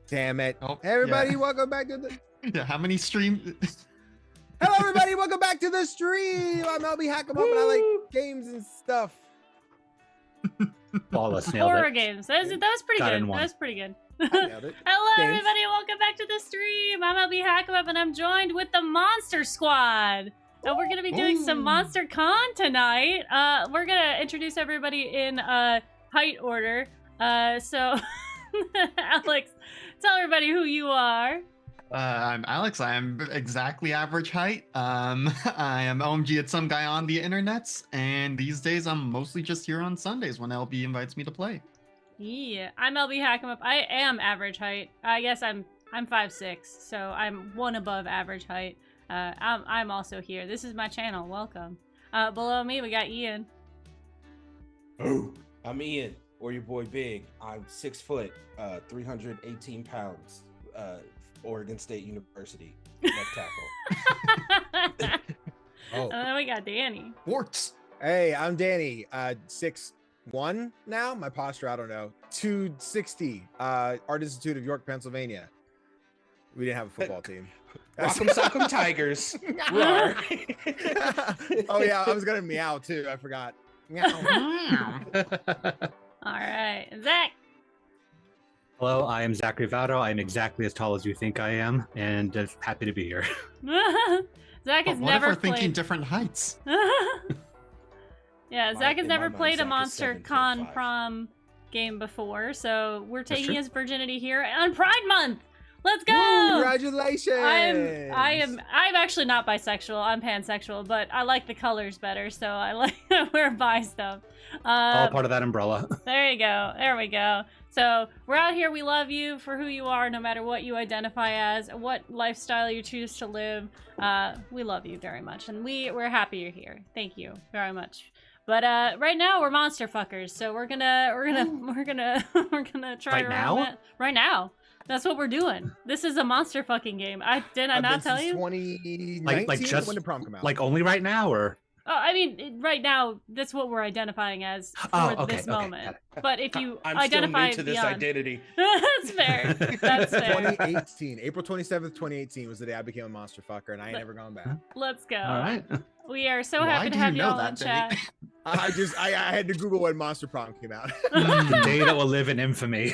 Damn it. Oh, Everybody, yeah. welcome back to the... Yeah, how many stream? Hello, everybody. Welcome back to the stream. I'm LB Hack'em Up, and I like games and stuff. Flawless, nailed Horror it. games. That was pretty Got it good. in That one. was pretty good. I nailed it. Hello, Games. everybody. Welcome back to the stream. I'm LB Hack'em Up, and I'm joined with the Monster Squad. And we're gonna be doing some Ooh. Monster Con tonight. We're gonna introduce everybody in height order. So, Alex, tell everybody who you are. I'm Alex. I am exactly average height. I am OMG at some guy on the internets, and these days I'm mostly just here on Sundays when LB invites me to play. Yeah, I'm LB Hack'em Up. I am average height. I guess I'm 5'6", so I'm one above average height. I'm also here. This is my channel. Welcome. Below me, we got Ian. Oh, I'm Ian, or your boy Big. I'm 6 foot, 318 pounds. Oregon State University, left tackle. Oh. And then we got Danny. Warts. Hey, I'm Danny. 6'1" now. My posture, I don't know. 260. Art Institute of York, Pennsylvania. We didn't have a football team. Rock'em Sock'em Tigers. Roar. Oh yeah, I was gonna meow too. I forgot. Meow. All right, Zach. Hello, I am Zachary Vado. I am exactly as tall as you think I am, and happy to be here. Zach But has what if never we're thinking played. different heights? Yeah, Zach has in my never mind, played a Zach is Monster 7'5". Con prom game before, so we're taking true. his virginity here on Pride Month. Let's Woo, go! congratulations! I'm actually not bisexual. I'm pansexual, but I like the colors better, so I like to wear bi stuff. All part of that umbrella. There you go. There we go. So we're out here. We love you for who you are, no matter what you identify as, what lifestyle you choose to live. We love you very much, and we're happy you're here. Thank you very much. But right now we're monster fuckers, so we're gonna try Right to now? run that right now. That's what we're doing. This is a monster fucking game. Did I not tell you? 2019. Like just when did prom come out? like only right now, or Oh, I mean, right now, that's what we're identifying as for okay, this okay, moment. got it. But if you I'm identify still new to this beyond, identity. that's fair. That's fair. 2018. April 27th, 2018 was the day I became a monster fucker, and I ain't never gone back. Let's go. all right. We are so Why happy to do you have you know all in that chat. date? I had to Google when Monster Prom came out. The day that will live in infamy.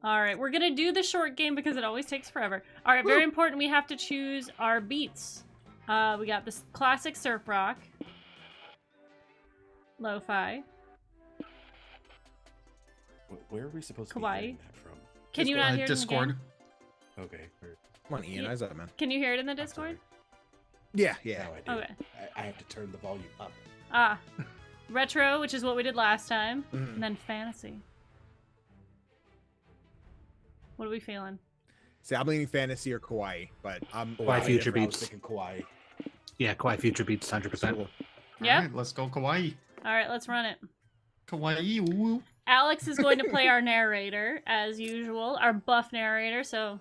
All right, we're gonna do the short game because it always takes forever. All right, very important. We have to choose our beats. We got this classic surf rock, lo-fi. Where are we supposed to Kawaii. be hearing that from? Can you not hear it in the Discord. game? Okay. Come on, Ian. How's that, man? Can you hear it in the Discord? Yeah, Now yeah. I do. Okay. I have to turn the volume up. Ah, retro, which is what we did last time, Mhm. and then fantasy. What are we feeling? See, I'm leaning fantasy or kawaii, but I'm Kawaii Kawaii, Future I was Beats. thinking Kawaii. Yeah, Kawaii Future Beats, 100%. Cool. Yep. Alright, let's go kawaii. All right, let's run it. Kawaii. Woo. Alex is going to play our narrator, as usual, our buff narrator, so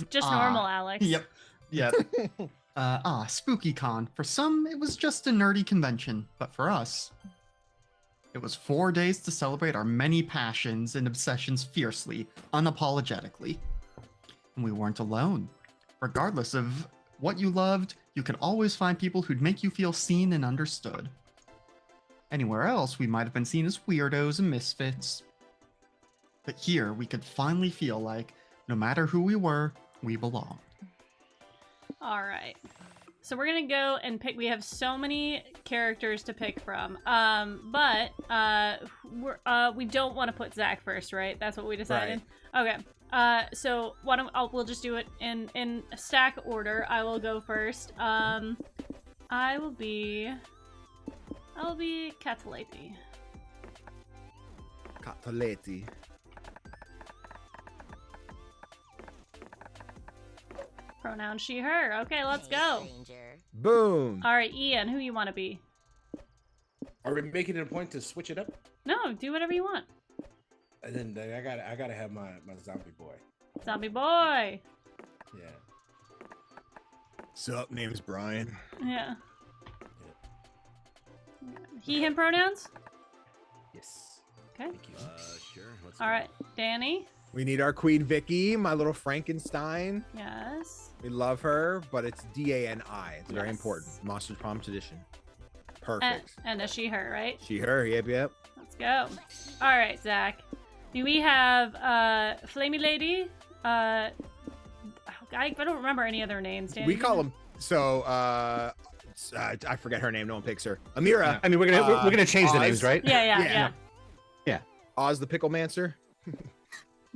just Ah, normal Alex. Yep. Yep. Spooky Con. For some, it was just a nerdy convention, but for us, it was 4 days to celebrate our many passions and obsessions fiercely, unapologetically. And we weren't alone. Regardless of what you loved, you could always find people who'd make you feel seen and understood. Anywhere else, we might have been seen as weirdos and misfits. But here, we could finally feel like, no matter who we were, we belonged. All right. So we're gonna go and pick. We have so many characters to pick from, but we don't want to put Zach first, right? That's what we decided. Okay. So we'll just do it in stack order. I will go first. I will be Catalete. Cataletti. Pronoun she, her. Okay, let's go. Boom. All right, Ian, who you want to be? Are we making it a point to switch it up? No, do whatever you want. And then I gotta have my zombie boy. Zombie boy. Yeah. Sup, name's Brian. Yeah. He, him pronouns? Yes. Okay. Thank you. Sure. Let's All go. right, Danny. We need our Queen Vicky, my little Frankenstein. Yes. We love her, but it's D-A-N-I. It's very Yes. important. Monsters Prom tradition. And, Perfect. and a she, her, right? She, her. Yep, yep. Let's go. All right, Zach. We have Flamey Lady. I don't remember any other names. Danny, We do call you them. So, I forget her name. No one picks her. Amira. I mean, we're gonna change the Oz. names, right? know? Yeah, Yeah. yeah. Oz the Picklemancer.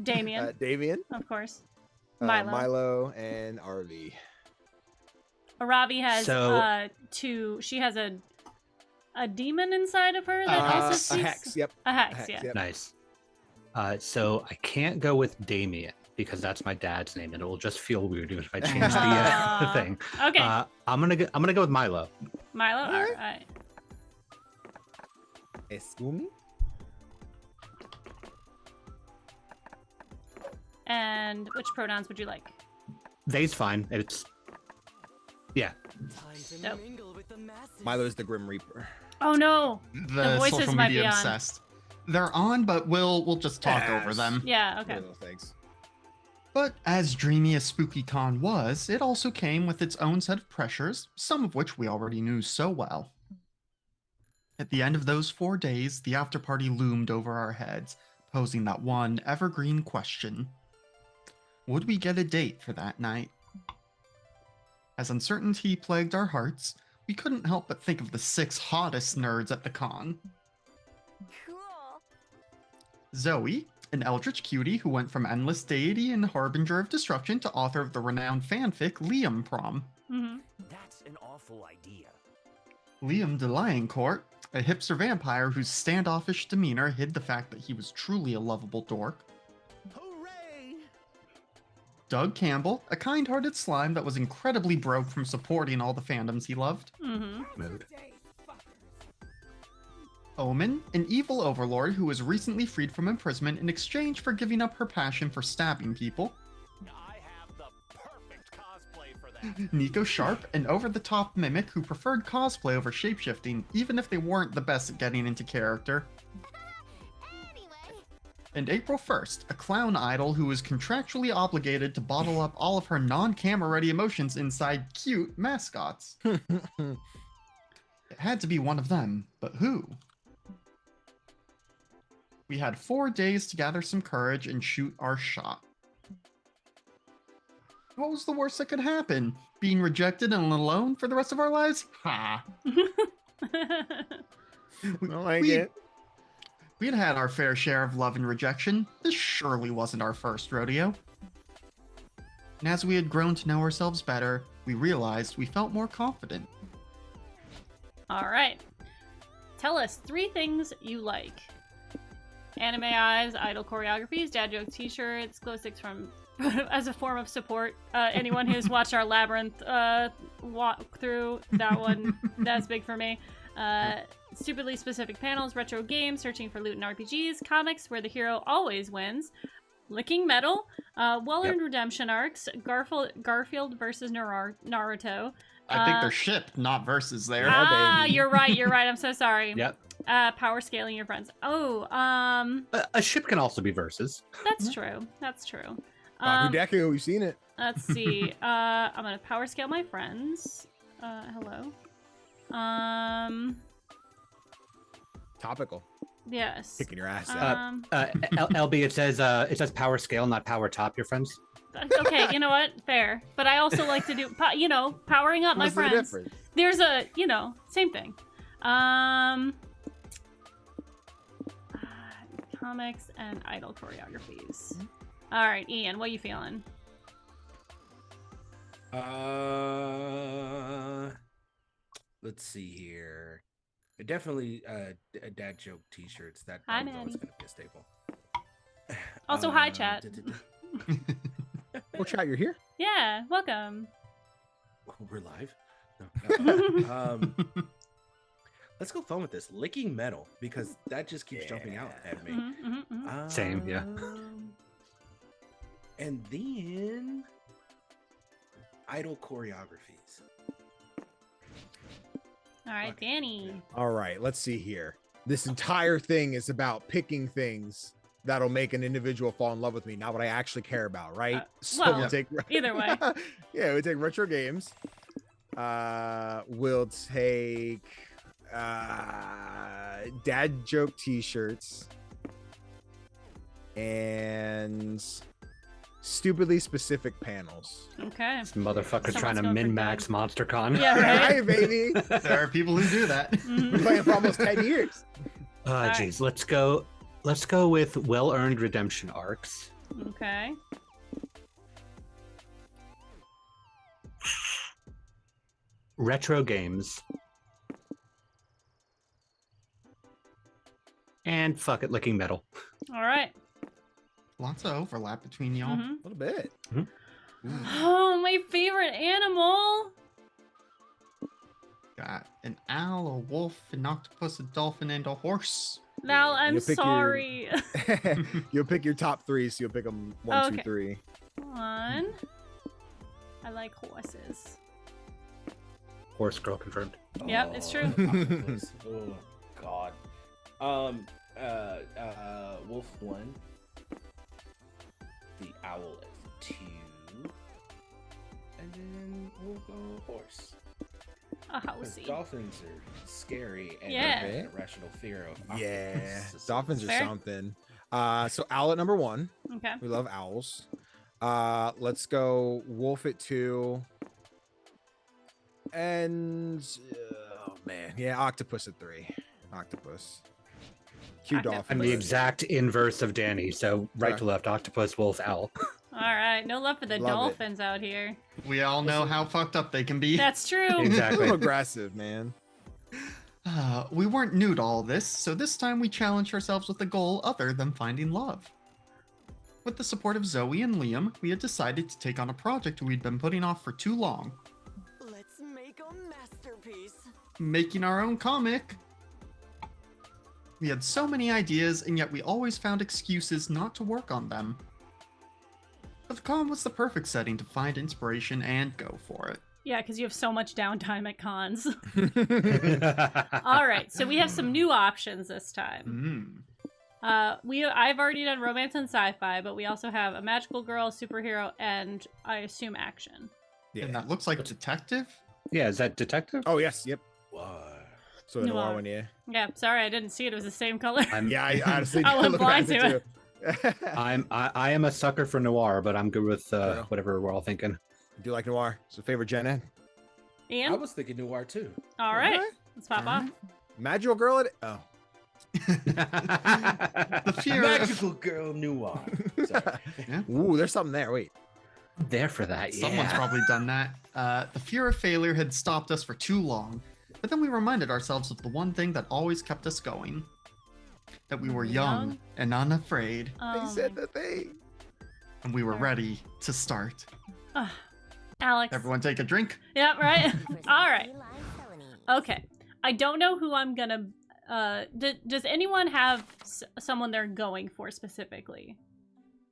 Damien, Damien. of course. Milo. Milo. Milo and Arlie. Aravi has So- two. She has a demon inside of her that also A sees hex. Yep. a A hex. hex, Yeah. yep. Nice. So I can't go with Damien because that's my dad's name, and it will just feel weird if I change the Aw. thing. Okay. I'm gonna go with Milo. Milo. All Alright. right. Escumi. And which pronouns would you like? They's fine. It's Nope. Milo's the Grim Reaper. Oh no. The voices social might media be on. obsessed. They're on, but we'll just talk over Yes. them. Yeah. Okay. Little things. But as dreamy as SpookyCon was, it also came with its own set of pressures, some of which we already knew so well. At the end of those 4 days, the afterparty loomed over our heads, posing that one evergreen question. Would we get a date for that night? As uncertainty plagued our hearts, we couldn't help but think of the 6 hottest nerds at the con. Cool. Zoe, an eldritch cutie who went from endless deity and harbinger of destruction to author of the renowned fanfic Liam Prom. Mm-hmm. That's an awful idea. Liam de Lioncourt, a hipster vampire whose standoffish demeanor hid the fact that he was truly a lovable dork. Hooray! Doug Campbell, a kind-hearted slime that was incredibly broke from supporting all the fandoms he loved. Mm-hmm. mood. Omen, an evil overlord who was recently freed from imprisonment in exchange for giving up her passion for stabbing people. I have the perfect cosplay for that. Nico Sharp, an over-the-top mimic who preferred cosplay over shapeshifting, even if they weren't the best at getting into character. Anyway, And April 1st, a clown idol who was contractually obligated to bottle up all of her non-camera ready emotions inside cute mascots. It had to be one of them, but who? We had 4 days to gather some courage and shoot our shot. What was the worst that could happen? Being rejected and alone for the rest of our lives? Ha! I like We- it. We'd had our fair share of love and rejection. This surely wasn't our first rodeo. And as we had grown to know ourselves better, we realized we felt more confident. All right. Tell us 3 things you like. Anime eyes, idol choreographies, dad joke t-shirts, glow sticks from as a form of support. Anyone who's watched our Labyrinth walkthrough, that one, that's big for me. Stupidly specific panels, retro games, searching for loot in RPGs, comics where the hero always wins, licking metal, well-earned redemption arcs, Garfield versus Naruto. I think they're shipped, not versus there. baby. You're right. I'm so sorry. Yep. Power scaling your friends. Oh, A ship can also be versus. that's true. That's true. Baku Deku, we've seen it. Let's see. I'm gonna power scale my friends. Hello. Topical. Yes. Kicking your ass out. LB, it says power scale, not power top. Your friends. Okay, you know what? Fair. But I also like to do, powering up my What's the friends. difference? There's a, same thing. Comics and idol choreographies. All right, Ian, what you feeling? Let's see here. Definitely dad joke t-shirts. That Hi, was always Maddie. gonna be a staple. Also, hi, chat. Well, chat, you're here. Yeah, welcome. We're live. No. Let's go fun with this. Licking metal, because that just keeps jumping out at me. Mhm, mhm, mhm. Same, yeah. And then idol choreographies. All right, Danny. All right, let's see here. this entire thing is about picking things that'll make an individual fall in love with me, not what I actually care about, right? So well, we'll take either way. yeah, we take retro games. We'll take dad joke t-shirts and stupidly specific panels. Okay. This motherfucker Someone's trying to going for min-max MonsterCon. Yeah, right. Right, baby. There are people who do that. Been Mhm. playing for almost 10 years. Ah, jeez. Let's go with well-earned redemption arcs. Okay. Retro games. And fuck it, licking metal. All right. Lots of overlap between y'all. Mhm. A little bit. Oh, my favorite animal. Got an owl, a wolf, an octopus, a dolphin, and a horse. Val, I'm You'll pick your- sorry. You'll pick your top 3, so you'll pick them 1, 2, Okay. 3. One. I like horses. Horse girl confirmed. Yep, it's true. Octopus. Oh God. Wolf 1. The owl is 2. And then we'll go horse. A Because housey. dolphins are scary and Yeah. have an irrational fear of Yeah, octopuses. dolphins are Fair. something. So owl at number 1. Okay. We love owls. Let's go wolf at 2. And oh man, yeah, octopus at 3. Octopus. Cute Octopus. dolphin. I'm the exact inverse of Danny, so right to left, octopus, wolf, owl. All right. No love for the Love it. dolphins out here. We all know how fucked up they can be. That's true. a Exactly. little aggressive, man. We weren't new to all this, so this time we challenged ourselves with a goal other than finding love. With the support of Zoe and Liam, we had decided to take on a project we'd been putting off for too long, Let's make a masterpiece. making our own comic. We had so many ideas, and yet we always found excuses not to work on them. But the con was the perfect setting to find inspiration and go for it. Yeah, because you have so much downtime at cons. All right. So we have some new options this time. I've already done romance and sci-fi, but we also have a magical girl, superhero, and I assume action. Yeah. And that looks like a detective? Yeah, is that detective? Oh yes, yep. What? So the noir Noir. one, yeah. Yeah, sorry, I didn't see it. It was the same color. I'm, Yeah, I honestly I went looked blind at to too. I am a sucker for noir, but I'm good with Yeah. whatever we're all thinking. Do you like noir? So favorite Jenna? I Ian? was thinking noir too. All right. Alright. Let's pop off. Magical girl at oh. The fear of Magical girl noir. Sorry. Ooh, there's something there. Wait. There for that, yeah. Someone's probably done that. The fear of failure had stopped us for too long, but then we reminded ourselves of the one thing that always kept us going. That we were young Young? and unafraid, Oh, They said my- the thing. and we were Sure. ready to start. Ugh. Alex. Everyone take a drink. Yeah, right? For All some right. feline felonies. Okay. I don't know who I'm gonna. Does anyone have someone they're going for specifically?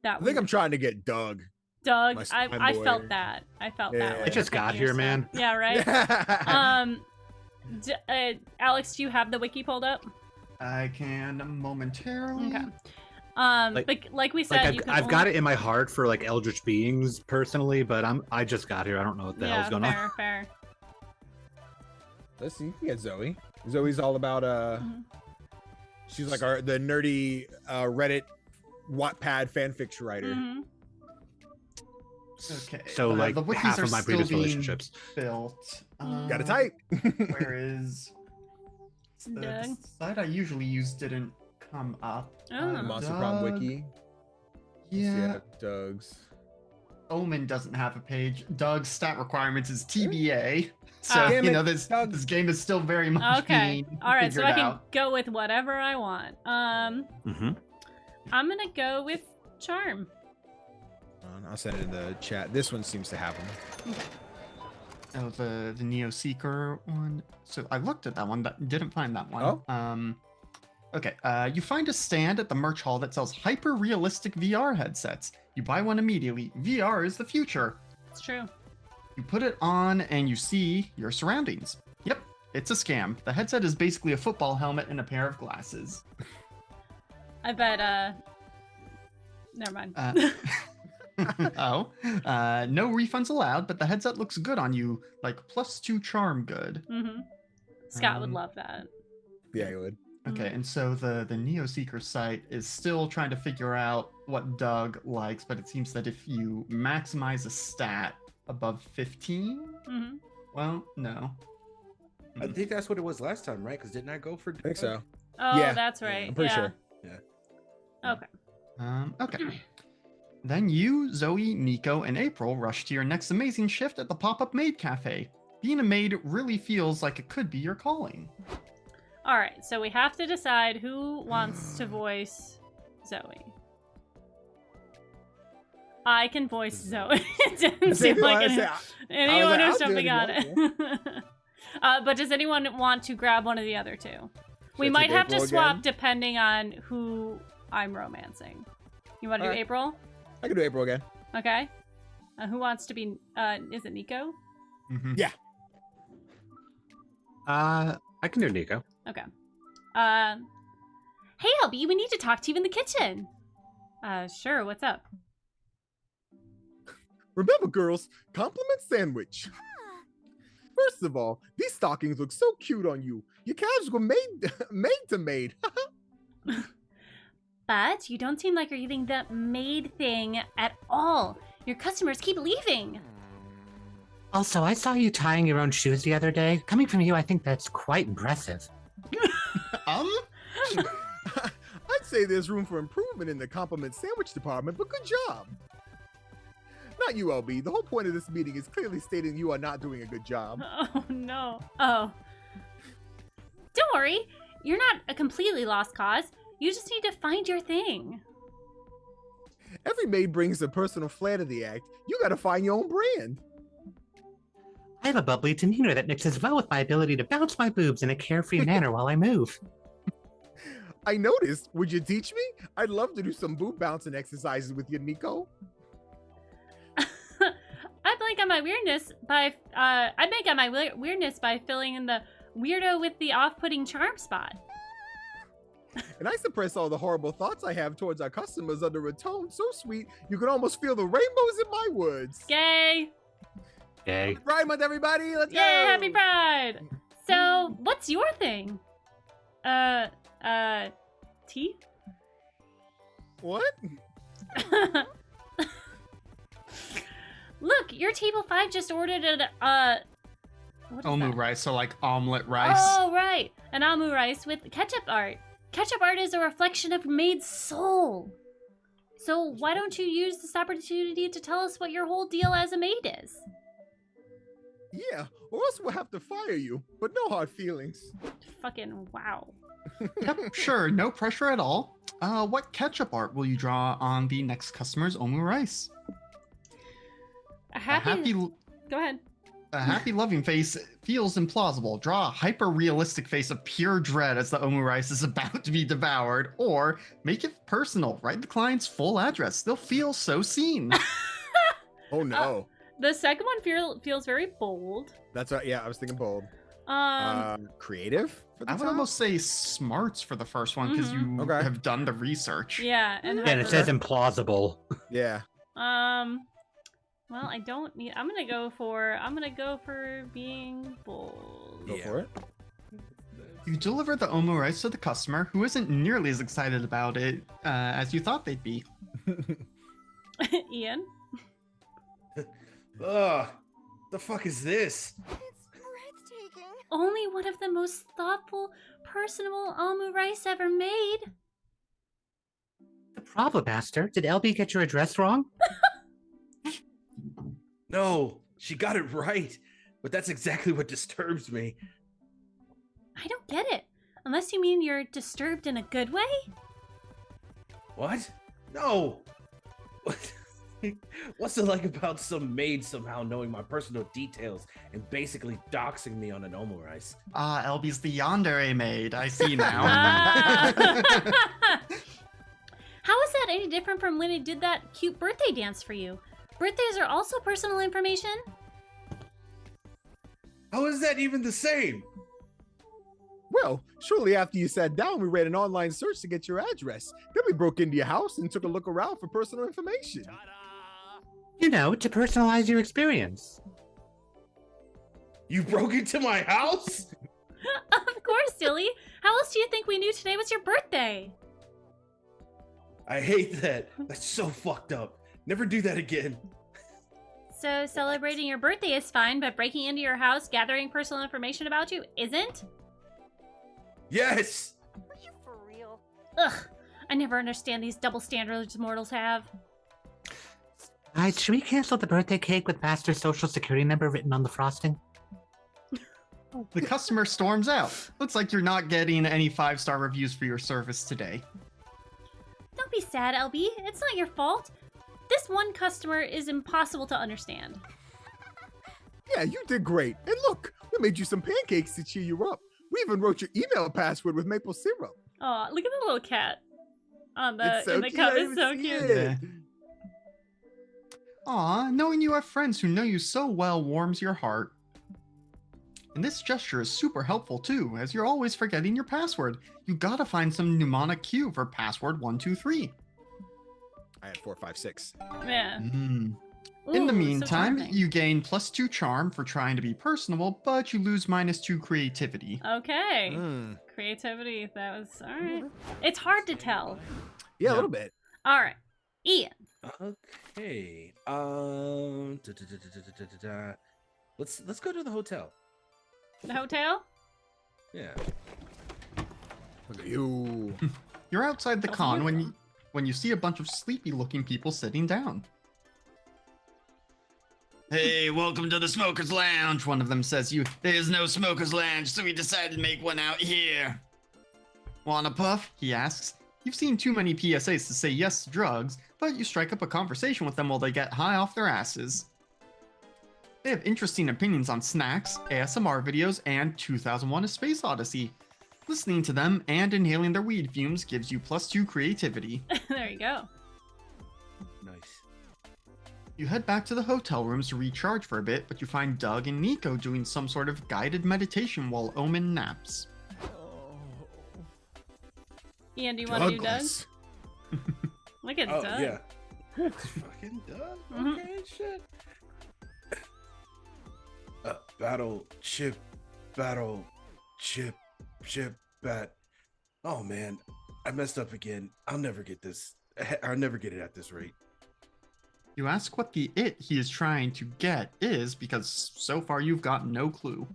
That I think I'm trying to get Doug. Doug. my I boy. felt that. I felt Yeah. that. I way. just got Picking your here, man. stuff. Yeah, right. Alex, do you have the wiki pulled up? I can momentarily. Okay. Like- but like we said, Like you can I've got only- it in my heart for like eldritch beings personally, but I just got here. I don't know what the yeah, hell's going fair, on. fair. Let's see. You can get Zoe. Zoe's all about Mhm. she's like the nerdy Reddit Wattpad fanfiction writer. Mhm. Okay. So like the wikis half are of my still previous being relationships. built. Got it tight. Where is the Doug? site I usually use didn't come up. Oh. Monster Prom Doug- wiki. Yeah, Doug's. Omen doesn't have a page. Doug's stat requirements is TBA. So Oh. Damn you it, know this Doug. this game is still very much Okay. being All right. So I figured can out. go with whatever I want. Mm-hmm. I'm gonna go with Charm. I'll send it in the chat. This one seems to have them. Oh, the Neo Seeker one. So I looked at that one, but didn't find that one. Oh. Okay. You find a stand at the merch hall that sells hyper realistic VR headsets. You buy one immediately. VR is the future. It's true. You put it on and you see your surroundings. Yep, It's a scam. The headset is basically a football helmet and a pair of glasses. I bet, never mind. No refunds allowed, but the headset looks good on you, like +2 charm good. Mm-hmm. Scott would Um, love that. Yeah, you would. Okay, and so the Neo Seeker site is still trying to figure out what Doug likes, but it seems that if you maximize a stat above 15, Mm-hmm. well, no. I think that's what it was last time, right? Because didn't I go for? I think so. Oh, Yeah, that's right. I'm pretty yeah. sure. Okay. Okay. Then you, Zoe, Nico, and April rush to your next amazing shift at the pop-up maid cafe. Being a maid really feels like it could be your calling. All right. So we have to decide who wants to voice Zoe. I can voice Zoe. It doesn't seem like anyone who's I'll do jumping on it it. But does anyone want to grab one of the other two? We I might take have to April swap again? depending on who I'm romancing. You want to do Alright. April? I can do April again. Okay. Who wants to be? Is it Nico? Mhm. I can do Nico. Okay. Hey, LB, we need to talk to you in the kitchen. Sure. What's up? Remember, girls, compliment sandwich. First of all, these stockings look so cute on you. Your calves were made to made. But you don't seem like you're using the maid thing at all. Your customers keep leaving. Also, I saw you tying your own shoes the other day. Coming from you, I think that's quite impressive. I'd say there's room for improvement in the compliment sandwich department, but good job. Not you, LB. The whole point of this meeting is clearly stating you are not doing a good job. Oh, no. Oh. Don't worry. You're not a completely lost cause. You just need to find your thing. Every maid brings a personal flair to the act. You gotta find your own brand. I have a bubbly demeanor that mixes well with my ability to bounce my boobs in a carefree manner while I move. I noticed. Would you teach me? I'd love to do some boob bouncing exercises with you, Nico. I'd blank on my weirdness by weirdness by filling in the weirdo with the off-putting charm spot. And I suppress all the horrible thoughts I have towards our customers under a tone so sweet you can almost feel the rainbows in my words. Gay! Yay. Pride Month, everybody! Let's Yay! go! Happy Pride! So, what's your thing? Teeth? What? Look, your table 5 just ordered what is Omu that? rice, so like omelet rice. Oh, right. An amu rice with ketchup art. Ketchup art is a reflection of maid's soul. So why don't you use this opportunity to tell us what your whole deal as a maid is? Yeah, or else we'll have to fire you, but no hard feelings. Fucking wow. Yep, sure, no pressure at all. What ketchup art will you draw on the next customer's Omu rice? Go ahead. A happy loving face feels implausible. Draw a hyper-realistic face of pure dread as the Omu rice is about to be devoured, or make it personal. Write the client's full address. They'll feel so seen. Oh no. The second one feels very bold. That's right. Yeah, I was thinking bold. Creative? For the I would top? almost say smarts for the first one because you Okay. have done the research. Yeah, and And it says implausible. Yeah. well, I don't need. I'm gonna go for being bold. Go Yeah. for it. You deliver the Omu rice to the customer, who isn't nearly as excited about it as you thought they'd be. Ian. Ugh, the fuck is this? It's breathtaking. Only one of the most thoughtful, personable amu rice ever made. The problem, Master. Did LB get your address wrong? No, she got it right. But that's exactly what disturbs me. I don't get it. Unless you mean you're disturbed in a good way? What? No. What? What's it like about some maid somehow knowing my personal details and basically doxing me on an Omu rice? Ah, LB's the yandere maid. I see now. How is that any different from when it did that cute birthday dance for you? Birthdays are also personal information. How is that even the same? Well, shortly after you sat down, we ran an online search to get your address. Then we broke into your house and took a look around for personal information. Ta-da! To personalize your experience. You broke into my house? Of course, silly. How else do you think we knew today was your birthday? I hate that. That's so fucked up. Never do that again. So celebrating your birthday is fine, but breaking into your house, gathering personal information about you isn't? Yes! Are you for real? Ugh, I never understand these double standards mortals have. Guys, should we cancel the birthday cake with Master Social Security number written on the frosting? The customer storms out. Looks like you're not getting any 5-star reviews for your service today. Don't be sad, LB. It's not your fault. This one customer is impossible to understand. Yeah, you did great. And look, we made you some pancakes to cheer you up. We even wrote your email password with maple syrup. Oh, look at the little cat on the It's so in the cute, cup. I It's so even see cute. it. Aw, knowing you have friends who know you so well warms your heart. And this gesture is super helpful too, as you're always forgetting your password. You gotta find some mnemonic cue for password 123. I had 4, 5, 6. Yeah. In Ooh, the so meantime, charming. you gain +2 charm for trying to be personable, but you lose -2 creativity. Okay. Mm. Creativity. That was all right. It's hard to tell. Yeah, Yeah. a little bit. All right, Ian. Okay. Let's go to the hotel. The hotel. Yeah. Look at you. You're outside the Oh, con yeah. when you see a bunch of sleepy-looking people sitting down. Hey, welcome to the Smokers Lounge, one of them says you. There's no Smokers Lounge, so we decided to make one out here. Want a puff? He asks. You've seen too many PSAs to say yes to drugs, but you strike up a conversation with them while they get high off their asses. They have interesting opinions on snacks, ASMR videos, and 2001: A Space Odyssey. Listening to them and inhaling their weed fumes gives you +2 creativity. There you go. Nice. You head back to the hotel rooms to recharge for a bit, but you find Doug and Nico doing some sort of guided meditation while Omen naps. Ian, do you want to do Doug? Douglas. Look at Oh Doug. yeah. Fucking Doug. Mhm. Okay, shit. Battle chip, bat. Oh man, I messed up again. I'll never get this. I'll never get it at this rate. You ask what the it he is trying to get is, because so far you've got no clue.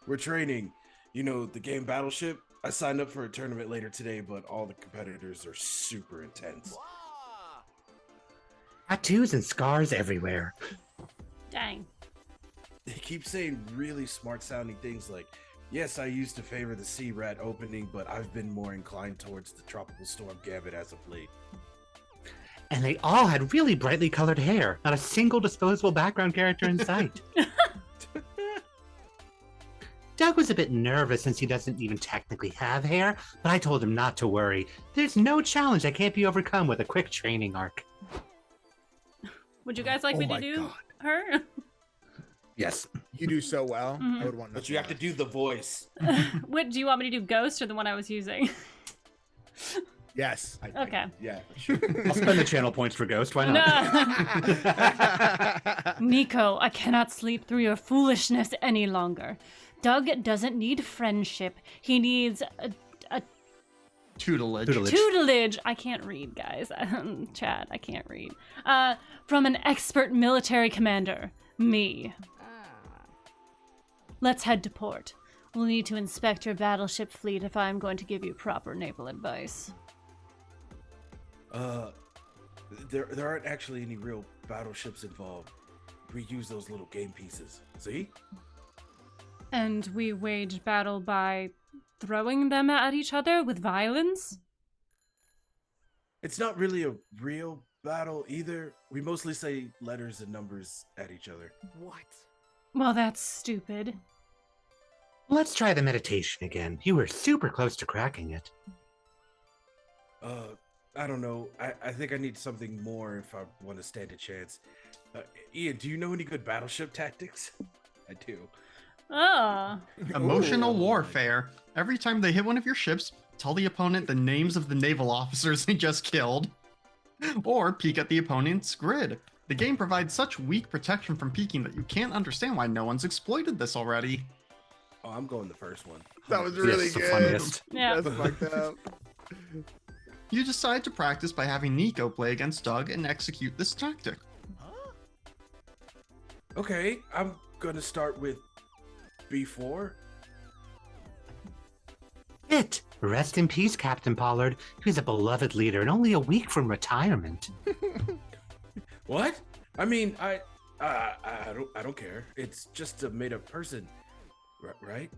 We're training. You know, the game Battleship. I signed up for a tournament later today, but all the competitors are super intense. Wah! Tattoos and scars everywhere. Dang. They keep saying really smart sounding things like, yes, I used to favor the Sea Rat opening, but I've been more inclined towards the Tropical Storm Gambit as of late. And they all had really brightly colored hair. Not a single disposable background character in sight. Doug was a bit nervous since he doesn't even technically have hair, but I told him not to worry. There's no challenge that can't be overcome with a quick training arc. Would you guys like me to my do God. her? Yes. You do so well. Mhm. I would want But you have to do the voice. What do you want me to do? Ghost or the one I was using? Yes. Okay. Yeah, sure. I'll spend the channel points for Ghost. Why not? No. Nico, I cannot sleep through your foolishness any longer. Doug doesn't need friendship. He needs a Tutelage. Tutelage. tutelage. I can't read, guys. Chat, I can't read. From an expert military commander, me. Let's head to port. We'll need to inspect your battleship fleet if I'm going to give you proper naval advice. There aren't actually any real battleships involved. We use those little game pieces. See? And we wage battle by throwing them at each other with violence? It's not really a real battle either. We mostly say letters and numbers at each other. What? Well, that's stupid. Let's try the meditation again. You were super close to cracking it. I don't know. I think I need something more if I want to stand a chance. Ian, do you know any good battleship tactics? I do. Oh. Emotional Ooh. warfare. Every time they hit one of your ships, tell the opponent the names of the naval officers they just killed. Or peek at the opponent's grid. The game provides such weak protection from peeking that you can't understand why no one's exploited this already. Oh, I'm going the first one. That was really Yes, the good. funniest. Yeah. That's fucked up. You decide to practice by having Nico play against Doug and execute this tactic. Okay, I'm gonna start with B4. It. Rest in peace, Captain Pollard. He was a beloved leader and only a week from retirement. What? I mean, I don't care. It's just a made-up person, right?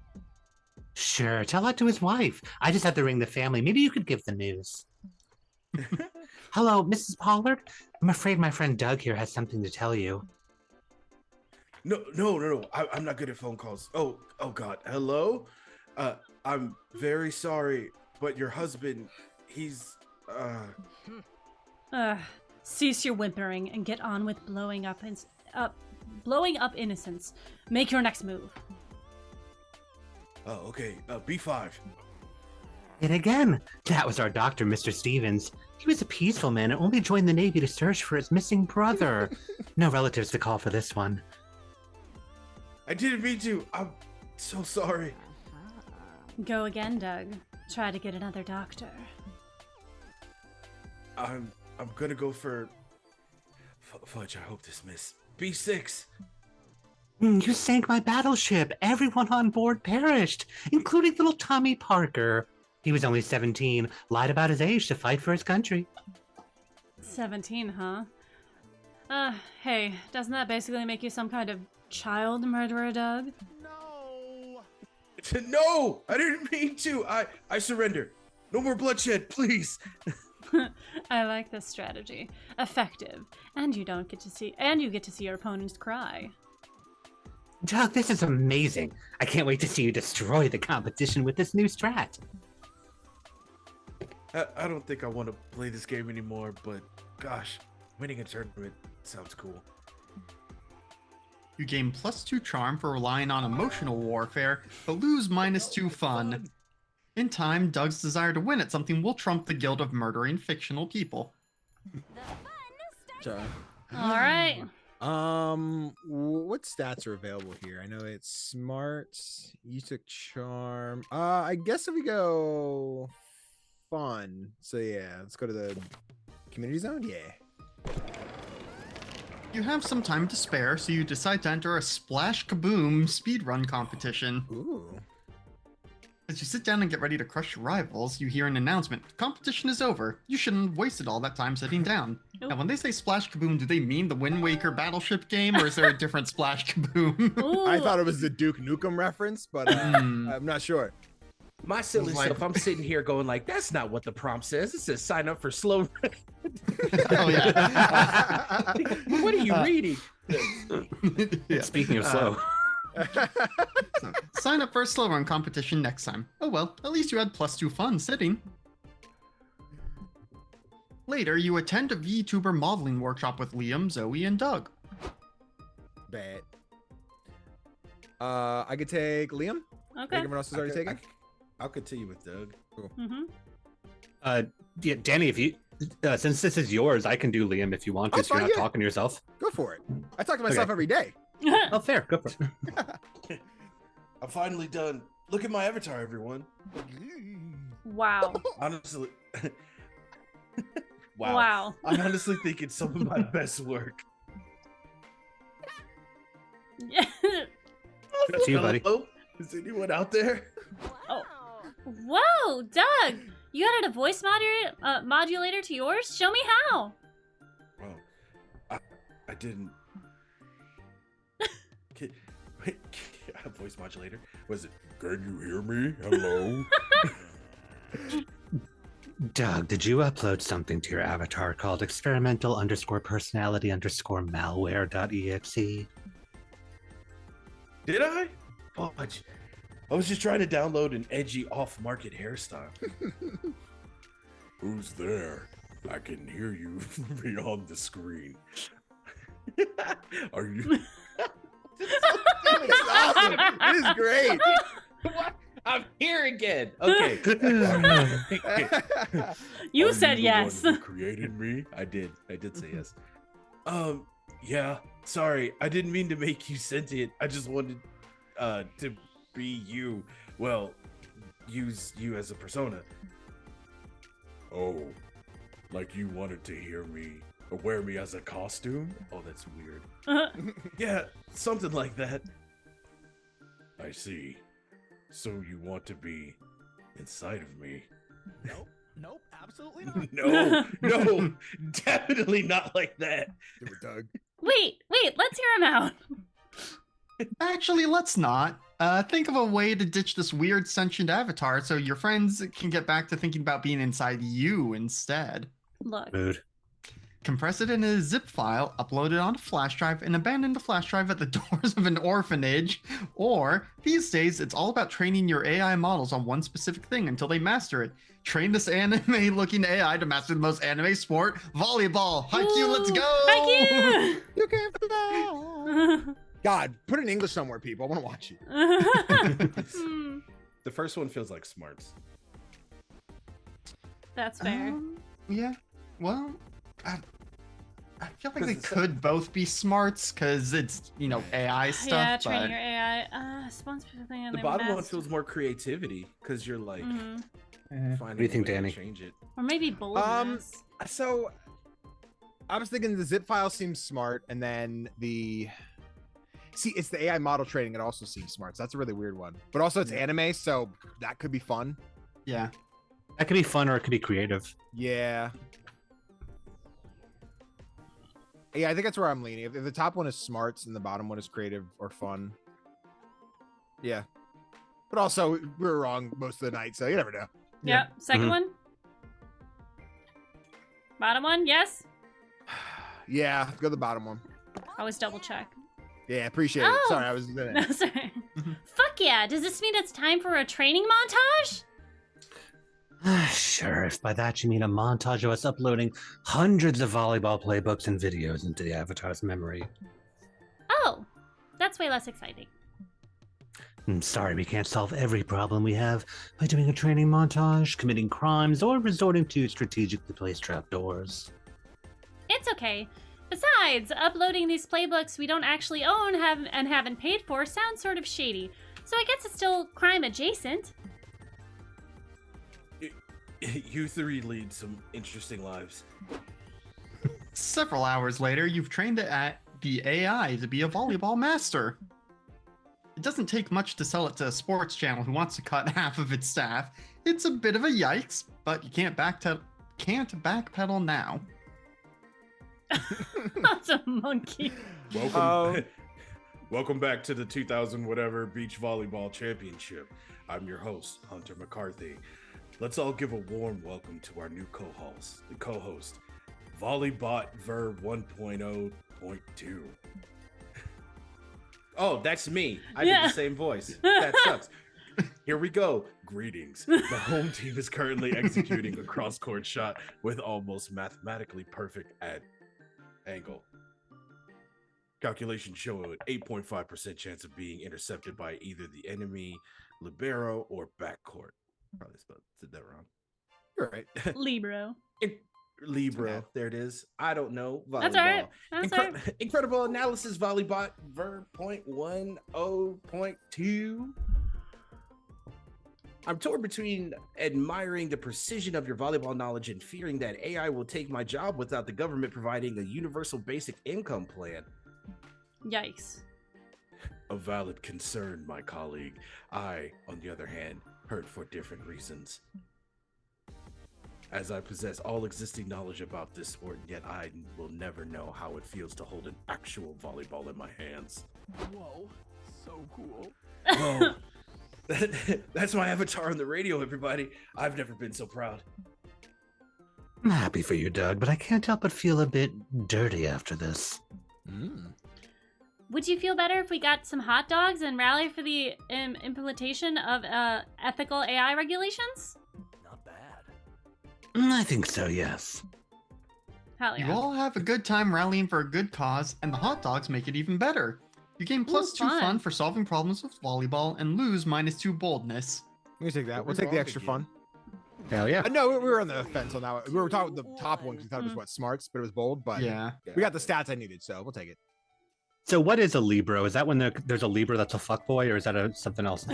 Sure, tell that to his wife. I just had to ring the family. Maybe you could give the news. Hello, Mrs. Pollard. I'm afraid my friend Doug here has something to tell you. No. I'm not good at phone calls. Oh God. Hello. I'm very sorry, but your husband, he's Cease your whimpering and get on with blowing up innocence. Make your next move. Oh, okay. B5. And again, that was our doctor, Mr. Stevens. He was a peaceful man and only joined the Navy to search for his missing brother. No relatives to call for this one. I didn't mean to. I'm so sorry. Go again, Doug. Try to get another doctor. I'm gonna go for fudge. I hope this miss B6. You sank my battleship. Everyone on board perished, including little Tommy Parker. He was only 17, lied about his age to fight for his country. 17, huh? Hey, doesn't that basically make you some kind of child murderer, Doug? No, I didn't mean to. I surrender. No more bloodshed, please. I like this strategy. Effective. And you get to see your opponents cry. Doug, this is amazing. I can't wait to see you destroy the competition with this new strat. I don't think I want to play this game anymore, but gosh, winning a tournament sounds cool. You gain +2 charm for relying on emotional warfare, but lose -2 fun. In time, Doug's desire to win at something will trump the guilt of murdering fictional people. Sorry. All right. What stats are available here? I know it's smart. You took charm. I guess if we go fun. So yeah, let's go to the community zone. Yeah. You have some time to spare, so you decide to enter a Splash Kaboom speedrun competition. Ooh. As you sit down and get ready to crush your rivals, you hear an announcement. Competition is over. You shouldn't have wasted all that time sitting down. Now, when they say Splash Kaboom, do they mean the Wind Waker Battleship game, or is there a different Splash Kaboom? Ooh. I thought it was the Duke Nukem reference, but I'm not sure. My silly Like- self, I'm sitting here going like, that's not what the prompt says. It says sign up for slow. Oh, yeah. What are you reading? Yeah. Speaking of slow. So, sign up for a slow run competition next time. Oh well, at least you had +2 fun sitting. Later, you attend a VTuber modeling workshop with Liam, Zoe, and Doug. Bet. I could take Liam. Okay. Everyone else is already taken. I'll continue with Doug. Mm-hmm. Yeah, Danny, if you since this is yours, I can do Liam if you want to. Oh, So you're fine, not yeah. talking to yourself. Go for it. I talk to myself every day. Oh, fair. Go for it. I'm finally done. Look at my avatar, everyone. Wow. Honestly. Wow. I honestly think it's some of my best work. Yeah. That's you, buddy. Hello? Is anyone out there? Oh. Whoa, Doug! You added a voice modulator to yours? Show me how. Well, I didn't. Wait, a voice modulator? Was it? Can you hear me? Hello. Doug, did you upload something to your avatar called experimental_personality_malware.exe? Did I? Fudge. I was just trying to download an edgy off-market hairstyle. Who's there? I can hear you beyond the screen. Are you? This is great. What? I'm here again. Okay. You Are said the yes. one who created me? I did say yes. Yeah. Sorry, I didn't mean to make you sentient. I just wanted to be you. Well, use you as a persona. Oh, like you wanted to hear me or wear me as a costume? Oh, that's weird. Yeah, something like that. I see. So you want to be inside of me? Nope, absolutely not. No, definitely not like that. Doug. Wait, let's hear him out. Actually, let's not. Think of a way to ditch this weird sentient avatar so your friends can get back to thinking about being inside you instead. Look. Mood. Compress it in a zip file, upload it onto flash drive, and abandon the flash drive at the doors of an orphanage. Or, these days, it's all about training your AI models on one specific thing until they master it. Train this anime-looking AI to master the most anime sport, volleyball. Haikyuu, let's Ooh, go! Haikyuu! You can't fly. God, put it in English somewhere, people. I want to watch it. Hmm, The first one feels like smarts. That's fair. Yeah, well, I feel like 'Cause they it's- could both be smarts because it's, AI yeah, stuff, training but your AI. Spawn specific thing on The their bottom one mask. feels more creativity because you're like Mhm. finding What do you think, a way to Danny? change it. Or maybe boldness. So I was thinking the zip file seems smart, and then it's the AI model training. It also seems smart. So that's a really weird one. But also it's anime, so that could be fun. yeah. That could be fun or it could be creative. Yeah. Yeah, I think that's where I'm leaning. If the top one is smarts and the bottom one is creative or fun. Yeah. But also, we were wrong most of the night, so you never know. Yep. Second Mhm. one. Bottom one. Yes. Yeah, go to the bottom one. Always double check. Yeah, appreciate it. Oh. Sorry, I was in No, it. sorry. Mhm. Fuck yeah! Does this mean it's time for a training montage? Sure, if by that you mean a montage of us uploading hundreds of volleyball playbooks and videos into the avatar's memory. Oh, that's way less exciting. I'm sorry we can't solve every problem we have by doing a training montage, committing crimes, or resorting to strategically placed trapdoors. It's okay. Besides, uploading these playbooks we don't actually own and haven't paid for sounds sort of shady. So I guess it's still crime adjacent. You three lead some interesting lives. Several hours later, you've trained the AI to be a volleyball master. It doesn't take much to sell it to a sports channel who wants to cut half of its staff. It's a bit of a yikes, but you can't backpedal now. That's a monkey. Welcome, welcome back to the 2000 whatever beach volleyball championship. I'm your host, Hunter McCarthy. Let's all give a warm welcome to our new co-host, Volleybot Ver 1.0.2. Oh, that's me. I Yeah. did the same voice. That sucks. Here we go. Greetings. The home team is currently executing a cross-court shot with almost mathematically perfect angle. Calculations show an 8.5% chance of being intercepted by either the enemy libero or backcourt. Probably said that wrong. You're right. Libro. Libro. Yeah. There it is. I don't know. Volleyball. That's all right. That's all right. Incredible analysis, Volleybot Ver 0.10.2. I'm torn between admiring the precision of your volleyball knowledge and fearing that AI will take my job without the government providing a universal basic income plan. Yikes. A valid concern, my colleague. I, on the other hand, hurt for different reasons. As I possess all existing knowledge about this sport, yet I will never know how it feels to hold an actual volleyball in my hands. Whoa, so cool. Well, that's my avatar on the radio, everybody. I've never been so proud. I'm happy for you, Doug, but I can't help but feel a bit dirty after this. Would you feel better if we got some hot dogs and rally for the implementation of ethical AI regulations? Not bad. I think so, yes. Hell You yeah. all have a good time rallying for a good cause, and the hot dogs make it even better. You gain Ooh, +2 fun. fun for solving problems with volleyball and lose -2 boldness. We can take that. What We'll was take the wrong extra again? fun. Hell yeah. No, we were on the fence on that one. We were talking the top one because we thought it was Mm. what smarts, but it was bold. But Yeah. we got the stats I needed, so we'll take it. So what is a Libro? Is that when there's a Libro that's a fuckboy, or is that something else?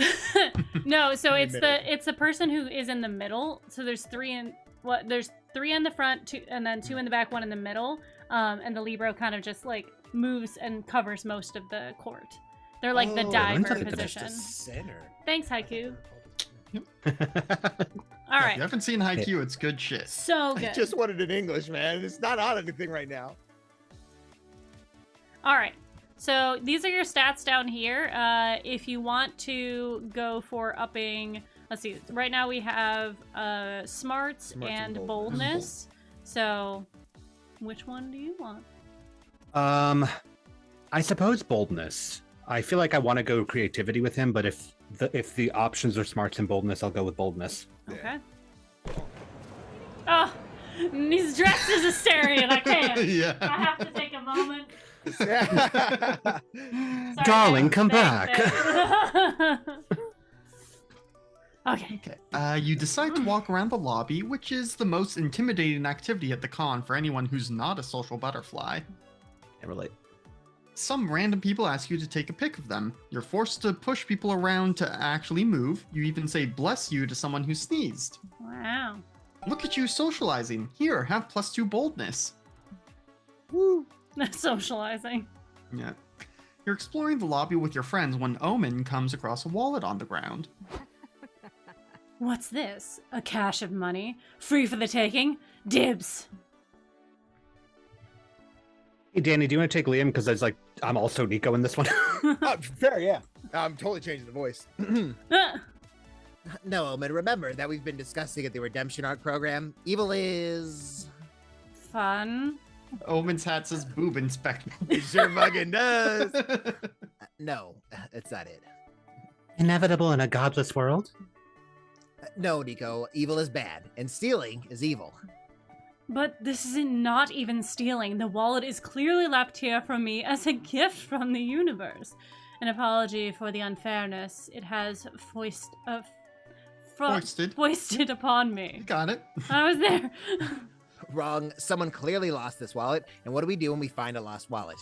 No, so In it's the the person who is in the middle. So there's three in the front, two, and then two in the back, one in the middle. And the Libro kind of just like moves and covers most of the court. They're like the Oh, diver that's the position. Center. Thanks, Haiku. All If right, you haven't seen Haikyuu, it's good shit. so I good. just wanted it in English, man. It's not on anything right now. All right. So these are your stats down here. If you want to go for upping, let's see. Right now we have smarts and and boldness. boldness. So, which one do you want? I suppose boldness. I feel like I want to go creativity with him, but if the options are smarts and boldness, I'll go with boldness. Okay. Oh, he's dressed as Asterion. I can't. I Yeah. have to take a moment. Sorry, Darling, guys. come Thanks, back. thanks. Okay. Okay. You decide to walk around the lobby, which is the most intimidating activity at the con for anyone who's not a social butterfly. Can't relate. Some random people ask you to take a pic of them. You're forced to push people around to actually move. You even say bless you to someone who sneezed. Wow. Look at you socializing. Here, have +2 boldness. Woo. Socializing. Yeah. You're exploring the lobby with your friends when Omen comes across a wallet on the ground. What's this? A cache of money? Free for the taking? Dibs. Hey, Danny, do you want to take Liam? Because I'm also Nico in this one. Oh, fair, yeah. I'm totally changing the voice. No, Omen, remember that we've been discussing at the Redemption Arc program. Evil is... Fun. Omen's hat says boob inspector. It sure fucking does. No, that's not it. Inevitable in a godless world? No, Nico, evil is bad, and stealing is evil. But this is not even stealing. The wallet is clearly left here from me as a gift from the universe. An apology for the unfairness it has foisted upon me. Got it. I was there. Wrong. Someone clearly lost this wallet, and what do we do when we find a lost wallet?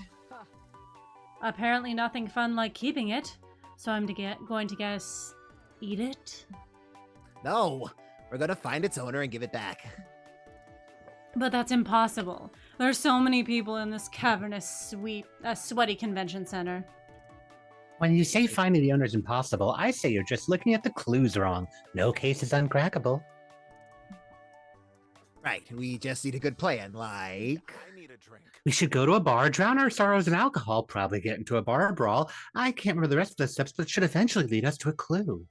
Apparently nothing fun like keeping it. So I'm going to guess eat it? No, we're gonna find its owner and give it back. But that's impossible. There's so many people in this cavernous, sweaty convention center. When you say finding the owner is impossible, I say you're just looking at the clues wrong. No case is uncrackable. Right, we just need a good plan, like... I need a drink. We should go to a bar, drown our sorrows in alcohol, probably get into a bar brawl. I can't remember the rest of the steps, but it should eventually lead us to a clue.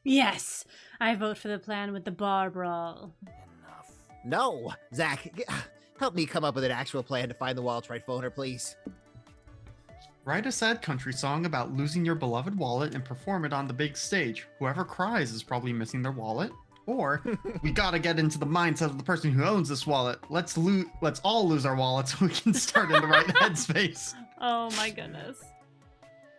Yes, I vote for the plan with the bar brawl. Enough. No! Zach, help me come up with an actual plan to find the wallet's rightful owner, please. Write a sad country song about losing your beloved wallet and perform it on the big stage. Whoever cries is probably missing their wallet. Or, we gotta get into the mindset of the person who owns this wallet. Let's all lose our wallets so we can start in the right headspace. Oh my goodness.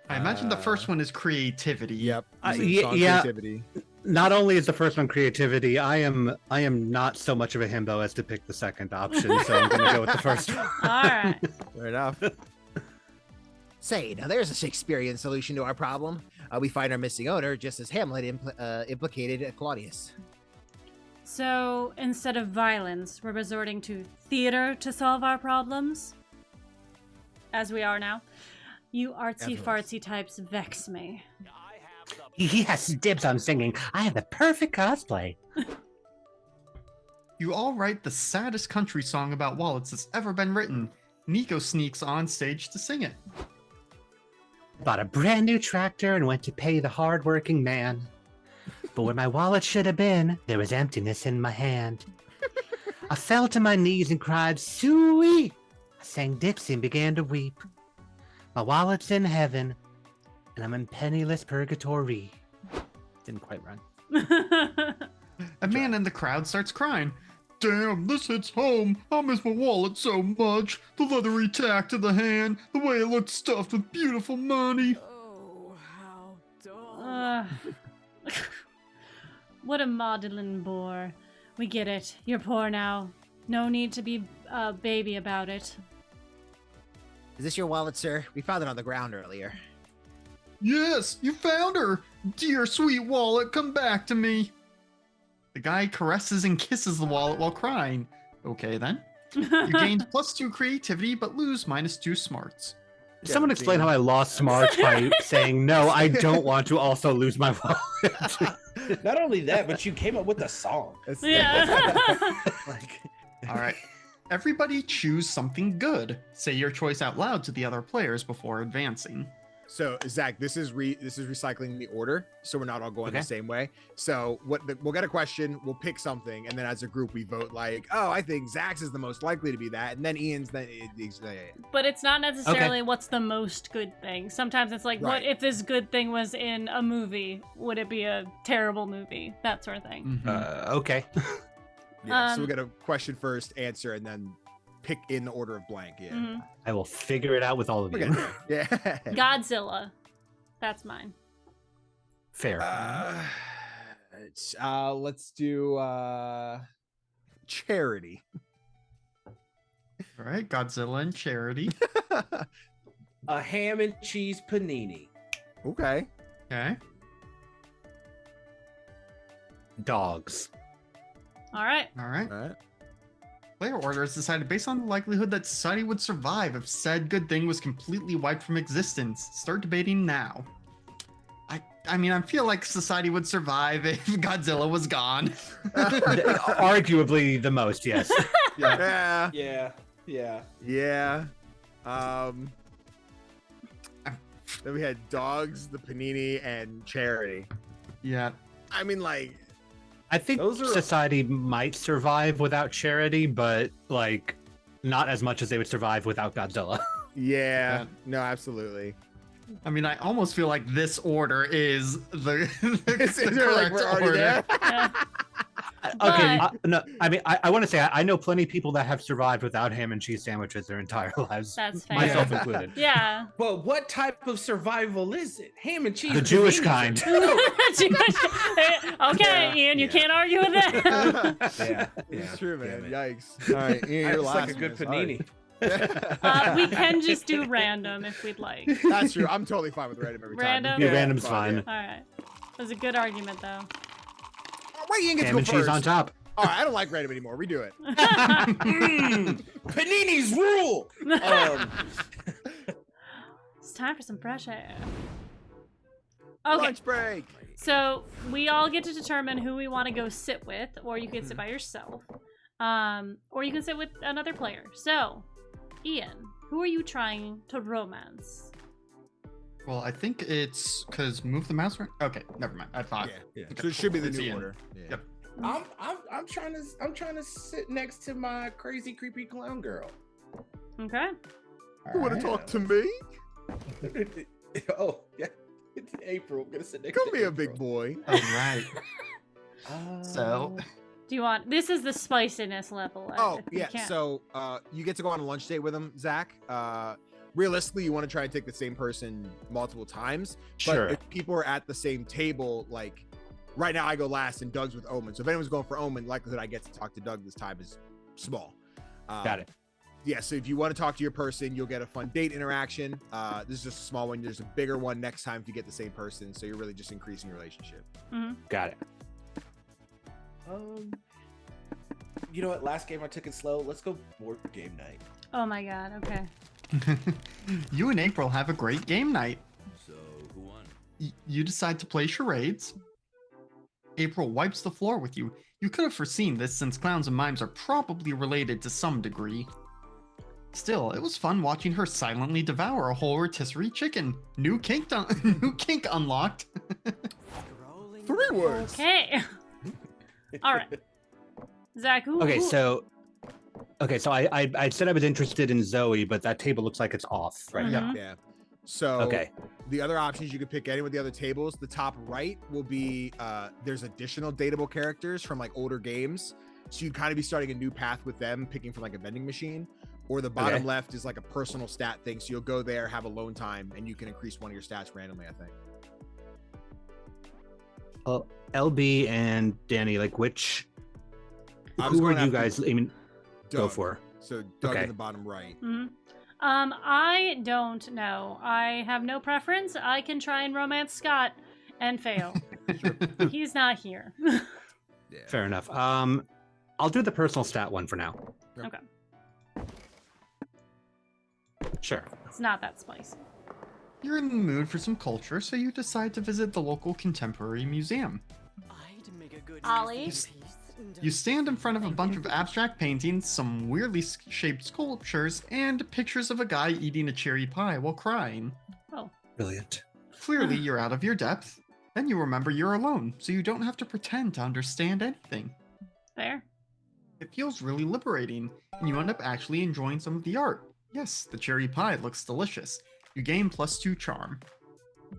I imagine the first one is creativity. Yep. yeah. Creativity. Not only is the first one creativity, I am not so much of a himbo as to pick the second option, so I'm gonna go with the first one. All right. Fair enough. Say, now there's a Shakespearean solution to our problem. We find our missing owner just as Hamlet implicated Claudius. So instead of violence, we're resorting to theater to solve our problems? As we are now. You artsy fartsy types vex me. I have the He has dibs on singing. I have the perfect cosplay. You all write the saddest country song about wallets that's ever been written. Nico sneaks on stage to sing it. Bought a brand new tractor and went to pay the hard-working man. But where my wallet should have been, there was emptiness in my hand. I fell to my knees and cried, "Suey!" I sang Dixie and began to weep. My wallet's in heaven, and I'm in penniless purgatory. Didn't quite run. A man in the crowd starts crying. damn, this hits home. I miss my wallet so much. The leathery tack to the hand, the way it looked stuffed with beautiful money. Oh, how dull. What a maudlin bore. We get it. You're poor now. No need to be a baby about it. Is this your wallet, sir? We found it on the ground earlier. Yes, you found her. Dear sweet wallet, come back to me. The guy caresses and kisses the wallet while crying. Okay then. You gained +2 creativity, but lose -2 smarts. Someone explain how I lost smarts by saying, no, I don't want to also lose my wallet. Not only that, but you came up with a song. Yeah. Like, All right. Everybody choose something good. Say your choice out loud to the other players before advancing. So Zach, this is recycling the order, so we're not all going Okay. the same way. So we'll get a question, we'll pick something, and then as a group we vote like, oh, I think Zach's is the most likely to be that, and then Ian's. But it's not necessarily what's the most good thing. Sometimes it's like, what Right. if this good thing was in a movie? Would it be a terrible movie? That sort of thing. Okay. Yeah. So Um, we'll get a question first, answer, and then pick in the order of blank. Yeah. Mhm. I will figure it out with all of We're you. getting there. Yeah. Godzilla. That's mine. Fair. Let's do charity. All right, Godzilla and Charity. a ham and cheese panini. Okay. Okay. Dogs. All right. All right. All right. Player order is decided based on the likelihood that society would survive if said good thing was completely wiped from existence. Start debating now. I mean, I feel like society would survive if Godzilla was gone. Arguably the most, yes. Yeah. Yeah. Yeah. Then we had dogs, the panini, and charity. Yeah. I mean, like, I think Those are- society might survive without charity, but like not as much as they would survive without Godzilla. yeah. No, absolutely. I mean, I almost feel like this order is the Is it correct like we're already order. there? Yeah. Okay, But- no, I mean, I want to say I know plenty of people that have survived without ham and cheese sandwiches their entire lives, That's fair. myself Yeah. included. Yeah. But what type of survivel is it? Ham and cheese. The Jewish paninis kind. are- Okay, Yeah, Ian, you yeah. can't argue with that. Yeah, It's yeah, true, man. damn it. Yikes. All right, Ian, you're It's last. like a good man. panini. Sorry. We can just do random if we'd like. That's true. I'm totally fine with random every time. Random? Yeah, random's fine. All right. That was a good argument, though. Why Ian gets to Ham go and cheese first? on top. All right, I don't like random anymore. Redo it. Paninis rule. It's time for some fresh air. Okay, Lunch break. so we all get to determine who we want to go sit with, or you can sit by yourself, or you can sit with another player. So, Ian, who are you trying to romance? Well, I think it's because move the mouse around. Okay, never mind. I thought. Yeah. So it should be the It's new Ian. order. Yeah. Yep. I'm trying to sit next to my crazy creepy clown girl. Okay. You want to talk to me? Oh yeah, it's April. I'm gonna sit next. Come to here, big April. boy. All right. So, Do you want? This is the spiciness level. Oh if you yeah. can. So you get to go on a lunch date with him, Zach. Realistically, you want to try and take the same person multiple times. But Sure. if people are at the same table, like right now, I go last and Doug's with Omen. So if anyone's going for Omen, likelihood I get to talk to Doug this time is small. Got it. Yeah. So if you want to talk to your person, you'll get a fun date interaction. This is just a small one. There's a bigger one next time if you get the same person. So you're really just increasing your relationship. Got it. You know what? Last game I took it slow. Let's go board game night. Oh my god. Okay. you and April have a great game night. So, who won? You decide to play charades. April wipes the floor with you. You could have foreseen this since clowns and mimes are probably related to some degree. Still, it was fun watching her silently devour a whole rotisserie chicken. New kink unlocked. 3 words. Okay. All right. Zach, who? Okay, who- so I said I was interested in Zoe, but that table looks like it's off right Mhm. now. Yeah. So Okay. the other options you could pick any of the other tables. The top right will be there's additional dateable characters from like older games. So you'd kind of be starting a new path with them, picking from like a vending machine. Or the bottom Okay. left is like a personal stat thing. So you'll go there, have alone time, and you can increase one of your stats randomly, I think. Well, LB and Danny, like which? I was Who are going you after guys aiming go Doug. for? So Doug Okay. in the bottom right. Mhm. I don't know. I have no preference. I can try and romance Scott and fail. He's not here. Yeah. Fair enough. I'll do the personal stat one for now. Okay. Sure. It's not that spicy. You're in the mood for some culture, so you decide to visit the local contemporary museum. I'd make a good Ollie? piece and You stand in front of a bunch of abstract paintings, some weirdly shaped sculptures, and pictures of a guy eating a cherry pie while crying. Oh. Brilliant. Clearly, you're out of your depth. Then you remember you're alone, so you don't have to pretend to understand anything. Fair. It feels really liberating, and you end up actually enjoying some of the art. Yes, the cherry pie looks delicious. You gain +2 charm.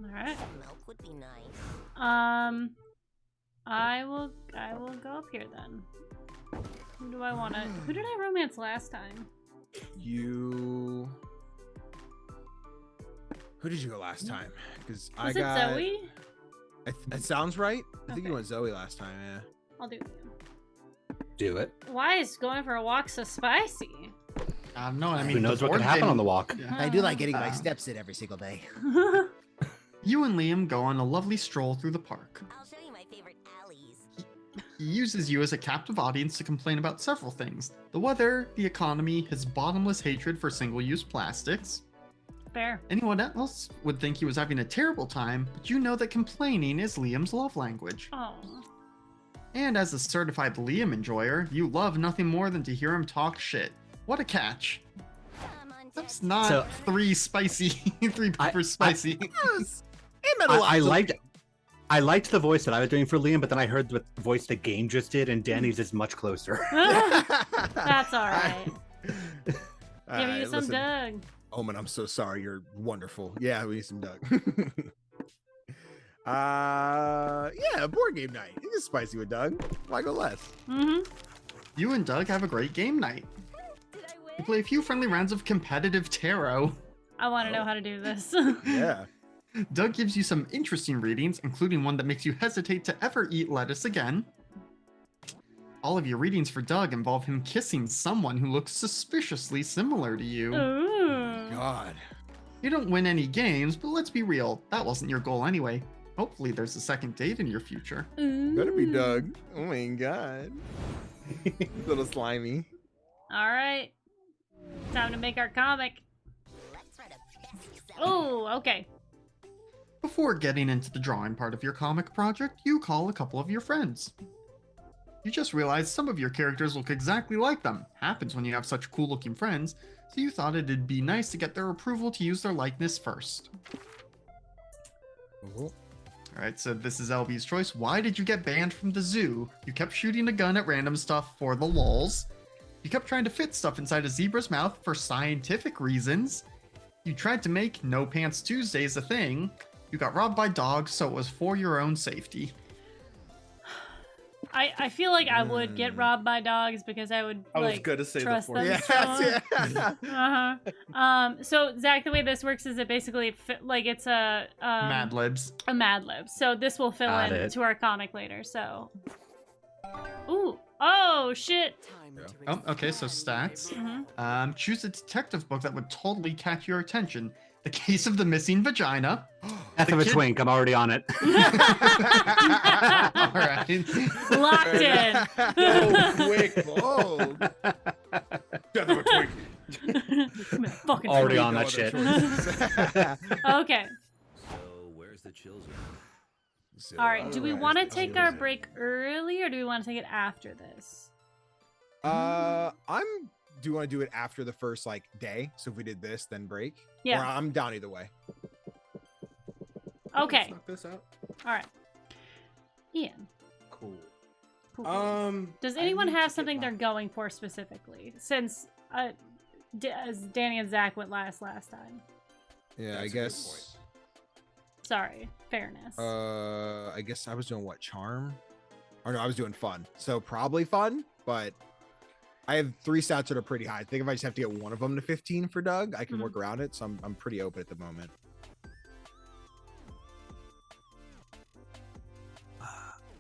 Alright. Milk would be nice. I will go up here then. Who do I wanna who did I romance last time? You. Who did you go last time? Because I Was got. it Zoe? That sounds right. I think Okay. you went Zoe last time. Yeah. I'll do you. Do it. Why is going for a walk so spicy? No, I mean, Who knows the what could board happen game- on the walk? Yeah. I do like getting my Uh, steps in every single day. You and Liam go on a lovely stroll through the park. I'll show you my favorite alleys. He uses you as a captive audience to complain about several things: the weather, the economy, his bottomless hatred for single-use plastics. Fair. Anyone else would think he was having a terrible time, but you know that complaining is Liam's love language. Oh. And as a certified Liam enjoyer, you love nothing more than to hear him talk shit. What a catch. Come on, That's Tess. not So- 3 spicy, 3 peppers spicy. Yes. It meant a lot I to liked the voice that I was doing for Liam, but then I heard the voice the game just did, and Danny's is much closer. That's alright. Give Alright, you some listen. Doug. Omen, I'm so sorry. You're wonderful. Yeah, we need some Doug. Yeah, board game night. It is spicy with Doug. Why go less? Mm-hmm. You and Doug have a great game night. Did I You win? play a few friendly rounds of competitive tarot. I want to know how to do this. Yeah. Doug gives you some interesting readings, including one that makes you hesitate to ever eat lettuce again. All of your readings for Doug involve him kissing someone who looks suspiciously similar to you. Ooh. God. You don't win any games, but let's be real, that wasn't your goal anyway. Hopefully there's a second date in your future. Better be Ooh. Doug. Oh my god. Little slimy. All right. Time to make our comic. Let's write a bestseller. Oh, okay. Before getting into the drawing part of your comic project, you call a couple of your friends. You just realized some of your characters look exactly like them. Happens when you have such cool looking friends, so you thought it'd be nice to get their approval to use their likeness first. Alright, so this is LB's choice. Why did you get banned from the zoo? You kept shooting a gun at random stuff for the lulz. You kept trying to fit stuff inside a zebra's mouth for scientific reasons. You tried to make No Pants Tuesdays a thing. You got robbed by dogs, so it was for your own safety. I feel like I would get robbed by dogs because I would I was like gonna say the trust fourth. them Yes, strong. yeah. So Zach, the way this works is it basically like it's a Mad Libs. a Mad Lib. So this will fill Got in it. to our comic later. So, ooh, oh shit. Time to Oh, okay, so stats. Mhm. Choose a detective book that would totally catch your attention. The Case of the Missing Vagina. F of a kid- twink. I'm already on it. All right. Locked in. Oh, quick. Oh. Death of a twink. Fucking Already twink. on that shit. Okay. So, where's the chill zone? All right. Do we want to Alright. take our break early or do we want to take it after this? Do you want to do it after the first like day? So if we did this, then break. Or Yeah. I'm down either way. Okay. Let's knock this out. All right. Ian. Cool. Cool. Does I anyone need to have get something my- they're going for specifically? Since as Danny and Zach went last time. Yeah, That's I a good guess. Sorry, fairness. I guess I was doing what, charm? Or no, I was doing fun. So probably fun. but I have 3 stats that are pretty high. I think if I just have to get one of them to 15 for Doug, I can Mhm. work around it. So I'm pretty open at the moment.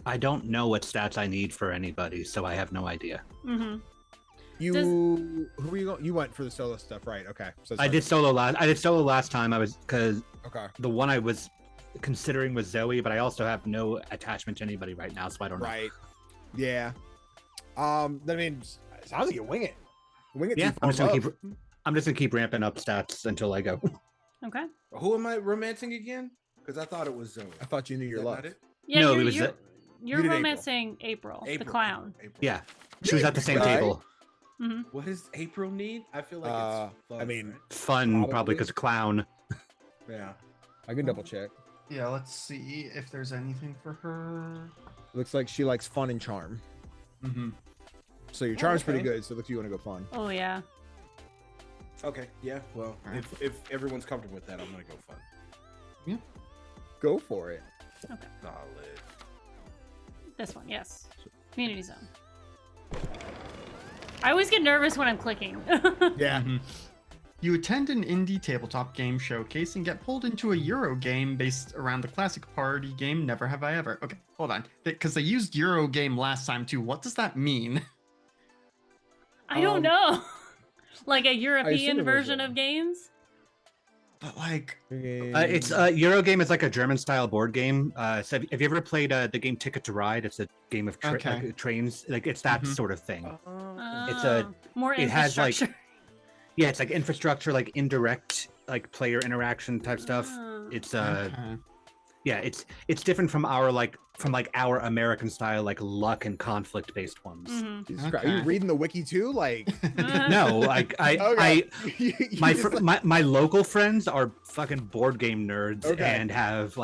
I don't know what stats I need for anybody, so I have no idea. Mm-hmm. You Does- who were you going? You went for the solo stuff, right? Okay. So I did solo last time. I was because Okay. the one I was considering was Zoe, but I also have no attachment to anybody right now, so I don't know. Right. Yeah. I mean, it sounds like you wing it. Wing it. Yeah, till I'm you just gonna fall keep. I'm just gonna keep ramping up stats until I go. Okay. Who am I romancing again? Because I thought it was Zoe. I thought you knew Is your that love. not it? Yeah, No, you're, it was you're, the- you're You did April. romancing April, the clown. April. Yeah, she was at the same Right. table. Mm-hmm. What does April need? I feel like it's fun, I mean, right? Fun, probably Probably. because of clown. Yeah. I can double check. Yeah, let's see if there's anything for her. Looks like she likes fun and charm. Mm-hmm. So your charm's pretty okay. good. So it looks like you want to go fun. Oh yeah. Okay. Yeah. Well, Alright. if everyone's comfortable with that, I'm gonna go fun. Go for it. Solid. This one, yes. Community zone. I always get nervous when I'm clicking. Yeah. You attend an indie tabletop game showcase and get pulled into a Euro game based around the classic party game Never Have I Ever. Okay, hold on. Because they used Euro game last time too. What does that mean? I don't Um, know. Like a it European was version a- of games? But like, It's Eurogame is like a German style board game. So have you ever played the game Ticket to Ride? It's a game of Okay. trains. Like it's that Mhm. sort of thing. It's Oh, more it has, like, infrastructure. Yeah, it's like infrastructure, like indirect, like player interaction type stuff. Oh. It's okay. yeah, it's different from our our American style like luck and conflict based ones. Mhm. Jesus Christ. Are you Okay. reading the wiki too? Like, No, like I okay. You my, just, like- my local friends are fucking board game nerds Okay. and have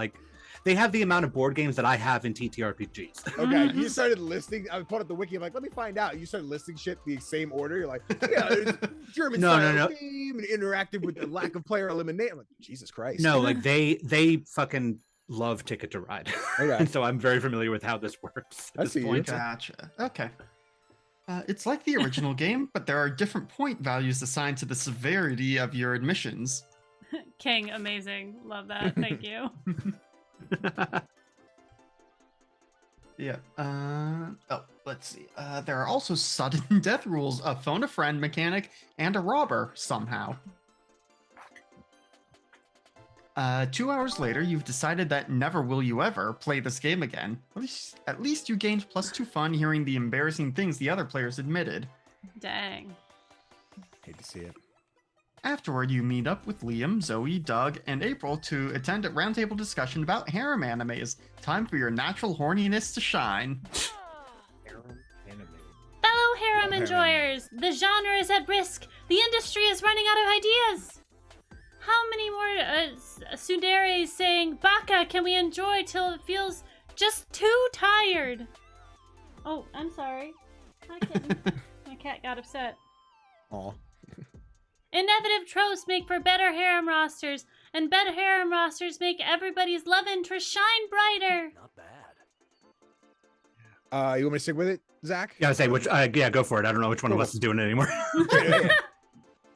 they have the amount of board games that I have in TTRPGs. Okay, you started listing. I put up the wiki. I'm like, let me find out. You started listing shit the same order. You're like, yeah, there's German No, style no. game and interactive with the lack of player elimination. I'm like, Jesus Christ. No, like they fucking love Ticket to Ride, Okay. and so I'm very familiar with how this works. I At this see you. point. Gotcha. Okay. It's like the original game, but there are different point values assigned to the severity of your admissions. King, amazing. Love that. Thank you. Yeah. Let's see. There are also sudden death rules, a phone a friend mechanic, and a robber somehow. 2 hours later, you've decided that never will you ever play this game again. At least you gained +2 fun hearing the embarrassing things the other players admitted. Dang. Hate to see it. Afterward, you meet up with Liam, Zoe, Doug, and April to attend a roundtable discussion about harem animes. Time for your natural horniness to shine. Fellow harem Harem. enjoyers, the genre is at risk. The industry is running out of ideas. How many more tsunderes saying "Baka" can we enjoy till it feels just too tired? Oh, I'm sorry. Hi, kitten. My cat got upset. Aw. Innovative tropes make for better harem rosters, and better harem rosters make everybody's love interest shine brighter. Not bad. You want me to stick with it, Zach? Yeah, I say which. Yeah, go for it. I don't know which one of us is doing it anymore.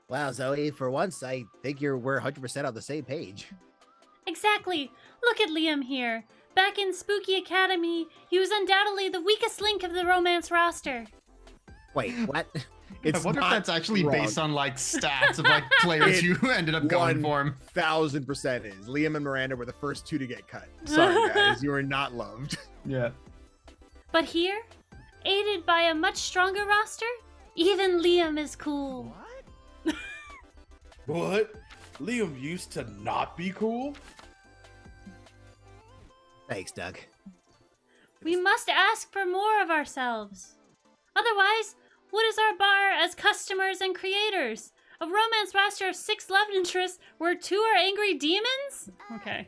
Wow, Zoe, for once, I think we're 100% on the same page. Exactly. Look at Liam here. Back in Spooky Academy, he was undoubtedly the weakest link of the romance roster. Wait, what? I wonder if not that's actually wrong. based on like stats of like players It you ended up going for him. 1000% is. Liam and Miranda were the first 2 to get cut. Sorry, guys. You are not loved. Yeah. But here, aided by a much stronger roster, even Liam is cool. What? Liam used to not be cool? Thanks, Doug. We must ask for more of ourselves. Otherwise, what is our bar as customers and creators? A romance roster of 6 love interests where 2 are angry demons? Okay.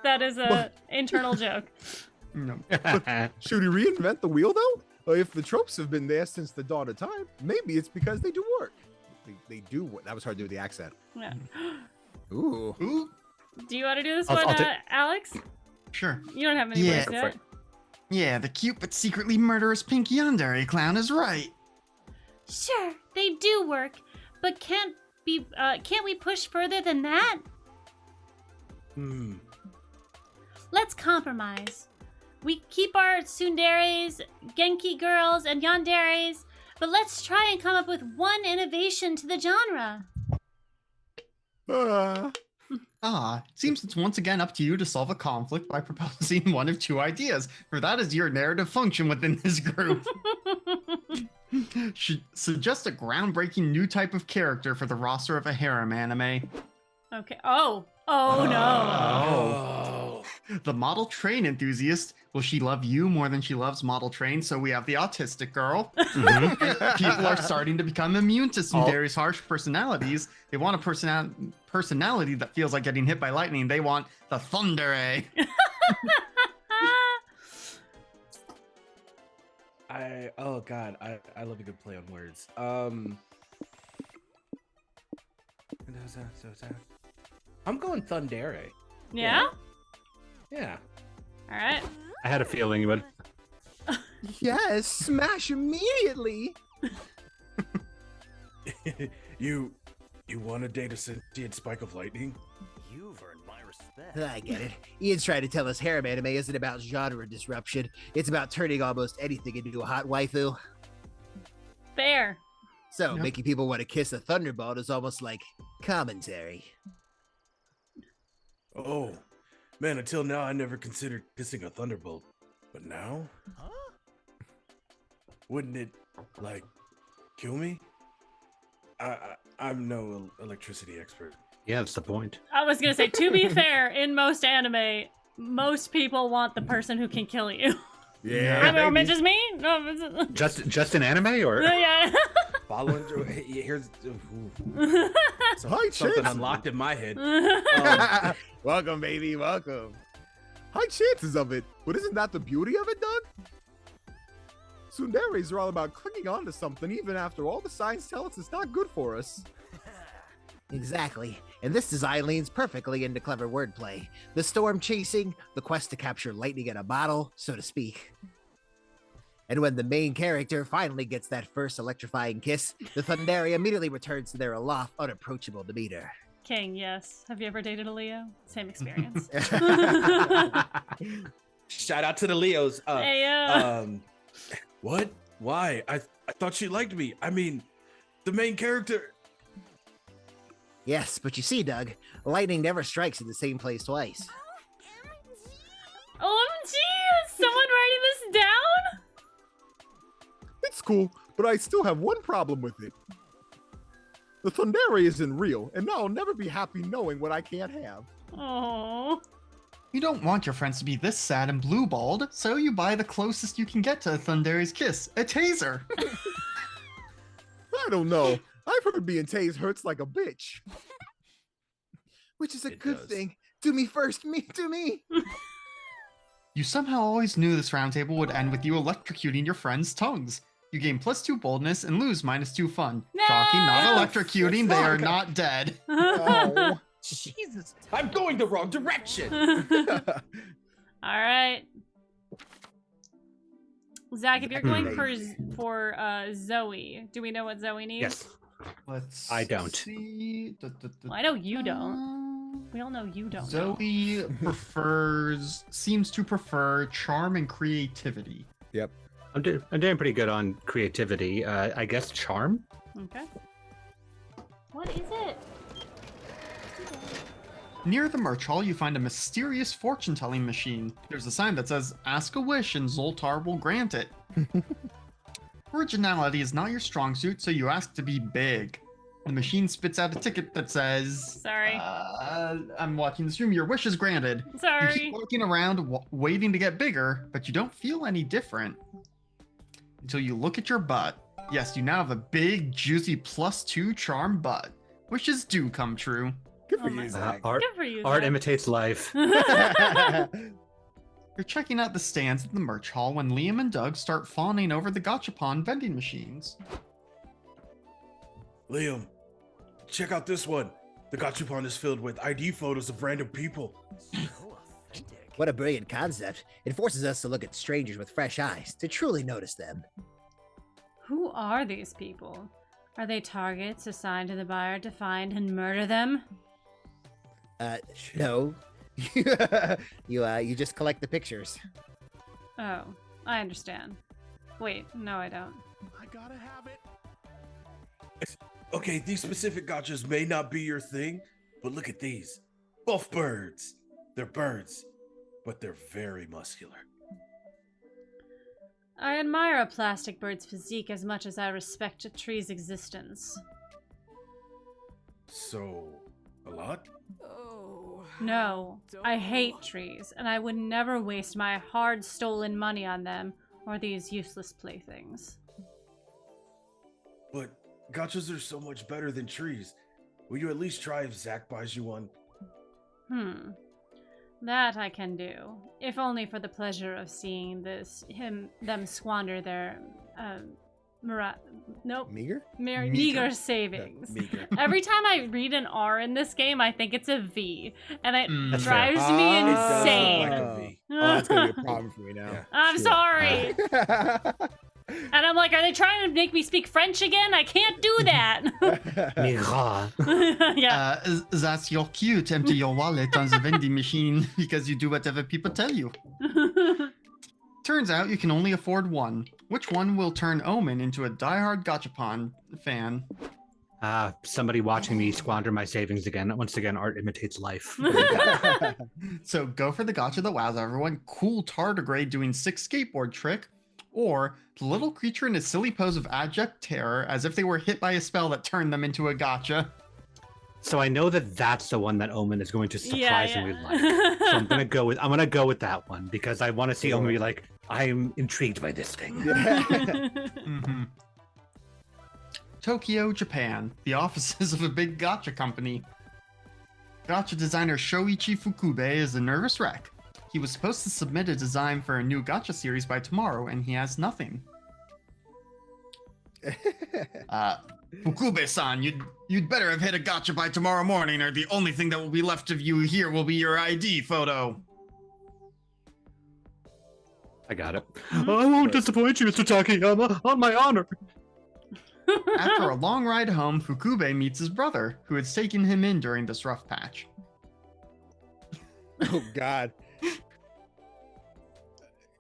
that is a internal joke. No. Should we reinvent the wheel, though? Well, if the tropes have been there since the dawn of time, maybe it's because they do work. They do work. That was hard to do with the accent. Yeah. Ooh. Ooh. Do you want to do this I'll one, take- Alex? Sure. You don't have any Yeah. voice yet. Yeah, the cute but secretly murderous pink yandere clown is right. Sure, they do work, but can't we push further than that? Let's compromise. We keep our tsunderes, Genki girls, and yanderes, but let's try and come up with one innovation to the genre. Seems it's once again up to you to solve a conflict by proposing one of two ideas, for that is your narrative function within this group. Should suggest a groundbreaking new type of character for the roster of a harem anime. Okay. Oh no. The model train enthusiast. Will she love you more than she loves model train? So we have the autistic girl. And people are starting to become immune to Sundare's harsh personalities. They want a personality that feels like getting hit by lightning. They want the Thundere. I love a good play on words. I'm going Thundere. Yeah? Yeah. All right. I had a feeling you would. Yes, smash immediately. You want to date a sentient spike of lightning? You've earned my respect. I get it. Ian's trying to tell us harem anime isn't about genre disruption. It's about turning almost anything into a hot waifu. Fair. So Yep. making people want to kiss a thunderbolt is almost like commentary. Oh, man, until now I never considered kissing a thunderbolt. But now? Huh? Wouldn't it, like, kill me? I'm no electricity expert. Yeah, that's the point. I was gonna say, to be fair, in most anime, most people want the person who can kill you. Yeah. I mean, just me? No, it's- Just an anime, or yeah. Following through, here's Hi, something Chance. unlocked in my head. Welcome, baby, welcome. High chances of it, but isn't that the beauty of it, Doug? Tsunderes are all about clinging on to something even after all the signs tell us it's not good for us. Exactly. And this design leans perfectly into clever wordplay. The storm chasing, the quest to capture lightning in a bottle, so to speak. And when the main character finally gets that first electrifying kiss, the Thundere immediately returns to their aloft, unapproachable demeanor. King, yes. Have you ever dated a Leo? Same experience. Shout out to the Leos. Hey, What? Why? I thought she liked me. I mean, the main character. Yes, but you see, Doug, lightning never strikes in the same place twice. OMG! Is someone writing this down? It's cool, but I still have one problem with it. The Thundere isn't real, and I'll never be happy knowing what I can't have. Oh. You don't want your friends to be this sad and blue-balled, so you buy the closest you can get to a Thundere's kiss, a taser. I don't know. I've heard being tased hurts like a bitch. Which is a It good does. thing. Do me first, do me. You somehow always knew this roundtable would end with you electrocuting your friends' tongues. You gain +2 boldness and lose -2 fun. Shocking, not No! electrocuting, they are not dead. Oh. Jesus, I'm going the wrong direction. All right. Zach, if you're going for Zoe, do we know what Zoe needs? yes, Let's I don't. see. Well, I know you don't. We all know you don't. Zoe seems to prefer charm and creativity. I'm doing pretty good on creativity. I guess charm. Okay. What is it? Near the merch hall, you find a mysterious fortune-telling machine. There's a sign that says, "Ask a wish and Zoltar will grant it." Originality is not your strong suit, so you ask to be big. The machine spits out a ticket that says, Sorry. I'm watching this room, your wish is granted. You Sorry. keep walking around, waiting to get bigger, but you don't feel any different. Until you look at your butt. Yes, you now have a big, juicy +2 charm butt. Wishes do come true. Good for Oh my you, God. Zach. Art Good for you. art Zach. imitates life. You're checking out the stands at the merch hall when Liam and Doug start fawning over the gachapon vending machines. Liam, check out this one. The gachapon is filled with ID photos of random people. So authentic. What a brilliant concept. It forces us to look at strangers with fresh eyes, to truly notice them. Who are these people? Are they targets assigned to the buyer to find and murder them? No. You just collect the pictures. Oh, I understand. Wait, no, I don't. I gotta have it. Okay, these specific gotchas may not be your thing, but look at these. Buff birds. They're birds, but they're very muscular. I admire a plastic bird's physique as much as I respect a tree's existence. So, a lot? Oh. No, I hate trees, and I would never waste my hard stolen money on them or these useless playthings. But gotchas are so much better than trees. Will you at least try if Zach buys you one? That I can do, if only for the pleasure of seeing them squander their Meager? meager savings. Meager. Every time I read an R in this game, I think it's a V, and it That's fair. drives me It does look insane. like a V. Oh, that's gonna be a problem for me now. Yeah. I'm Shit. sorry. And I'm like, are they trying to make me speak French again? I can't do that. Mira. Yeah. That's your cue to empty your wallet on the vending machine because you do whatever people tell you. Turns out you can only afford one. Which one will turn Omen into a diehard Gachapon fan? Somebody watching me squander my savings again. Once again, art imitates life. So go for the gacha that wows everyone, cool tardigrade doing 6 skateboard trick, or the little creature in a silly pose of abject terror as if they were hit by a spell that turned them into a gacha. So I know that that's the one that Omen is going to surprisingly like. So I'm gonna go with that one because I want to see Omen be like, I'm intrigued by this thing. Mhm. Tokyo, Japan, the offices of a big gacha company. Gacha designer Shoichi Fukube is a nervous wreck. He was supposed to submit a design for a new gacha series by tomorrow, and he has nothing. Fukube-san, you'd better have hit a gacha by tomorrow morning, or the only thing that will be left of you here will be your ID photo. I got it. I won't disappoint you, Mr. Takayama, on my honor. After a long ride home, Fukube meets his brother, who has taken him in during this rough patch. Oh God.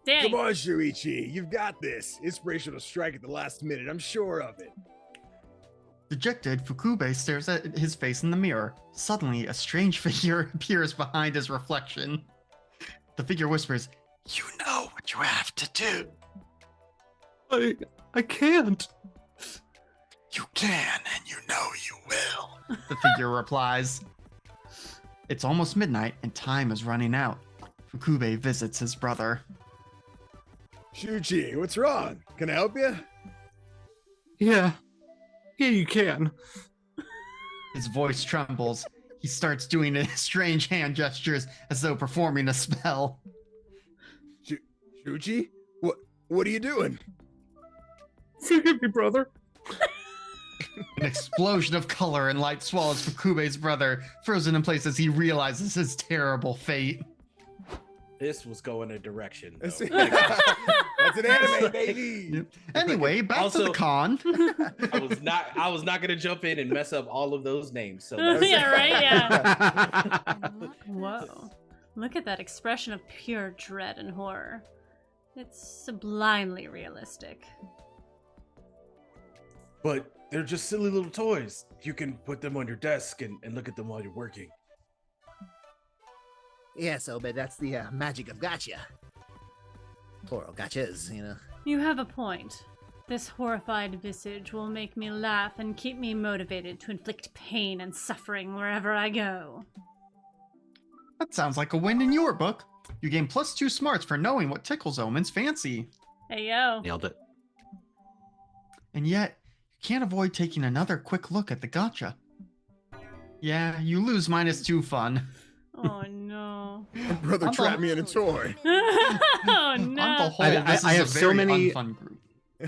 Danny. Come on, Shuichi. You've got this. Inspiration will strike at the last minute. I'm sure of it. Dejected, Fukube stares at his face in the mirror. Suddenly, a strange figure appears behind his reflection. The figure whispers, "You know what you have to do." I can't. "You can, and you know you will," the figure replies. It's almost midnight, and time is running out. Fukube visits his brother. Shuichi, what's wrong? Can I help you? Yeah, you can. His voice trembles. He starts doing strange hand gestures as though performing a spell. Shuichi? What are you doing? Forgive me, brother. An explosion of color and light swallows Fukube's brother, frozen in place as he realizes his terrible fate. This was going a direction. Though. That's an anime, baby. Anyway, back to Also- the con. I was not gonna jump in and mess up all of those names. So Yeah, right? Yeah. Whoa. Look at that expression of pure dread and horror. It's sublimely realistic. But they're just silly little toys. You can put them on your desk and look at them while you're working. Yeah, so, but that's the magic of gotcha. Plural gotchas, you know. You have a point. This horrified visage will make me laugh and keep me motivated to inflict pain and suffering wherever I go. That sounds like a win in your book. You gain +2 smarts for knowing what tickles Omen's fancy. Hey yo. Nailed it. And yet, you can't avoid taking another quick look at the gacha. Yeah, you lose -2 fun. Oh no. My brother I'm trapped me in a toy. Oh On the no. whole, I this is have a so very many- unfun group.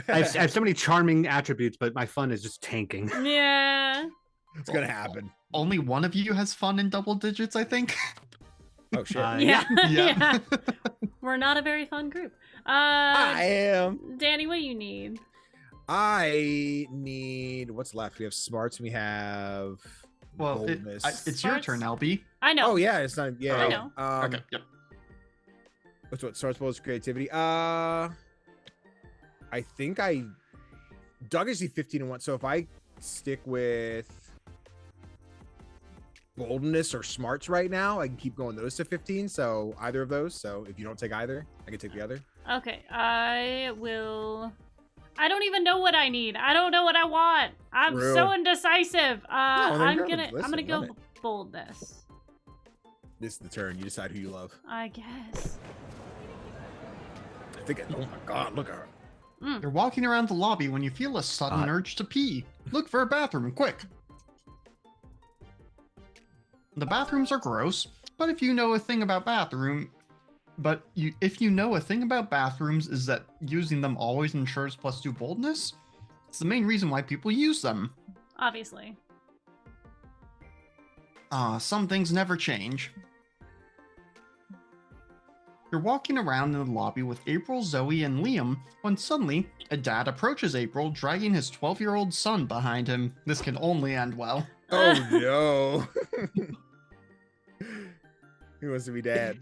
I have so many charming attributes, but my fun is just tanking. Yeah. It's gonna happen. Only one of you has fun in double digits, I think. Oh shit. Yeah. Yeah. We're not a very fun group. I am. Danny, what do you need? I need what's left. We have smarts. And we have Well, boldness. it's your turn, LB. I know. Oh yeah, it's not. Yeah, I yeah. know. Okay. Yep. What's what? Smarts, boldness, creativity. I think Doug is the 15 and 1. So if I stick with boldness or smarts right now, I can keep going those to 15. So either of those. So if you don't take either, I can take the other. Okay, I will. I don't even know what I need. I don't know what I want. I'm True. so indecisive. then I'm go. gonna Listen, go run it. boldness. This is the turn. You decide who you love. I guess. I think. Oh my god, look at her. You're walking around the lobby when you feel a sudden urge to pee. Look for a bathroom, quick. The bathrooms are gross, but if you know a thing about bathrooms is that using them always ensures +2 boldness, it's the main reason why people use them. Obviously. Some things never change. You're walking around in the lobby with April, Zoe, and Liam when suddenly a dad approaches April, dragging his 12-year-old son behind him. This can only end well. Oh no. Who wants to be dad?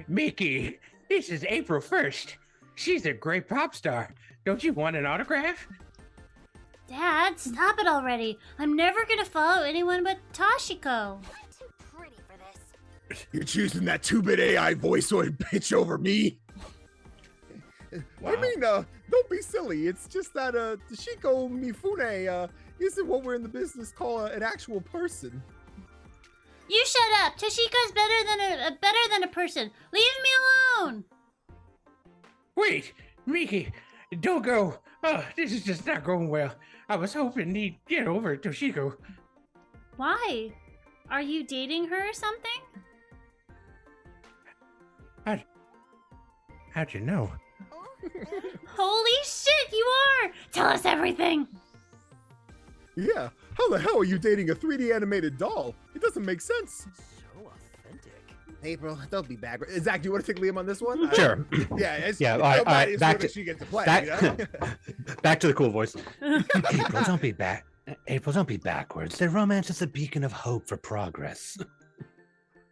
Mickey, this is April 1st. She's a great pop star. Don't you want an autograph? Dad, stop it already. I'm never gonna follow anyone but Toshiko. I'm too pretty for this. You're choosing that 2-bit AI voiceoid bitch over me? Wow. I mean, don't be silly. It's just that Toshiko Mifune isn't what we're in the business call an actual person. You shut up. Toshiko's better than a person. Leave me alone. Wait, Mickey, don't go. Oh, this is just not going well. I was hoping he'd get over Toshiko. Why? Are you dating her or something? How'd you know? Holy shit, you are! Tell us everything. Yeah, how the hell are you dating a 3D animated doll? It doesn't make sense. So authentic. April, don't be bad. Zach, do you want to take Liam on this one? Sure. Yeah, it's, Yeah, all right, nobody is back sure to- she gets to play. back- You know? Back to the cool voice. April, don't be back. April, don't be backwards. Their romance is a beacon of hope for progress.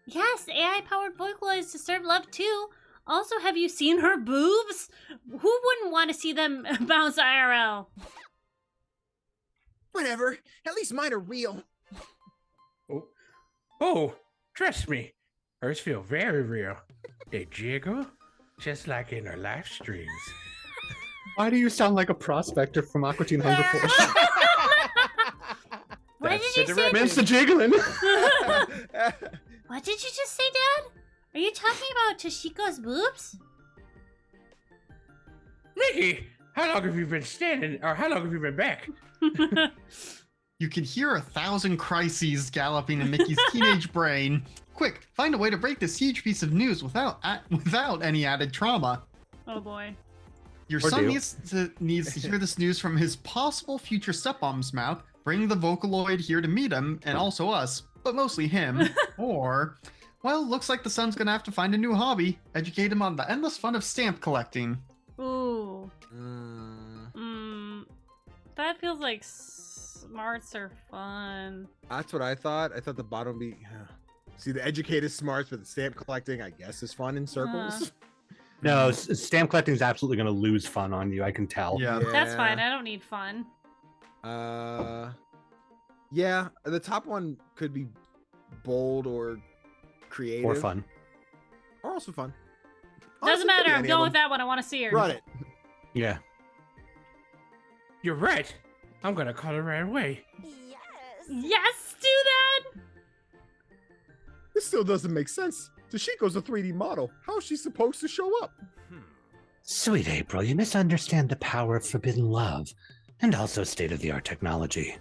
Yes, AI-powered vocalize to serve love too. Also, have you seen her boobs? Who wouldn't want to see them bounce IRL? Whatever. At least mine are real. Oh, trust me. Hers feel very real. They jiggle just like in her live streams. Why do you sound like a prospector from Aqua Teen Hunger Force? What That's did you the say? Man's the jiggling. What did you just say, Dad? Are you talking about Toshiko's boobs? Mickey, how long have you been standing, or how long have you been back? You can hear 1,000 crises galloping in Mickey's teenage brain. Quick, find a way to break this huge piece of news without any added trauma. Oh boy. Your Or son do. needs to hear this news from his possible future stepmom's mouth. Bring the Vocaloid here to meet him, and also us, but mostly him. Or, well, looks like the son's gonna have to find a new hobby. Educate him on the endless fun of stamp collecting. Ooh. That feels like smarts are fun. That's what I thought. I thought the bottom would be. See, the educated smarts, but the stamp collecting, I guess, is fun in circles. No, stamp collecting is absolutely going to lose fun on you. I can tell. Yeah. That's fine. I don't need fun. Yeah, the top one could be bold or creative Or fun. or also fun. Doesn't Honestly, matter. could be I'm any going of with that one. I want to see her. them. Run it. Yeah. You're right. I'm going to call her right away. Yes. Yes, do that. This still doesn't make sense. Toshiko's a 3D model. How is she supposed to show up? Sweet April, you misunderstand the power of forbidden love and also state-of-the-art technology.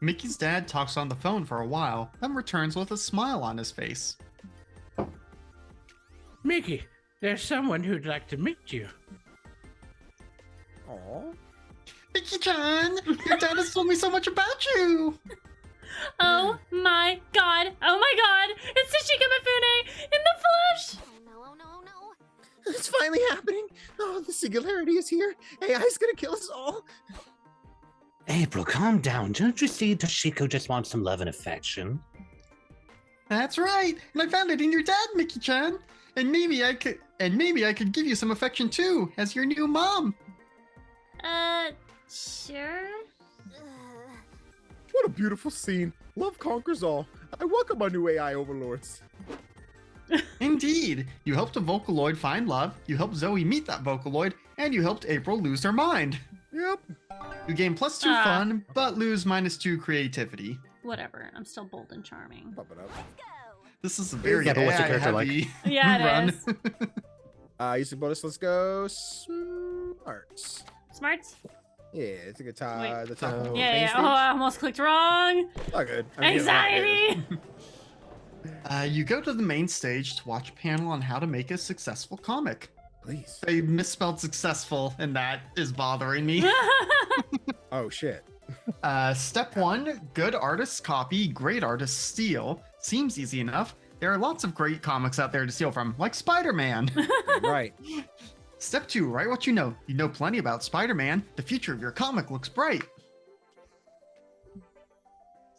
Mickey's dad talks on the phone for a while, then returns with a smile on his face. Mickey, there's someone who'd like to meet you. Aw. Mickey-chan, your dad has told me so much about you. Oh my god! Oh my god! It's Tashika Mifune in the flesh! Oh no. It's finally happening. Oh, the singularity is here. AI's gonna kill us all. April, calm down. Don't you see Toshiko just wants some love and affection? That's right. And I found it in your dad, Mickey-chan. And maybe I could give you some affection too, as your new mom. Sure. What a beautiful scene. Love conquers all. I welcome our new AI overlords. Indeed. You helped a Vocaloid find love, you helped Zoe meet that Vocaloid, and you helped April lose her mind. Yep. You gain +2 fun, but lose -2 creativity. Whatever. I'm still bold and charming. Pop it up. This is a very Yeah, but what's the AI character like? heavy Yeah, it run. is. Use the bonus. Let's go smarts. Smarts? Yeah, it's a good Wait. time. The top. of Yeah, main yeah. stage. Oh, I almost clicked wrong. Not good. I mean, it's not good. Anxiety. You go to the main stage to watch a panel on how to make a successful comic. Please. They misspelled successful, and that is bothering me. Oh shit. Step 1, good artists copy, great artists steal. Seems easy enough. There are lots of great comics out there to steal from, like Spider-Man. Right. Step 2, write what you know. You know plenty about Spider-Man. The future of your comic looks bright.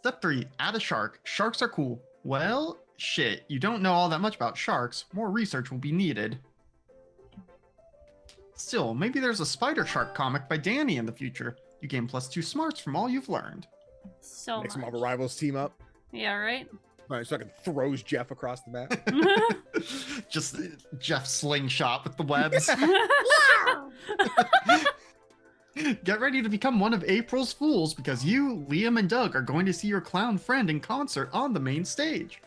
Step 3, add a shark. Sharks are cool. Well, shit, you don't know all that much about sharks. More research will be needed. Still, maybe there's a Spider Shark comic by Danny in the future. You gain +2 smarts from all you've learned. So Next much. Marvel Rivals team up. Yeah, right? All right, so I can throws Jeff across the map. Just Jeff slingshot with the webs. Get ready to become one of April's fools because you, Liam, and Doug are going to see your clown friend in concert on the main stage.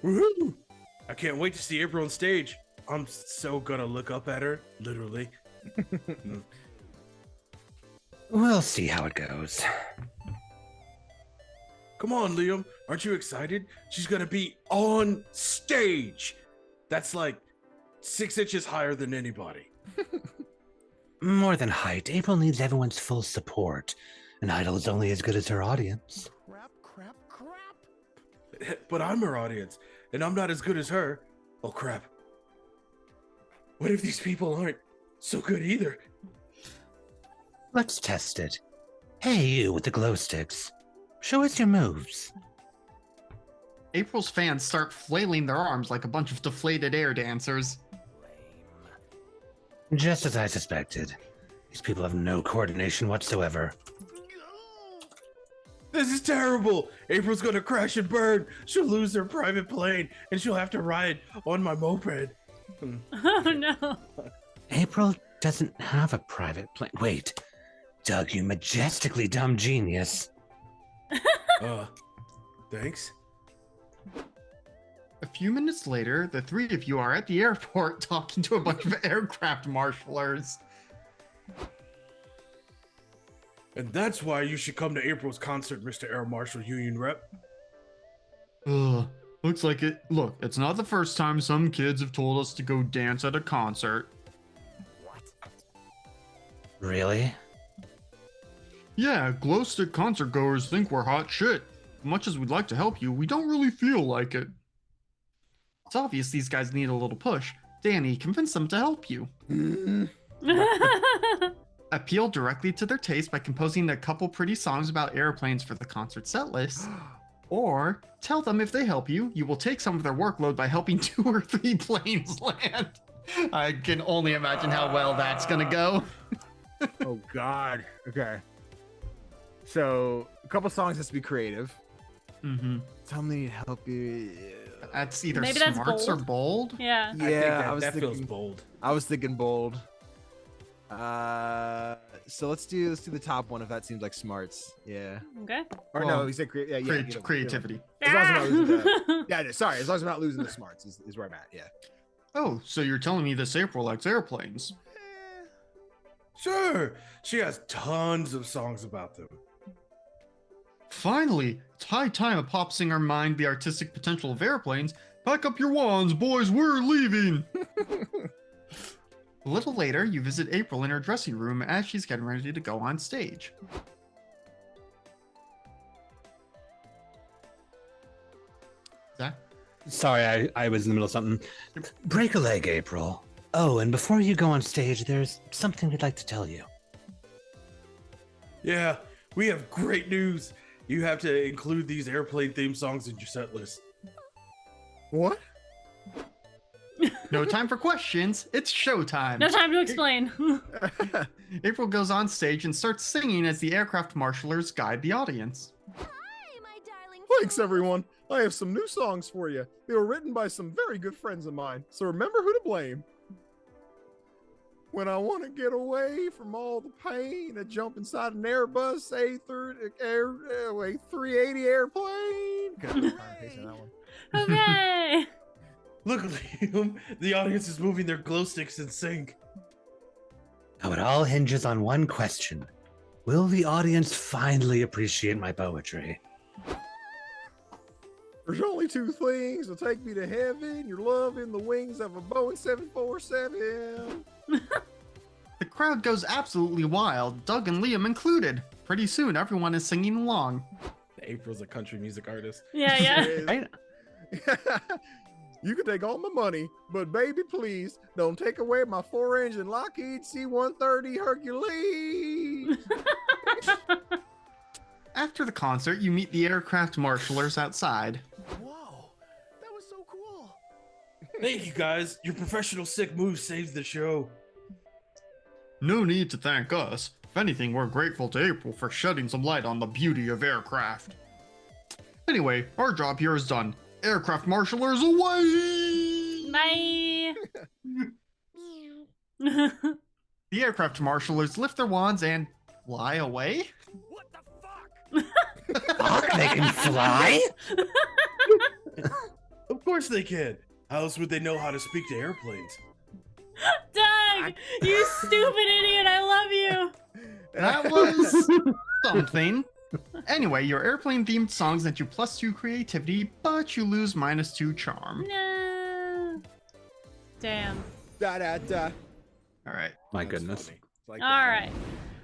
Woohoo! I can't wait to see April on stage. I'm so gonna look up at her, literally. We'll see how it goes. Come on, Liam. Aren't you excited? She's gonna be on stage. That's like 6 inches higher than anybody. More than height, April needs everyone's full support. An idol is only as good as her audience. But I'm her audience, and I'm not as good as her. Oh crap. What if these people aren't so good either? Let's test it. Hey, you with the glow sticks. Show us your moves. April's fans start flailing their arms like a bunch of deflated air dancers. Just as I suspected. These people have no coordination whatsoever. This is terrible. April's gonna crash and burn. She'll lose her private plane, and she'll have to ride on my moped. Oh no. April doesn't have a private plane. Wait. Doug, you majestically dumb genius. Thanks. A few minutes later, the three of you are at the airport talking to a bunch of aircraft marshalers. And that's why you should come to April's concert, Mr. Air Marshal Union Rep. Ugh, looks like it. Look, it's not the first time some kids have told us to go dance at a concert. Really? Yeah, glow stick concert goers think we're hot shit. Much as we'd like to help you, we don't really feel like it. It's obvious these guys need a little push. Danny, convince them to help you. Appeal directly to their taste by composing a couple pretty songs about airplanes for the concert set list. Or tell them if they help you, you will take some of their workload by helping 2 or 3 planes land. I can only imagine how well that's gonna go. Oh God. Okay. So a couple songs has to be creative. Mm-hmm. Tell me to help you. That's either Maybe that's smarts or bold. bold. Yeah. I think Yeah, that thinking, feels bold. I was thinking bold. So let's do the top one if that seems like smarts. Yeah. Okay. Or Well, no, he said Creativity. As long as I'm not losing the, yeah, sorry. As long as I'm not losing the smarts is where I'm at. Yeah. Oh, so you're telling me this April likes airplanes? Sure. She has tons of songs about them. Finally, it's high time a pop singer mined the artistic potential of airplanes. Pack up your wands, boys, we're leaving! A little later, you visit April in her dressing room as she's getting ready to go on stage. Zach? Sorry, I was in the middle of something. Break a leg, April. Oh, and before you go on stage, there's something we'd like to tell you. Yeah, we have great news. You have to include these airplane theme songs in your set list. What? No time for questions, it's showtime. No time to explain. April goes on stage and starts singing as the aircraft marshalers guide the audience. Hi, my darling. Thanks, everyone. I have some new songs for you. They were written by some very good friends of mine, so remember who to blame. When I want to get away from all the pain, I jump inside an Airbus A380 airplane. Okay, I'm pacing that one. Okay. Look, Liam, the audience is moving their glow sticks in sync. Now it all hinges on one question. Will the audience finally appreciate my poetry? There's only two things that'll take me to heaven: your love in the wings of a Boeing 747. The crowd goes absolutely wild, Doug and Liam included. Pretty soon, everyone is singing along. April's a country music artist. Yeah, yeah. Right? You can take all my money, but baby, please don't take away my 4-engine Lockheed C-130 Hercules. After the concert, you meet the aircraft marshalers outside. Whoa, that was so cool. Thank you, guys. Your professional sick move saves the show. No need to thank us. If anything, we're grateful to April for shedding some light on the beauty of aircraft. Anyway, our job here is done. Aircraft marshalers away! Bye. The aircraft marshalers lift their wands and fly away? What the fuck? Fuck, they can fly? Of course they can. How else would they know how to speak to airplanes? Doug, you stupid idiot. I love you. That was something. Anyway, your airplane-themed songs net you +2 creativity, but you lose -2 charm. No. Damn. Da da da. All right. My That's goodness. funny. Like All that. right.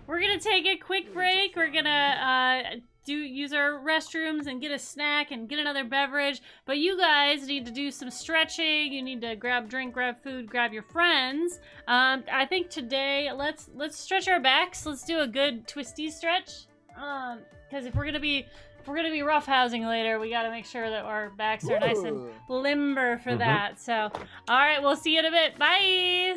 We're going to take a quick break. We're going to use our restrooms and get a snack and get another beverage. But you guys need to do some stretching. You need to grab drink, grab food, grab your friends. I think today let's stretch our backs. Let's do a good twisty stretch. Because if we're gonna be roughhousing later, we got to make sure that our backs are nice and limber for that. So, all right, we'll see you in a bit. Bye.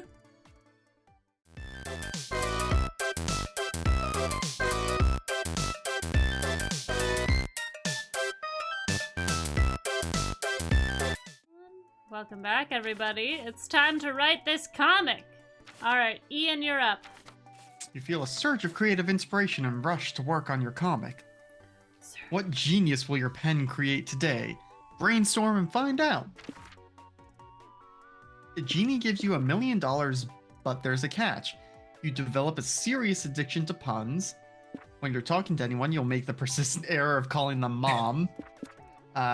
Welcome back, everybody. It's time to write this comic. All right, Ian, you're up. You feel a surge of creative inspiration and rush to work on your comic. What genius will your pen create today? Brainstorm and find out. The genie gives you $1 million, but there's a catch. You develop a serious addiction to puns. When you're talking to anyone, you'll make the persistent error of calling them mom.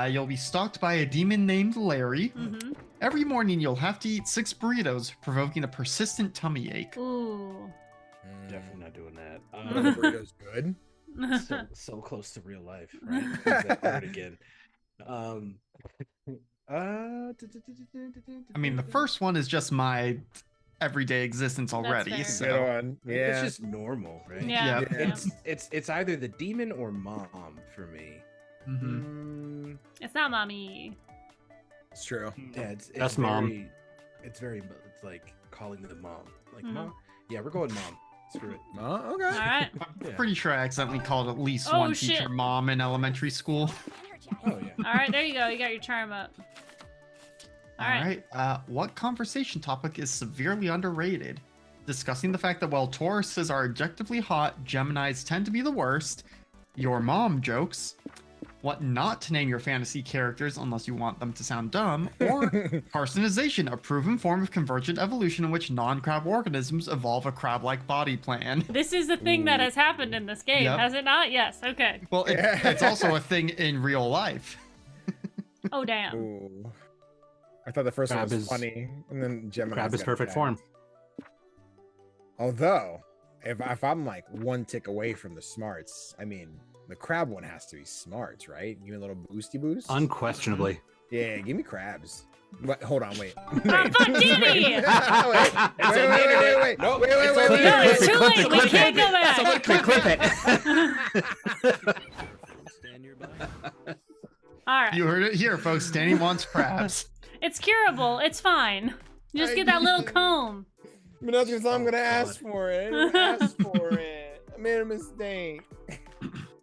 You'll be stalked by a demon named Larry. Mm-hmm. Every morning, you'll have to eat 6 burritos, provoking a persistent tummy ache. Ooh. Definitely not doing that. The burrito's good. So close to real life, right? Use that word again. I mean, the first one is just my everyday existence already. fair. So. Good one. It's Yeah. just normal, right? Yeah. Yeah. It's either the demon or mom for me. Mhm. It's not mommy. It's true. Yeah, it's That's mom. It's like calling the mom. Like Mhm. mom. Yeah, we're going mom. Screw it. Oh, okay. All right. Yeah. Pretty sure I accidentally called at least Oh, one shit. teacher mom in elementary school. Oh yeah. All right, there you go. You got your charm up. All right. What conversation topic is severely underrated? Discussing the fact that while Tauruses are objectively hot, Geminis tend to be the worst. Your mom jokes. What not to name your fantasy characters unless you want them to sound dumb. Or carcinization, a proven form of convergent evolution in which non-crab organisms evolve a crab-like body plan. This is the thing that has happened in this game, Yep. has it not? Yes. Okay. Well, it's also a thing in real life. Oh, damn. Ooh. I thought the first Crab one was is- funny, and then Gemini. Crab is perfect form. Although, if I'm like one tick away from the smarts, I mean, the crab one has to be smarts, right? Give me a little boosty boost. Unquestionably. Yeah, give me crabs. What? Hold on, wait. Oh, fuck Danny! Wait, wait. Nope, Wait, it's wait, okay. No, wait. it's too Clip late. it, We clip can't it. go back. Someone clip it. Stand nearby. All right. You heard it here, folks. Danny wants crabs. It's curable. It's fine. You just get that little comb. But that's because I'm gonna God. ask for it. I didn't ask for it. I made a mistake.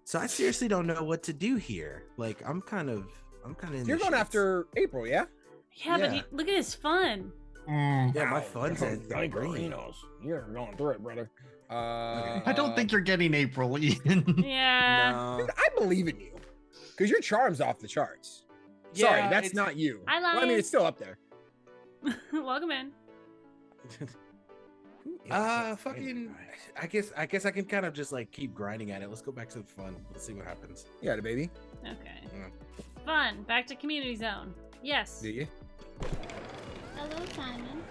So I seriously don't know what to do here. Like I'm kind of in You're the going shits. after April, yeah? Yeah, but Yeah. look at his fun. Yeah, my Ow. fun's at green. You're going through it, brother. I don't think you're getting April, Ian. Yeah. No. Dude, I believe in you. Because your charm's off the charts. Sorry, Yeah, that's it's- not you. I Well, I mean, lied. it's still up there. Welcome in. Fucking. I guess I can kind of just like keep grinding at it. Let's go back to the fun. Let's see what happens. You got it, baby. Okay. Yeah. Fun. Back to community zone. Yes. Do you? Hello, Simon.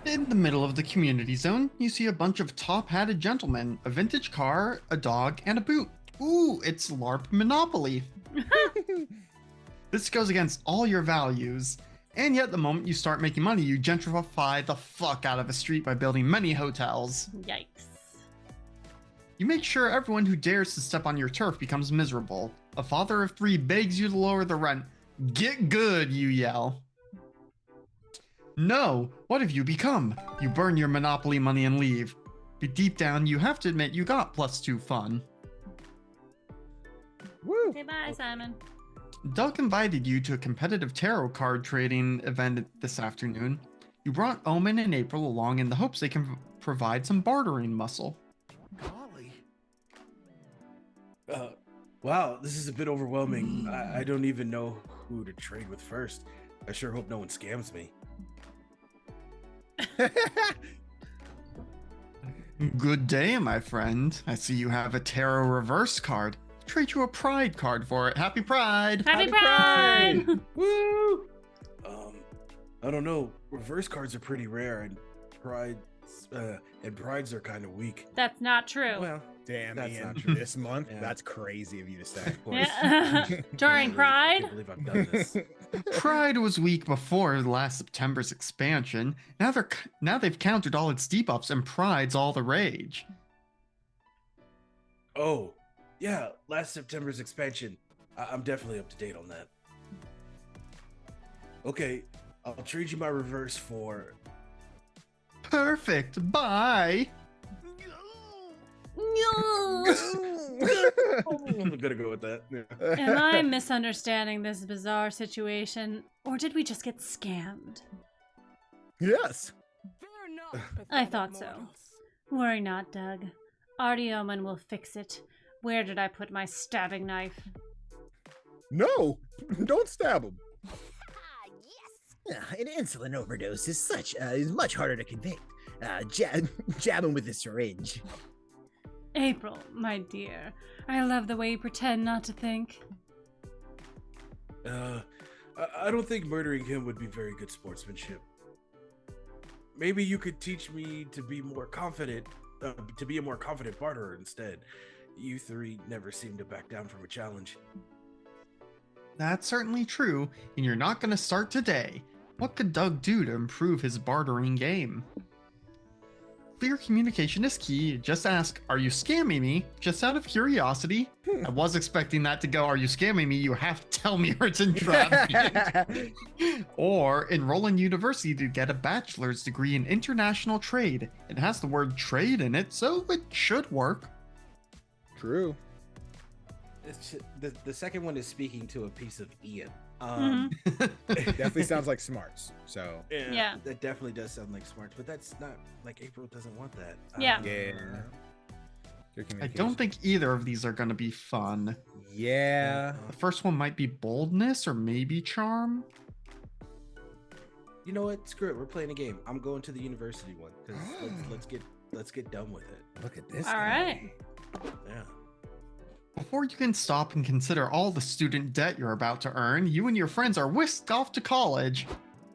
In the middle of the community zone, you see a bunch of top-hatted gentlemen, a vintage car, a dog, and a boot. Ooh, it's LARP Monopoly. This goes against all your values. And yet, the moment you start making money, you gentrify the fuck out of a street by building many hotels. Yikes. You make sure everyone who dares to step on your turf becomes miserable. A father of 3 begs you to lower the rent. Get good, you yell. No, what have you become? You burn your Monopoly money and leave. But deep down, you have to admit you got +2 fun. Woo! Say bye, Simon. Doug invited you to a competitive tarot card trading event this afternoon. You brought Omen and April along in the hopes they can provide some bartering muscle. Golly. Wow, this is a bit overwhelming. I don't even know who to trade with first. I sure hope no one scams me. Good day, my friend. I see you have a tarot reverse card. Trade you a pride card for it. Happy Pride! Happy Happy Pride! Woo! I don't know. Reverse cards are pretty rare, and prides are kind of weak. That's not true. Well, Damn, That's Ian, not true. this month, Yeah. that's crazy of you to say. of course. Yeah. During I Pride? can't believe I've done this. Pride was weak before last September's expansion. Now they've countered all its debuffs, and Pride's all the rage. Oh, yeah, last September's expansion. I'm definitely up to date on that. Okay, I'll trade you my reverse for. Perfect. Bye. I'm gonna go with that. Yeah. Am I misunderstanding this bizarre situation, or did we just get scammed? Yes. I thought so. Worry not, Doug. Artioman will fix it. Where did I put my stabbing knife? No, don't stab him. An insulin overdose is much harder to convict. Jab him with a syringe. April, my dear, I love the way you pretend not to think. I don't think murdering him would be very good sportsmanship. Maybe you could teach me to be more confident, to be a more confident barterer instead. You 3 never seem to back down from a challenge. That's certainly true, and you're not going to start today. What could Doug do to improve his bartering game? Clear communication is key. Just ask, are you scamming me? Just out of curiosity. I was expecting that to go, are you scamming me? You have to tell me or it's entrapment. Or enroll in university to get a bachelor's degree in international trade. It has the word trade in it, so it should work. True. The second one is speaking to a piece of Ian. Definitely sounds like smarts. So Yeah. That definitely does sound like smarts, but that's not like April doesn't want that. Yeah. yeah. Good I don't communication. think either of these are going to be fun. Yeah. The first one might be boldness or maybe charm. You know what? Screw it. We're playing a game. I'm going to the university one because let's get done with it. Look at this. All guy. right. Yeah. Before you can stop and consider all the student debt you're about to earn, you and your friends are whisked off to college.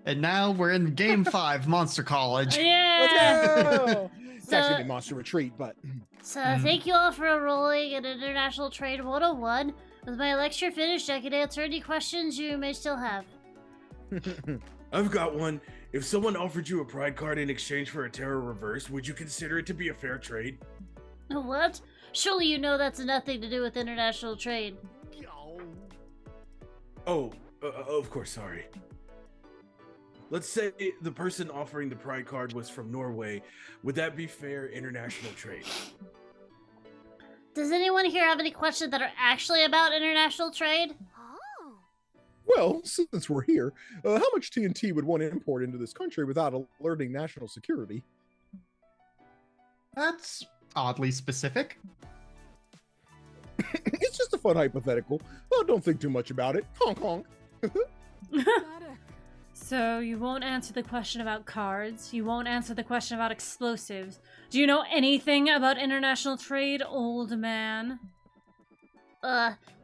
And now we're in Game 5, Monster College. Yeah. Let's go. It's actually gonna be Monster Retreat, but So thank you all for enrolling in International Trade 101. With my lecture finished, I can answer any questions you may still have. I've got one. If someone offered you a pride card in exchange for a Terra Reverse, would you consider it to be a fair trade? What? Surely you know that's nothing to do with international trade. Oh, of course, sorry. Let's say the person offering the pride card was from Norway. Would that be fair international trade? Does anyone here have any questions that are actually about international trade? well, since we're here, how much TNT would one import into this country without alerting national security? That's oddly specific. It's just a fun hypothetical. Oh, don't think too much about it. Honk honk. So you won't answer the question about cards. You won't answer the question about explosives. Do you know anything about international trade, old man?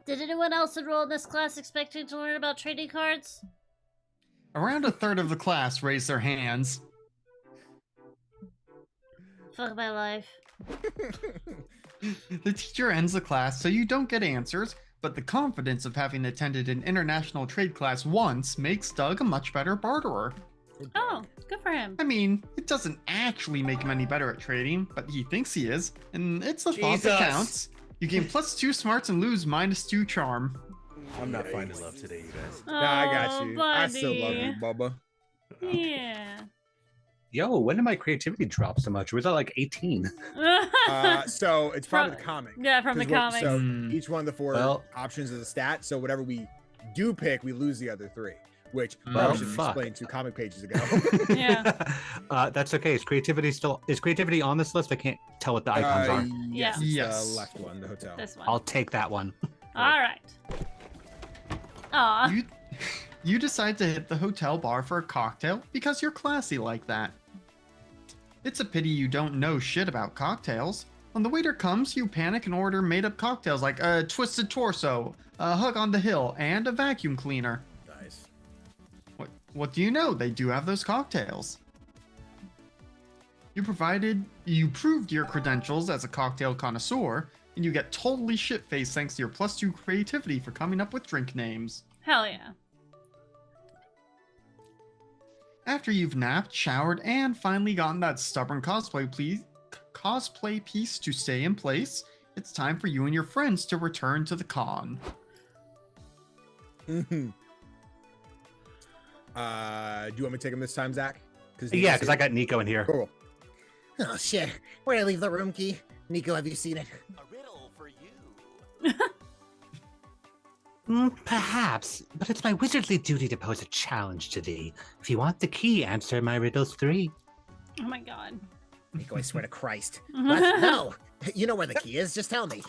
Did anyone else enroll in this class expecting to learn about trading cards? Around a third of the class raised their hands. Fuck my life. The teacher ends the class so you don't get answers, but the confidence of having attended an international trade class once makes Doug a much better barterer. Oh, good for him. I mean, it doesn't actually make him any better at trading, but he thinks he is, and it's the thought that counts. You gain +2 smarts and lose -2 charm. I'm not finding love today, you guys. Nah, I got Oh, you. I still love you, buddy. Bubba. Yeah. Yo, when did my creativity drop so much? Was that like 18? So it's probably the From- comic. Yeah, from the 'Cause comic. So Mm. each one of the four Well- options is a stat. So whatever we do pick, we lose the other three, which Well, I should fuck. explain 2 comic pages ago. Yeah. That's okay. Is creativity on this list? I can't tell what the icons are. Yes, it's Yes. the left one, the hotel. This one. I'll take that one. All right. Aw. You decide to hit the hotel bar for a cocktail because you're classy like that. It's a pity you don't know shit about cocktails. When the waiter comes, you panic and order made-up cocktails like a twisted torso, a hug on the hill, and a vacuum cleaner. Nice. What do you know? They do have those cocktails. You proved your credentials as a cocktail connoisseur, and you get totally shit-faced thanks to your +2 creativity for coming up with drink names. Hell yeah. After you've napped, showered, and finally gotten that stubborn cosplay piece to stay in place, it's time for you and your friends to return to the con. Mm-hmm. Do you want me to take them this time, Zach? Yeah, because I got Nico in here. Cool. Oh shit. Where'd I leave the room key? Nico, have you seen it? A riddle for you. Perhaps, but it's my wizardly duty to pose a challenge to thee. If you want the key, answer my riddles 3. Oh my god. Nico, I swear to Christ. What? No. You know where the key is. Just tell me.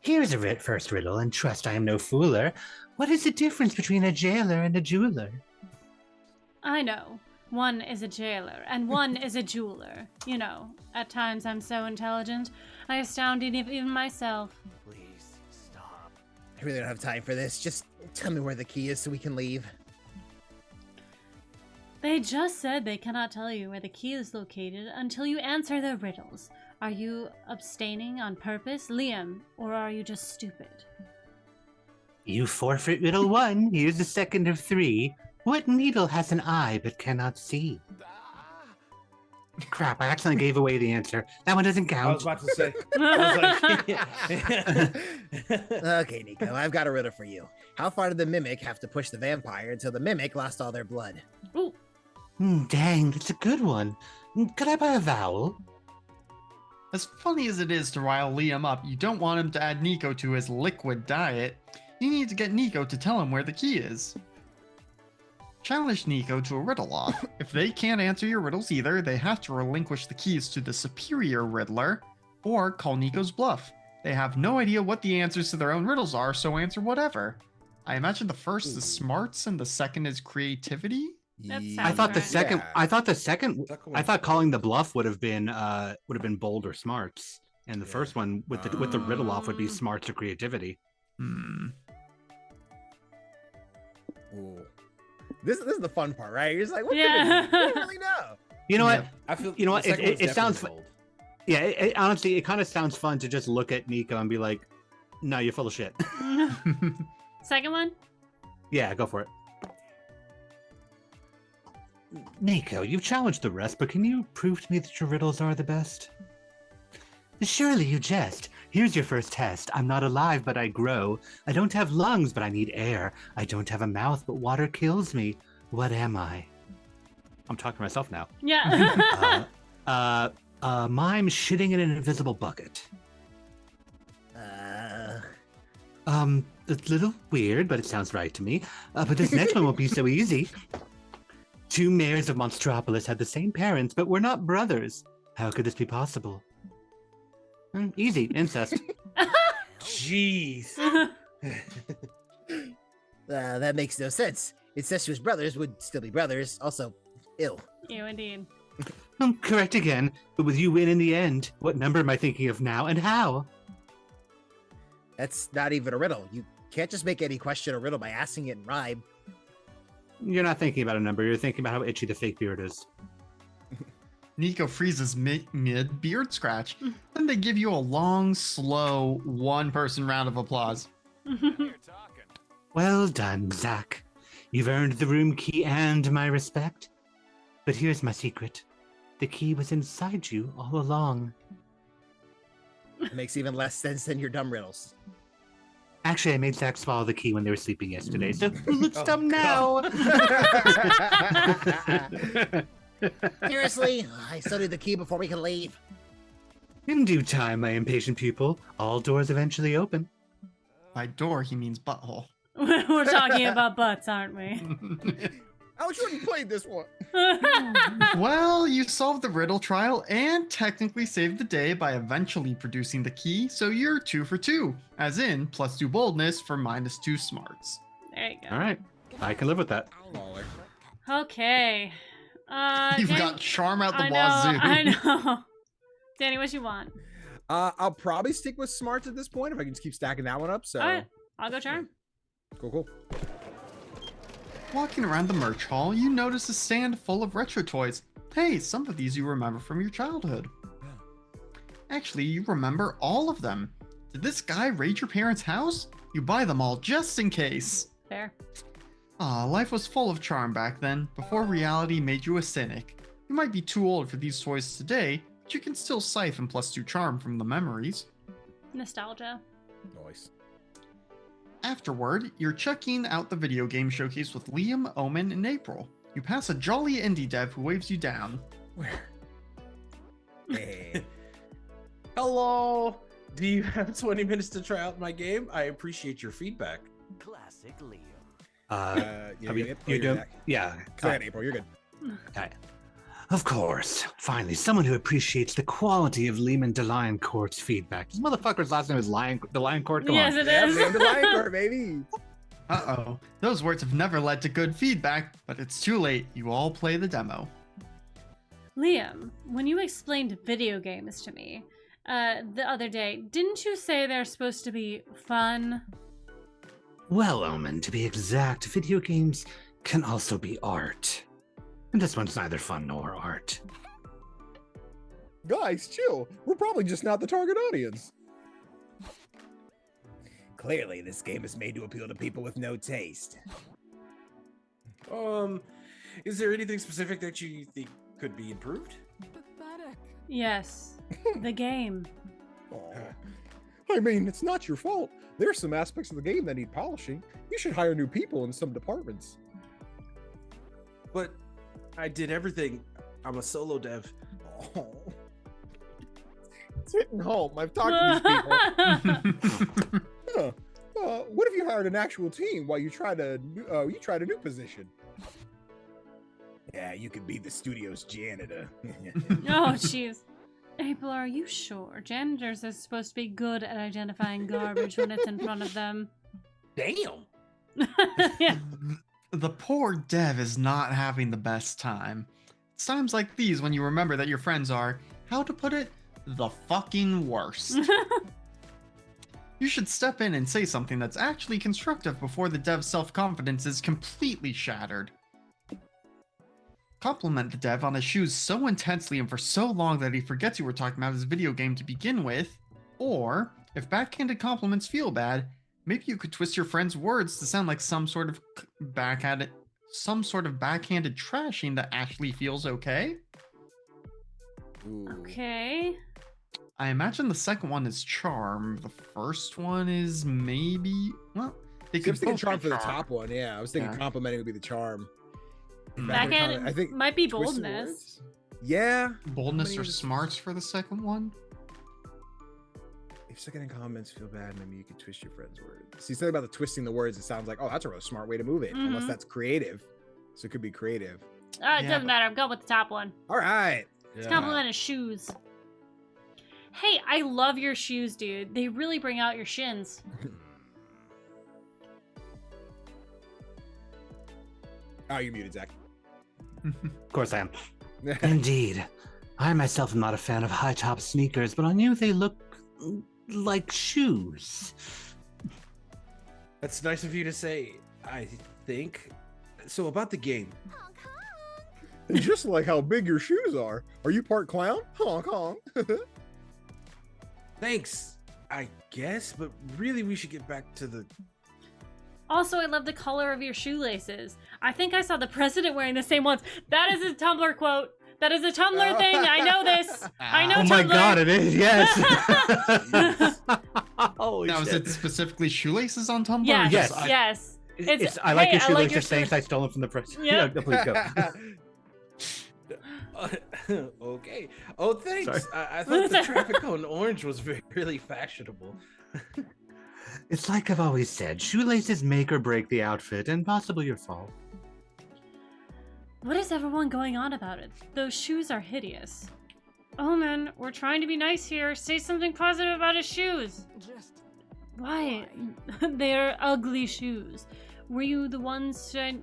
Here's a first riddle, and trust I am no fooler. What is the difference between a jailer and a jeweler? I know. One is a jailer, and one is a jeweler. You know, at times I'm so intelligent, I astound even myself. Please stop. I really don't have time for this. Just tell me where the key is so we can leave. They just said they cannot tell you where the key is located until you answer their riddles. Are you abstaining on purpose, Liam, or are you just stupid? You forfeit riddle 1. Here's the second of 3. What needle has an eye but cannot see? Crap, I accidentally gave away the answer. That one doesn't I was count. about to say. I was like, Okay, Nico, I've got a riddle for you. How far did the mimic have to push the vampire until the mimic lost all their blood? Ooh. Dang, that's a good one. Could I buy a vowel? As funny as it is to rile Liam up, you don't want him to add Nico to his liquid diet. You need to get Nico to tell him where the key is. Challenge Nico to a riddle off. If they can't answer your riddles either, they have to relinquish the keys to the superior riddler, or call Nico's bluff. They have no idea what the answers to their own riddles are, so answer whatever. I imagine the first is smarts and the second is creativity? That I sounds thought the right. second. Yeah. I thought the second. Second I one's thought calling the bluff would have been bold or smarts, and the Yeah. first one with the riddle off would be smarts or creativity. Ooh. This is the fun part, right? You're just like, what Yeah. could it be? You don't really know. You know Yep. what? I feel You know what, the second it one's definitely sounds gold. Yeah, honestly, it kind of sounds fun to just look at Nico and be like, "No, you're full of shit." Second one? Yeah, go for it. Nico, you've challenged the rest, but can you prove to me that your riddles are the best? Surely you jest. Here's your first test. I'm not alive, but I grow. I don't have lungs, but I need air. I don't have a mouth, but water kills me. What am I? I'm talking to myself now. Yeah. Mime shitting in an invisible bucket. It's a little weird, but it sounds right to me. But this next one won't be so easy. 2 mayors of Monstropolis had the same parents, but were not brothers. How could this be possible? Easy, incest. Jeez. That makes no sense. Incestuous brothers would still be brothers. Also, ill. You indeed. Correct again, but with you win in the end. What number am I thinking of now, and how? That's not even a riddle. You can't just make any question a riddle by asking it in rhyme. You're not thinking about a number, you're thinking about how itchy the fake beard is. Nico freezes mid beard scratch. Then they give you a long, slow, one-person round of applause. Well done, Zach. You've earned the room key and my respect. But here's my secret. The key was inside you all along. It makes even less sense than your dumb riddles. Actually, I made Zach swallow the key when they were sleeping yesterday, so let's Oh, dumb now. Seriously, I studied the key before we can leave. In due time, my impatient pupil. All doors eventually open. By door, he means butthole. We're talking about butts, aren't we? Alex, you already played this one. Well, you solved the riddle trial and technically saved the day by eventually producing the key, so you're 2 for 2, as in +2 boldness for -2 smarts. There you go. All right, I can live with that. Okay. You've Danny- got charm out the I wazoo. know. Danny, what you want? I'll probably stick with smarts at this point if I can just keep stacking that one up. So All right, I'll go charm. cool. Walking around the merch hall, you notice a stand full of retro toys. Hey, some of these you remember from your childhood. Actually, you remember all of them. Did this guy raid your parents' house? You buy them all just in case. Fair. Life was full of charm back then, before reality made you a cynic. You might be too old for these toys today, but you can still siphon +2 charm from the memories. Nostalgia. Nice. Afterward, you're checking out the video game showcase with Liam, Omen, and April. You pass a jolly indie dev who waves you down. Where? Hey. Hello. Do you have 20 minutes to try out my game? I appreciate your feedback. Classic Liam. You do? Yeah. Go ahead, April. You're good. Okay. Of course. Finally, someone who appreciates the quality of Lehman DeLion Court's feedback. This motherfucker's last name is DeLion Court. Come Yes, on. it Yeah, is. man, the Lion Court, baby. Uh-oh. Those words have never led to good feedback, but it's too late. You all play the demo. Liam, when you explained video games to me the other day, didn't you say they're supposed to be fun? Well, Omen, to be exact, video games can also be art. And this one's neither fun nor art. Guys, chill. We're probably just not the target audience. Clearly, this game is made to appeal to people with no taste. Is there anything specific that you think could be improved? Yes. The game. I mean, it's not your fault. There's some aspects of the game that need polishing. You should hire new people in some departments. But I did everything. I'm a solo dev. Oh. It's hitting home. I've talked to these people. What if you hired an actual team while you tried a new position? Yeah, you could be the studio's janitor. Oh, jeez. April, are you sure? Janitors are supposed to be good at identifying garbage when it's in front of them. Damn. Yeah. The poor dev is not having the best time. It's times like these when you remember that your friends are, how to put it, the fucking worst. You should step in and say something that's actually constructive before the dev's self-confidence is completely shattered. compliment the dev on his shoes so intensely and for so long that he forgets you were talking about his video game to begin with. Or, if backhanded compliments feel bad, maybe you could twist your friend's words to sound like some sort of backhanded trashing that actually feels okay. Ooh. Okay. I imagine the second one is charm. The first one is maybe, well, they I could was thinking both charm be for the top one. Yeah, I was thinking Yeah. complimenting would be the charm. Backhand I think might be twisted boldness. words? Yeah. Boldness How or many is- smarts for the second one? If second comments feel bad, maybe you could twist your friend's words. See, something about the twisting the words, it sounds like, oh, that's a real smart way to move it. Unless Mhm. that's creative. So it could be creative. It Yeah, doesn't but- matter. I'm going with the top one. All right. Let's compliment his shoes. Hey, I love your shoes, dude. They really bring out your shins. Oh, you're muted, Zach. Of course I am. Indeed. I myself am not a fan of high top sneakers, but on you they look like shoes. That's nice of you to say, I think. So about the game. Just like how big your shoes are. Are you part clown? Honk honk. Thanks, I guess, but really we should get back to the... Also, I love the color of your shoelaces. I think I saw the president wearing the same ones. That is a Tumblr quote. That is a Tumblr thing. I know this. I know Oh Tumblr. my god, it is, yes. Holy Now, is shit. it specifically shoelaces on Tumblr? or Yes, just Yes. I- yes. It's, I like hey, your I like shoelaces your saying shoe- I stole them from the press. Yeah. Please go. Okay. Oh, thanks. Sorry. I thought the traffic on orange was really fashionable. It's like I've always said, shoelaces make or break the outfit, and possibly your fall. What is everyone going on about it? Those shoes are hideous. Oh man, we're trying to be nice here. Say something positive about his shoes. Why? They're ugly shoes. Were you the ones to,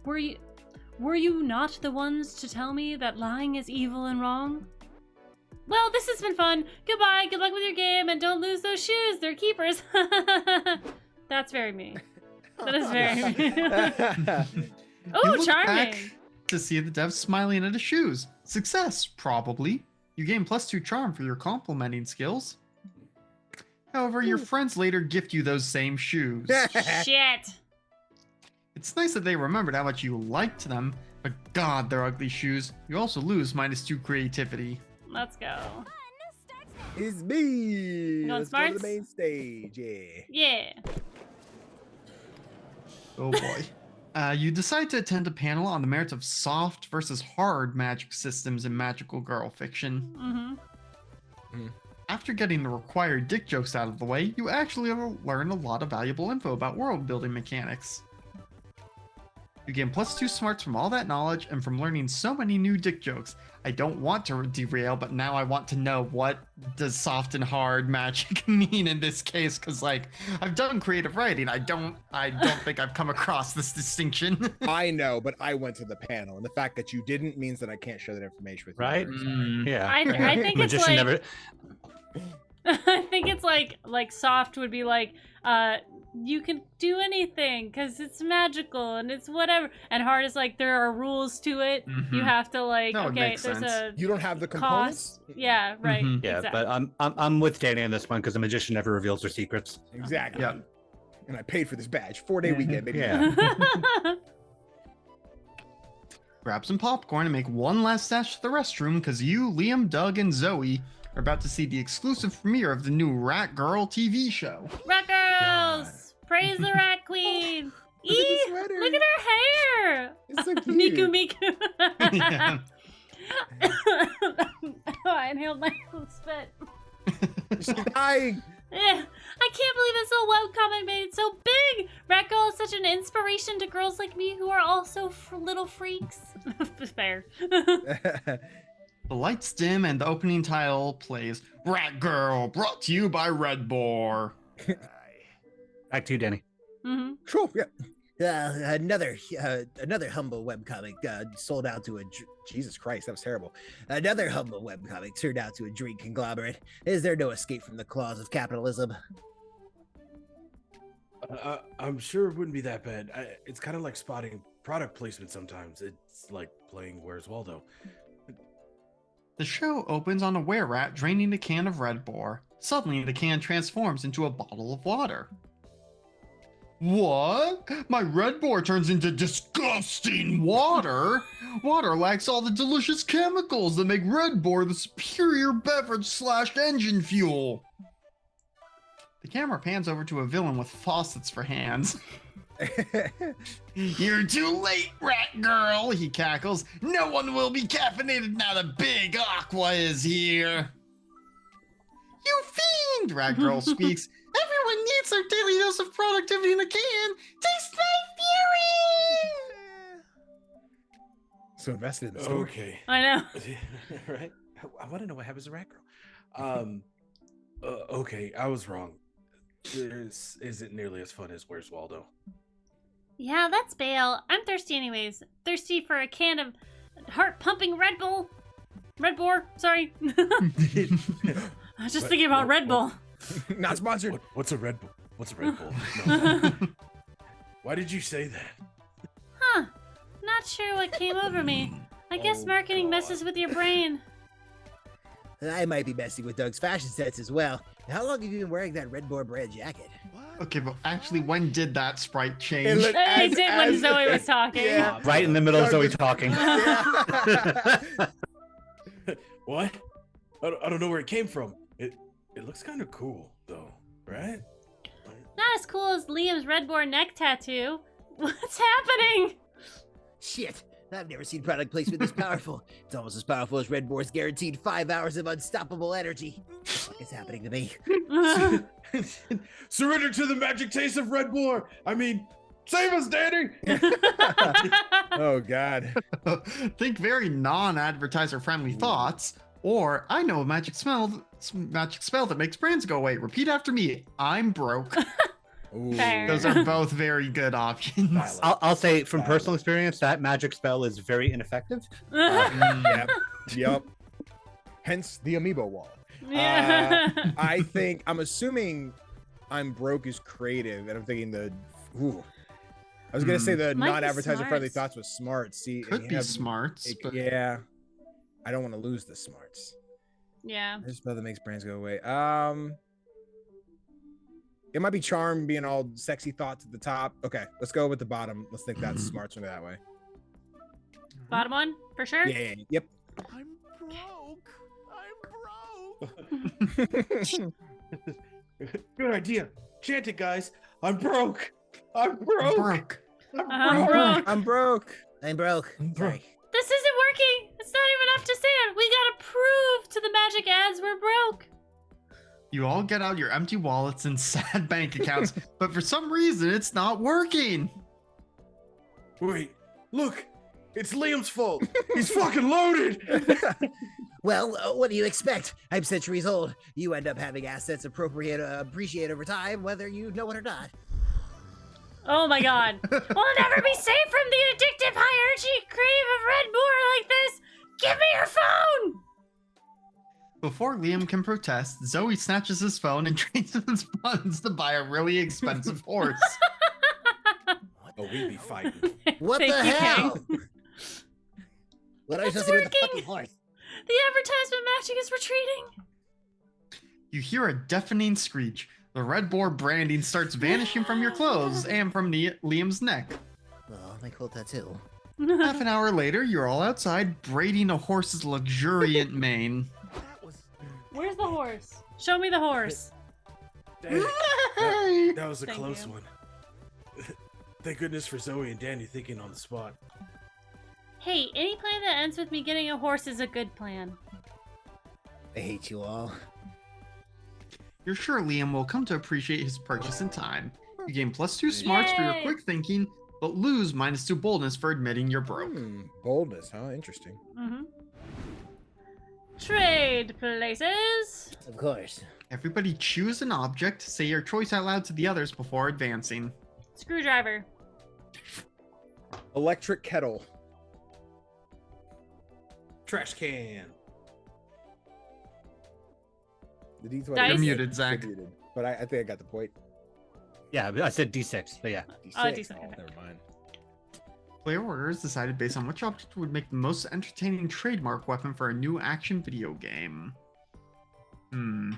were you not the ones to tell me that lying is evil and wrong? Well, this has been fun. Goodbye. Good luck with your game, and don't lose those shoes. They're keepers. That's very me. That is very me. You Oh, look charming. back to see the dev smiling at his shoes. Success, probably. You gain +2 charm for your complimenting skills. However, your friends later gift you those same shoes. Shit. It's nice that they remembered how much you liked them, but god, they're ugly shoes. You also lose -2 creativity. Let's go. It's me. You want Let's go to smarts? the main stage. Yeah. Yeah. Oh boy. You decide to attend a panel on the merits of soft versus hard magic systems in magical girl fiction. Mm-hmm. After getting the required dick jokes out of the way, you actually learn a lot of valuable info about world building mechanics. You gain +2 smarts from all that knowledge and from learning so many new dick jokes. I don't want to derail, but now I want to know, what does soft and hard magic mean in this case? Because like, I've done creative writing. I don't think I've come across this distinction. I know, but I went to the panel, and the fact that you didn't means that I can't share that information with you. Right? I'm sorry. Yeah. I think it's Magician like never. I think it's like soft would be like you can do anything because it's magical and it's whatever, and hard is like there are rules to it. You Mhm. have to like That would okay, make there's sense. a You don't have the components. cost. Yeah, right. Mhm. Yeah, exactly. but I'm with Danny on this one because the magician never reveals their secrets. Exactly. Yeah. And I paid for this badge. 4-day weekend, baby. Yeah. Grab some popcorn and make one last dash to the restroom because you, Liam, Doug, and Zoe are about to see the exclusive premiere of the new Rat Girl TV show. Rat girls, praise the rat queen. Look at the Eee, sweater. look at her hair. It's so Miku cute. Miku. Yeah. Oh, I inhaled my own spit. She's dying. Eh, I can't believe it's so webcomic made so big. Rat Girl is such an inspiration to girls like me who are also little freaks. Fair. The lights dim and the opening title plays Rat Girl, brought to you by Red Boar. Back to you, Danny. hmm Cool. Yeah. Another humble webcomic sold out to a Jesus Christ, that was terrible. Another humble webcomic turned out to a dream conglomerate. Is there no escape from the claws of capitalism? I'm sure it wouldn't be that bad. It's kind of like spotting product placement sometimes. It's like playing Where's Waldo. The show opens on a were-rat draining a can of Red Boar. Suddenly, the can transforms into a bottle of water. What? My Red Boar turns into disgusting water? Water lacks all the delicious chemicals that make Red Boar the superior beverage/engine fuel. The camera pans over to a villain with faucets for hands. You're too late, rat girl, he cackles. No one will be caffeinated now that Big Aqua is here. You fiend, rat girl squeaks. Everyone needs their daily dose of productivity in a can. Taste my fury! So invested in the story. Okay. I know. Right? I want to know what happens to Rat Girl. Okay, I was wrong. This isn't nearly as fun as Where's Waldo. Yeah, that's bail. I'm thirsty anyways. Thirsty for a can of heart-pumping Red Bull. Red Boar, sorry. I was just thinking about Red Bull. Not sponsored. What's a Red Bull? What's a Red Bull? No. Why did you say that? Huh. Not sure what came over me. I guess marketing messes with your brain. I might be messing with Doug's fashion sense as well. How long have you been wearing that Red Boar brand jacket? Okay, but actually, when did that sprite It change? looked- It did when Zoe was talking. Yeah. Right in the middle of Zoe talking. What? I don't know where it came from. It looks kind of cool though, right? Not as cool as Liam's Red Boar neck tattoo. What's happening? Shit, I've never seen product placement this powerful. It's almost as powerful as Red Boar's guaranteed 5 hours of unstoppable energy. What is happening to me? Surrender to the magic taste of Red Bull. I mean, save us, Danny. Oh God. Think very non-advertiser friendly thoughts, or I know a magic spell that makes brands go away. Repeat after me. I'm broke. Ooh. Fair. Those are both very good options. I'll say from personal experience that magic spell is very ineffective. Yep. Yep. Hence the amiibo wall. Yeah. I'm assuming I'm broke is creative, and I'm thinking ooh. I was gonna say the Might be non-advertiser friendly smarts. thoughts was smart. See, and Could you be have- smarts, but yeah. I don't want to lose the smarts. Yeah. There's spell that makes brands go away. It might be charm being all sexy thoughts at the top. Okay, let's go with the bottom. Let's think that's smarts from that way. Bottom one, for sure? Yeah. Yep. I'm broke. Good idea. Chant it, guys. I'm broke. I'm broke. broke. I'm broke. I'm broke. I'm broke. Sorry. This isn't working. It's not even enough to say it. We gotta prove to the magic ads we're broke. You all get out your empty wallets and sad bank accounts, but for some reason it's not working. Wait, look. It's Liam's fault. He's fucking loaded. Well, what do you expect? I'm centuries old. You end up having assets appreciate over time, whether you know it or not. Oh my god. We'll never be safe from the addictive hierarchy crave of Red Boar like this. Give me your phone. Before Liam can protest, Zoe snatches his phone and trades his funds to buy a really expensive horse. Oh, we be fighting. What Thank the you, hell? King. What are you It's supposed to do with the working. fucking horse? The advertisement matching is retreating. You hear a deafening screech. The Red Boar branding starts vanishing from your clothes and from Liam's neck. Oh, my cool tattoo. Half an hour later, you're all outside braiding a horse's luxuriant mane. Where's the horse? Show me the horse. Dang, that was a Thank close you. one. Thank goodness for Zoe and Danny thinking on the spot. Hey, any plan that ends with me getting a horse is a good plan. I hate you all. You're sure Liam will come to appreciate his purchase in time. You gain +2 smarts for your Yay! quick thinking, but lose -2 boldness for admitting you're broke. Boldness, huh? Interesting. Mm-hmm. Trade places. Of course. Everybody choose an object, say your choice out loud to the others before advancing. Screwdriver. Electric kettle. Trash can. The D20. Dice? You're muted, Zach. You're muted, but I think I got the point. Yeah, I said D6, but yeah. D6. Oh, D6, okay. Never mind. Player orders decided based on which object would make the most entertaining trademark weapon for a new action video game.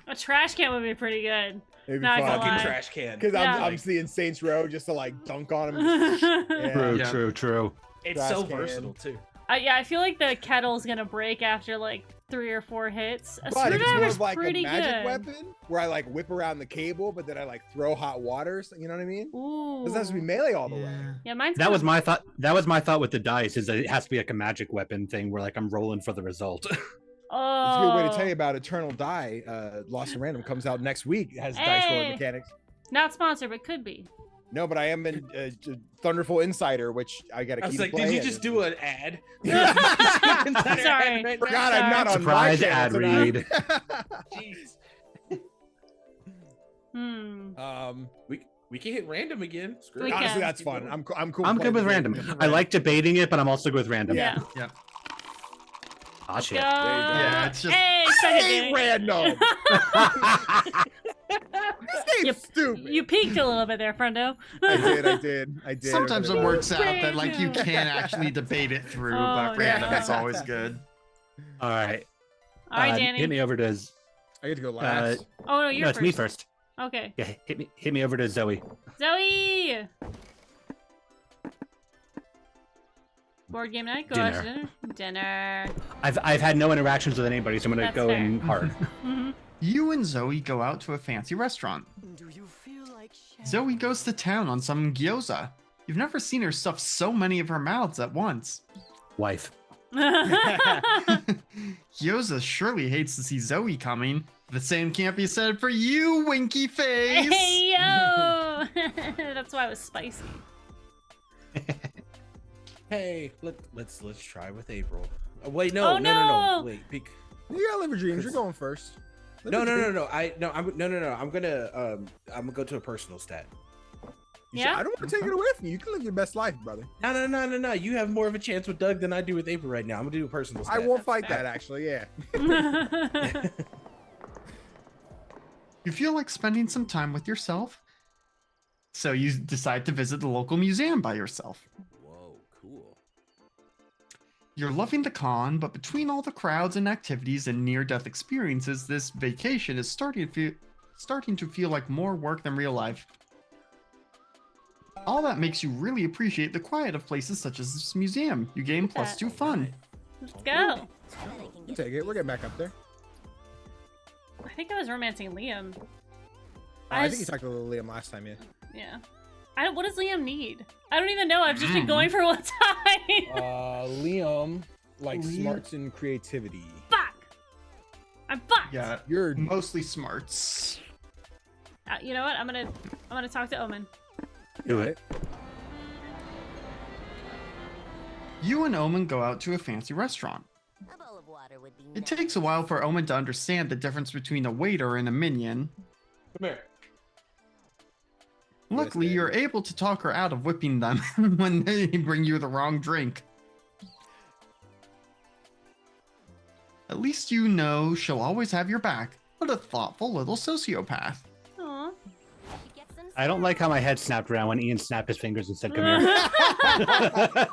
A trash can would be pretty good. It'd be Not gonna fun. lie. Fucking trash can. Because Yeah. I'm seeing Saints Row just to like dunk on him. Yeah. True, Yeah. true. It's Trash so can. versatile too. Yeah, I feel like the kettle's gonna break after like 3 or 4 hits. A But if it's more screwdriver's of like a pretty magic good. weapon where I like whip around the cable, but then I like throw hot waters. You know what I mean? Ooh. Doesn't have to be melee all the way. Yeah. Yeah, mine's That kinda- was my thought. That was my thought with the dice. Is that it has to be like a magic weapon thing where like I'm rolling for the result. Oh. It's a good way to tell you about Eternal Die. Lost and Random comes out next week. It has dice rolling Hey. mechanics. Not sponsored, but could be. No, but I am in Thunderful Insider, which I got to I keep was like, did playing. you just do an ad? Sorry. Forgot I'm not on Surprise my ad channel read. Jeez. Hmm. We can hit random again. Screw We it. honestly, can. that's fun. I'm cool. I'm playing good with the random. game. I like debating it, but I'm also good with random. Yeah. Yeah. Ah, Let's shit. go. Yeah, it's just- Hey, I second hate Danny. random. This game's stupid. You peaked a little bit there, friendo. I did. Sometimes it But works out that like you Random. can actually debate it through, Oh, but random no. is always good. All right. All right, Danny. Hit me over to. I get to go last. Oh no, you're No, first. it's me first. Okay. Yeah, hit me over to Zoe. Zoe. Board game night. Go out to dinner. Dinner. I've had no interactions with anybody, so I'm gonna That's go fair. in hard. hmm You and Zoe go out to a fancy restaurant. Do you feel like Zoe goes to town on some gyoza. You've never seen her stuff so many of her mouths at once. Wife. Gyoza surely hates to see Zoe coming. The same can't be said for you, Winky Face. Hey yo! That's why it was spicy. Hey, let's try with April. Wait, no, Oh, no. no! Wait, You gotta live your dreams. You're going first. Live no. your dreams. I'm gonna go to a personal stat. You should- Yeah? I don't want to take it away from you. You can live your best life, brother. No. You have more of a chance with Doug than I do with April right now. I'm gonna do a personal stat. I won't fight that, actually. Yeah. You feel like spending some time with yourself, so you decide to visit the local museum by yourself. Whoa, cool. You're loving the con, but between all the crowds and activities and near-death experiences, this vacation is starting to feel like more work than real life. All that makes you really appreciate the quiet of places such as this museum. You gain +2 fun. Let's go. You take it. We're getting back up there. I think I was romancing Liam. I think you just- talked to Liam last time, yeah. Yeah. What does Liam need? I don't even know. I've just been going for one time. Liam likes Liam- smarts and creativity. Fuck. I'm fucked. Yeah, You're mostly smarts. You know what? I'm gonna talk to Omen. Do it. You and Omen go out to a fancy restaurant. A bowl of water would be It nice. takes a while for Omen to understand the difference between a waiter and a minion. Come here. Luckily, Yes, you're able to talk her out of whipping them when they bring you the wrong drink. At least you know she'll always have your back. What a thoughtful little sociopath. Aw. Get some I don't like how my head snapped around when Ian snapped his fingers and said, "Come here."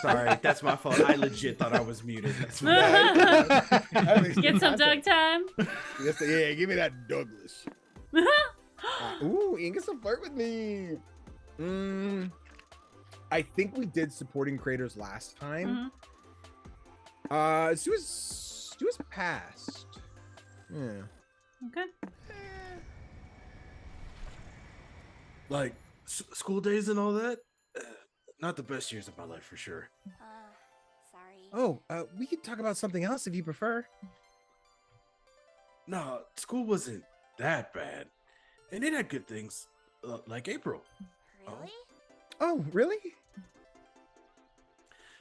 Sorry, that's my fault. I legit thought I was muted. That's my bad. Get some Doug time. Yeah, give me that Douglas. Ooh, Ian gets to flirt with me. I think we did supporting creators last time. Let's do his past. Yeah. Okay. Like school days and all that. Not the best years of my life for sure. sorry. Oh, we could talk about something else if you prefer. No, school wasn't that bad, and it had good things, like April. Really? Oh, really?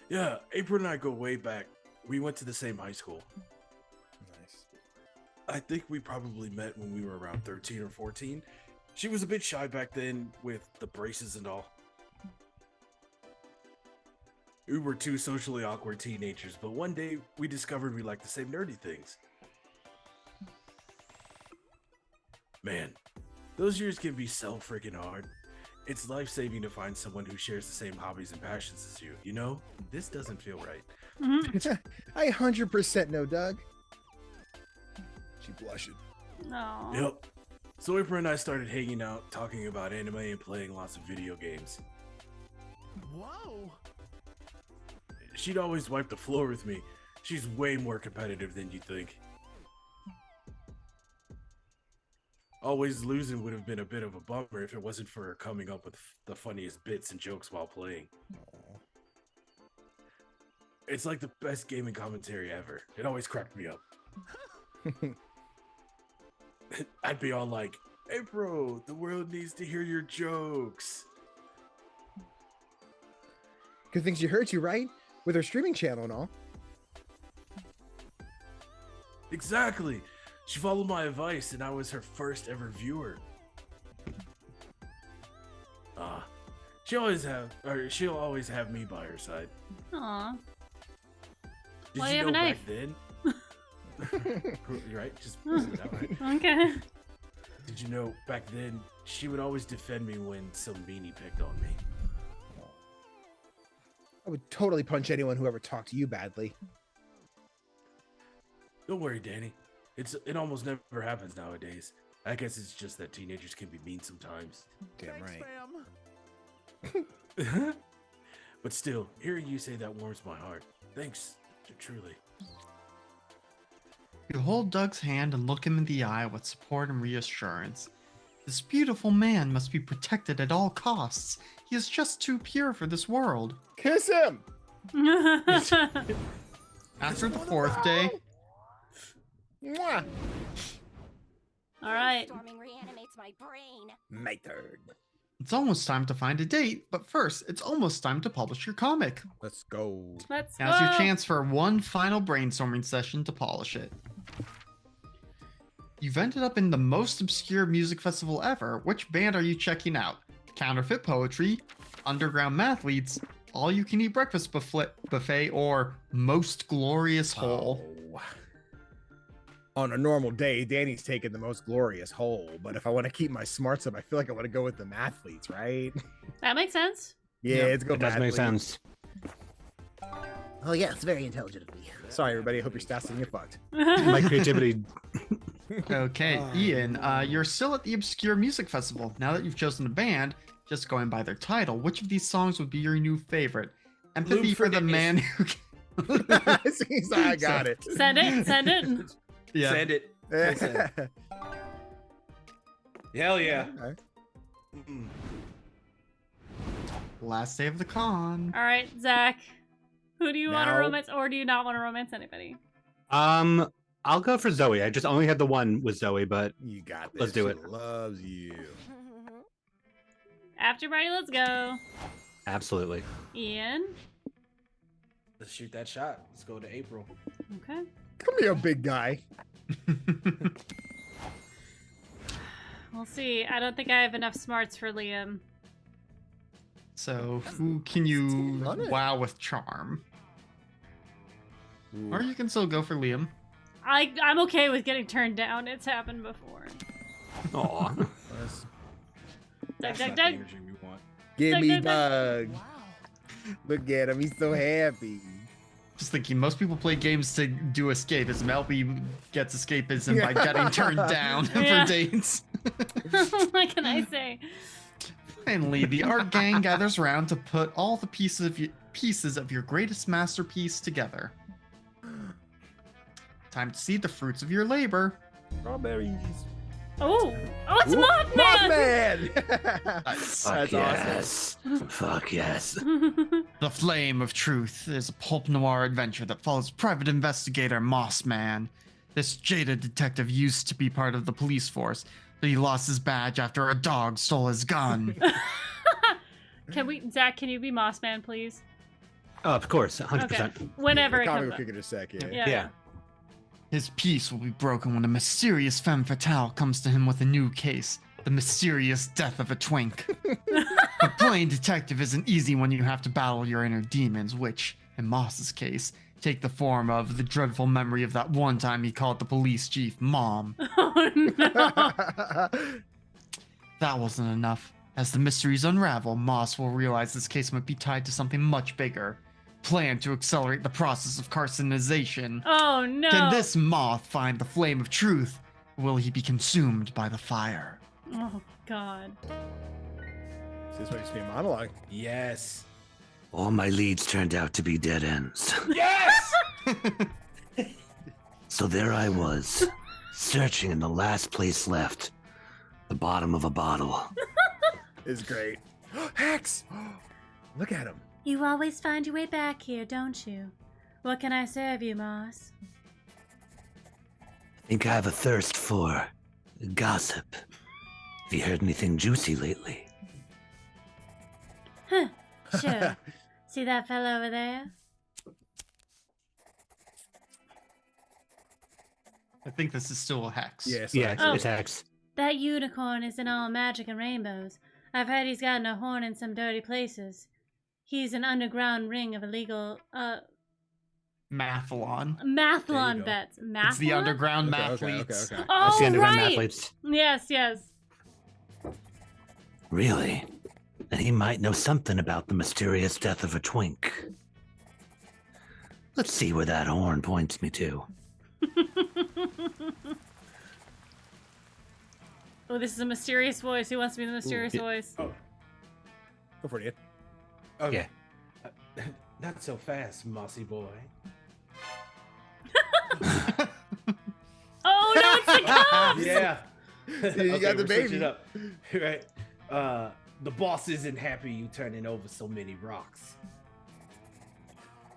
Yeah, April and I go way back. We went to the same high school. Nice. I think we probably met when we were around 13 or 14. She was a bit shy back then with the braces and all. We were two socially awkward teenagers, but one day we discovered we liked the same nerdy things. Man, those years can be so freaking hard. It's life-saving to find someone who shares the same hobbies and passions as you. You know, this doesn't feel right. Mhm. I 100% know, Doug. She blushed. No. Yep. So April and I started hanging out, talking about anime and playing lots of video games. Whoa! She'd always wipe the floor with me. She's way more competitive than you'd think. Always losing would have been a bit of a bummer if it wasn't for her coming up with the funniest bits and jokes while playing. It's like the best gaming commentary ever. It always cracked me up. I'd be all like, "Hey bro, the world needs to hear your jokes." Good thing she heard you, right? With her streaming channel and all. Exactly. She followed my advice and I was her first ever viewer. She'll always have me by her side. Aw. Did Why you you have a know knife? back then? You're right, just isn't that right? Okay. Did you know back then she would always defend me when some meanie picked on me? I would totally punch anyone who ever talked to you badly. Don't worry, Danny. It almost never happens nowadays. I guess it's just that teenagers can be mean sometimes. Damn Thanks, right. fam. But still, hearing you say that warms my heart. Thanks, truly. You hold Doug's hand and look him in the eye with support and reassurance. This beautiful man must be protected at all costs. He is just too pure for this world. Kiss him! After the fourth day, Mwah! All right. Storming reanimates my brain. My turn. it's almost time to find a date, but first, it's almost time to publish your comic. Let's go. Let's Now's go. your chance for one final brainstorming session to polish it. You've ended up in the most obscure music festival ever. Which band are you checking out? Counterfeit Poetry, Underground Mathletes, All You Can Eat Breakfast Buffet, or Most Glorious Whole? Oh. On a normal day, Danny's taking the most glorious hole, but if I want to keep my smarts up, I feel like I want to go with the mathletes, right? That makes sense. Yeah, Yep. let's go It does make mathletes. sense. Oh yeah, it's very intelligent of me. Sorry, everybody. I hope your stats didn't get fucked. My creativity. Okay, Ian, you're still at the Obscure Music Festival. Now that you've chosen a band, just going by their title, which of these songs would be your new favorite? Empathy Loop for for the Days. man who... I got it. Send it. Send it. Yeah. Send it. Hell yeah. Okay. Mm. Last day of the con. All right, Zach. Who do you want to Now- romance, or do you not want to romance anybody? I'll go for Zoe. I just only had the one with Zoe, but You got this. Let's do She it. Loves you. After party, let's go. absolutely. Ian. Let's shoot that shot. Let's go to April. Okay. Come here, big guy. We'll see. I don't think I have enough smarts for Liam. So, who can you Run it. wow with charm? Or you can still go for Liam. I'm okay with getting turned down. It's happened before. Aw. Doug, That's Doug, not the Doug. energy we want. Give Doug, me Doug, Doug. Wow. Look at him. He's so happy. Just thinking, most people play games to do escapism. LB gets escapism by getting turned down Yeah. for dates. What can I say? Finally, the art gang gathers around to put all the pieces of your greatest masterpiece together. Time to see the fruits of your labor. Strawberries. Oh, it's Ooh, Mothman. Mothman! Nice. That's yes. Fuck yes. The Flame of Truth is a pulp noir adventure that follows private investigator Mossman. This jaded detective used to be part of the police force, but he lost his badge after a dog stole his gun. Zach? Can you be Mossman, please? Oh, of course, 100%. Okay. Whenever The it comic comes will up. kick it a sec, yeah. Yeah. Yeah. His peace will be broken when a mysterious femme fatale comes to him with a new case. The mysterious death of a twink. But playing detective isn't easy when you have to battle your inner demons, which, in Moss's case, take the form of the dreadful memory of that one time he called the police chief Mom. Oh no. That wasn't enough. As the mysteries unravel, Moss will realize this case might be tied to something much bigger. Plan to accelerate the process of carcinization. Oh no! Can this moth find the flame of truth? Or will he be consumed by the fire? Oh god. This makes me a monologue. Yes. All my leads turned out to be dead ends. Yes. So there I was, searching in the last place left, the bottom of a bottle. Is great. Hex! Look at him. You always find your way back here, don't you? What can I serve you, Moss? I think I have a thirst for gossip. Have you heard anything juicy lately? Huh, sure. See that fellow over there? I think this is still a hex. Yes. Yeah, Oh. it's Hex. That unicorn isn't all magic and rainbows. I've heard he's gotten a horn in some dirty places. He's an underground ring of illegal, Mathlon. Mathlon go. bets. It's Mathlon? the underground Okay, mathletes. okay. Oh, That's the underground right. athletes. Yes, yes. Really? And he might know something about the mysterious death of a twink. Let's see where that horn points me to. Oh, this is a mysterious voice. Who wants to be the mysterious yeah. voice? Go for it, Ian. Oh, Yeah. Not so fast, mossy boy. Oh no, it's the cops! Yeah. You got the we're switching baby. Up. Right. The boss isn't happy you turning over so many rocks.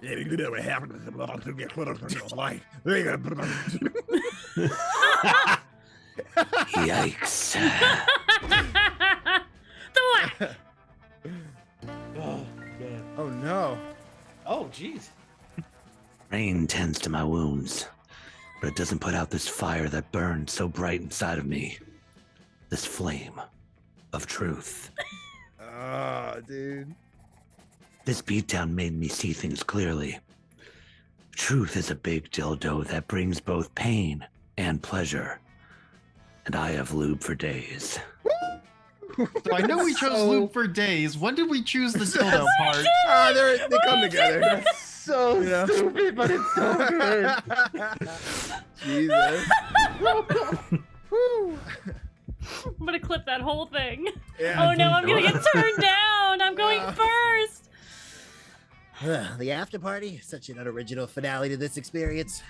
Yeah, you know what happened to get Yikes. The what? Oh, man. Oh no. Oh, jeez. Rain tends to my wounds, but it doesn't put out this fire that burns so bright inside of me. This flame of truth. Oh, dude. This beatdown made me see things clearly. Truth is a big dildo that brings both pain and pleasure. And I have lube for days. So I know we chose Luke for days. When did we choose the dildo part? Ah, they come together. So You know? stupid, but it's so good. Jesus. Woo. I'm gonna clip that whole thing. Yeah. Oh no, I'm gonna get turned down. I'm going first. The after party? Such an unoriginal finale to this experience.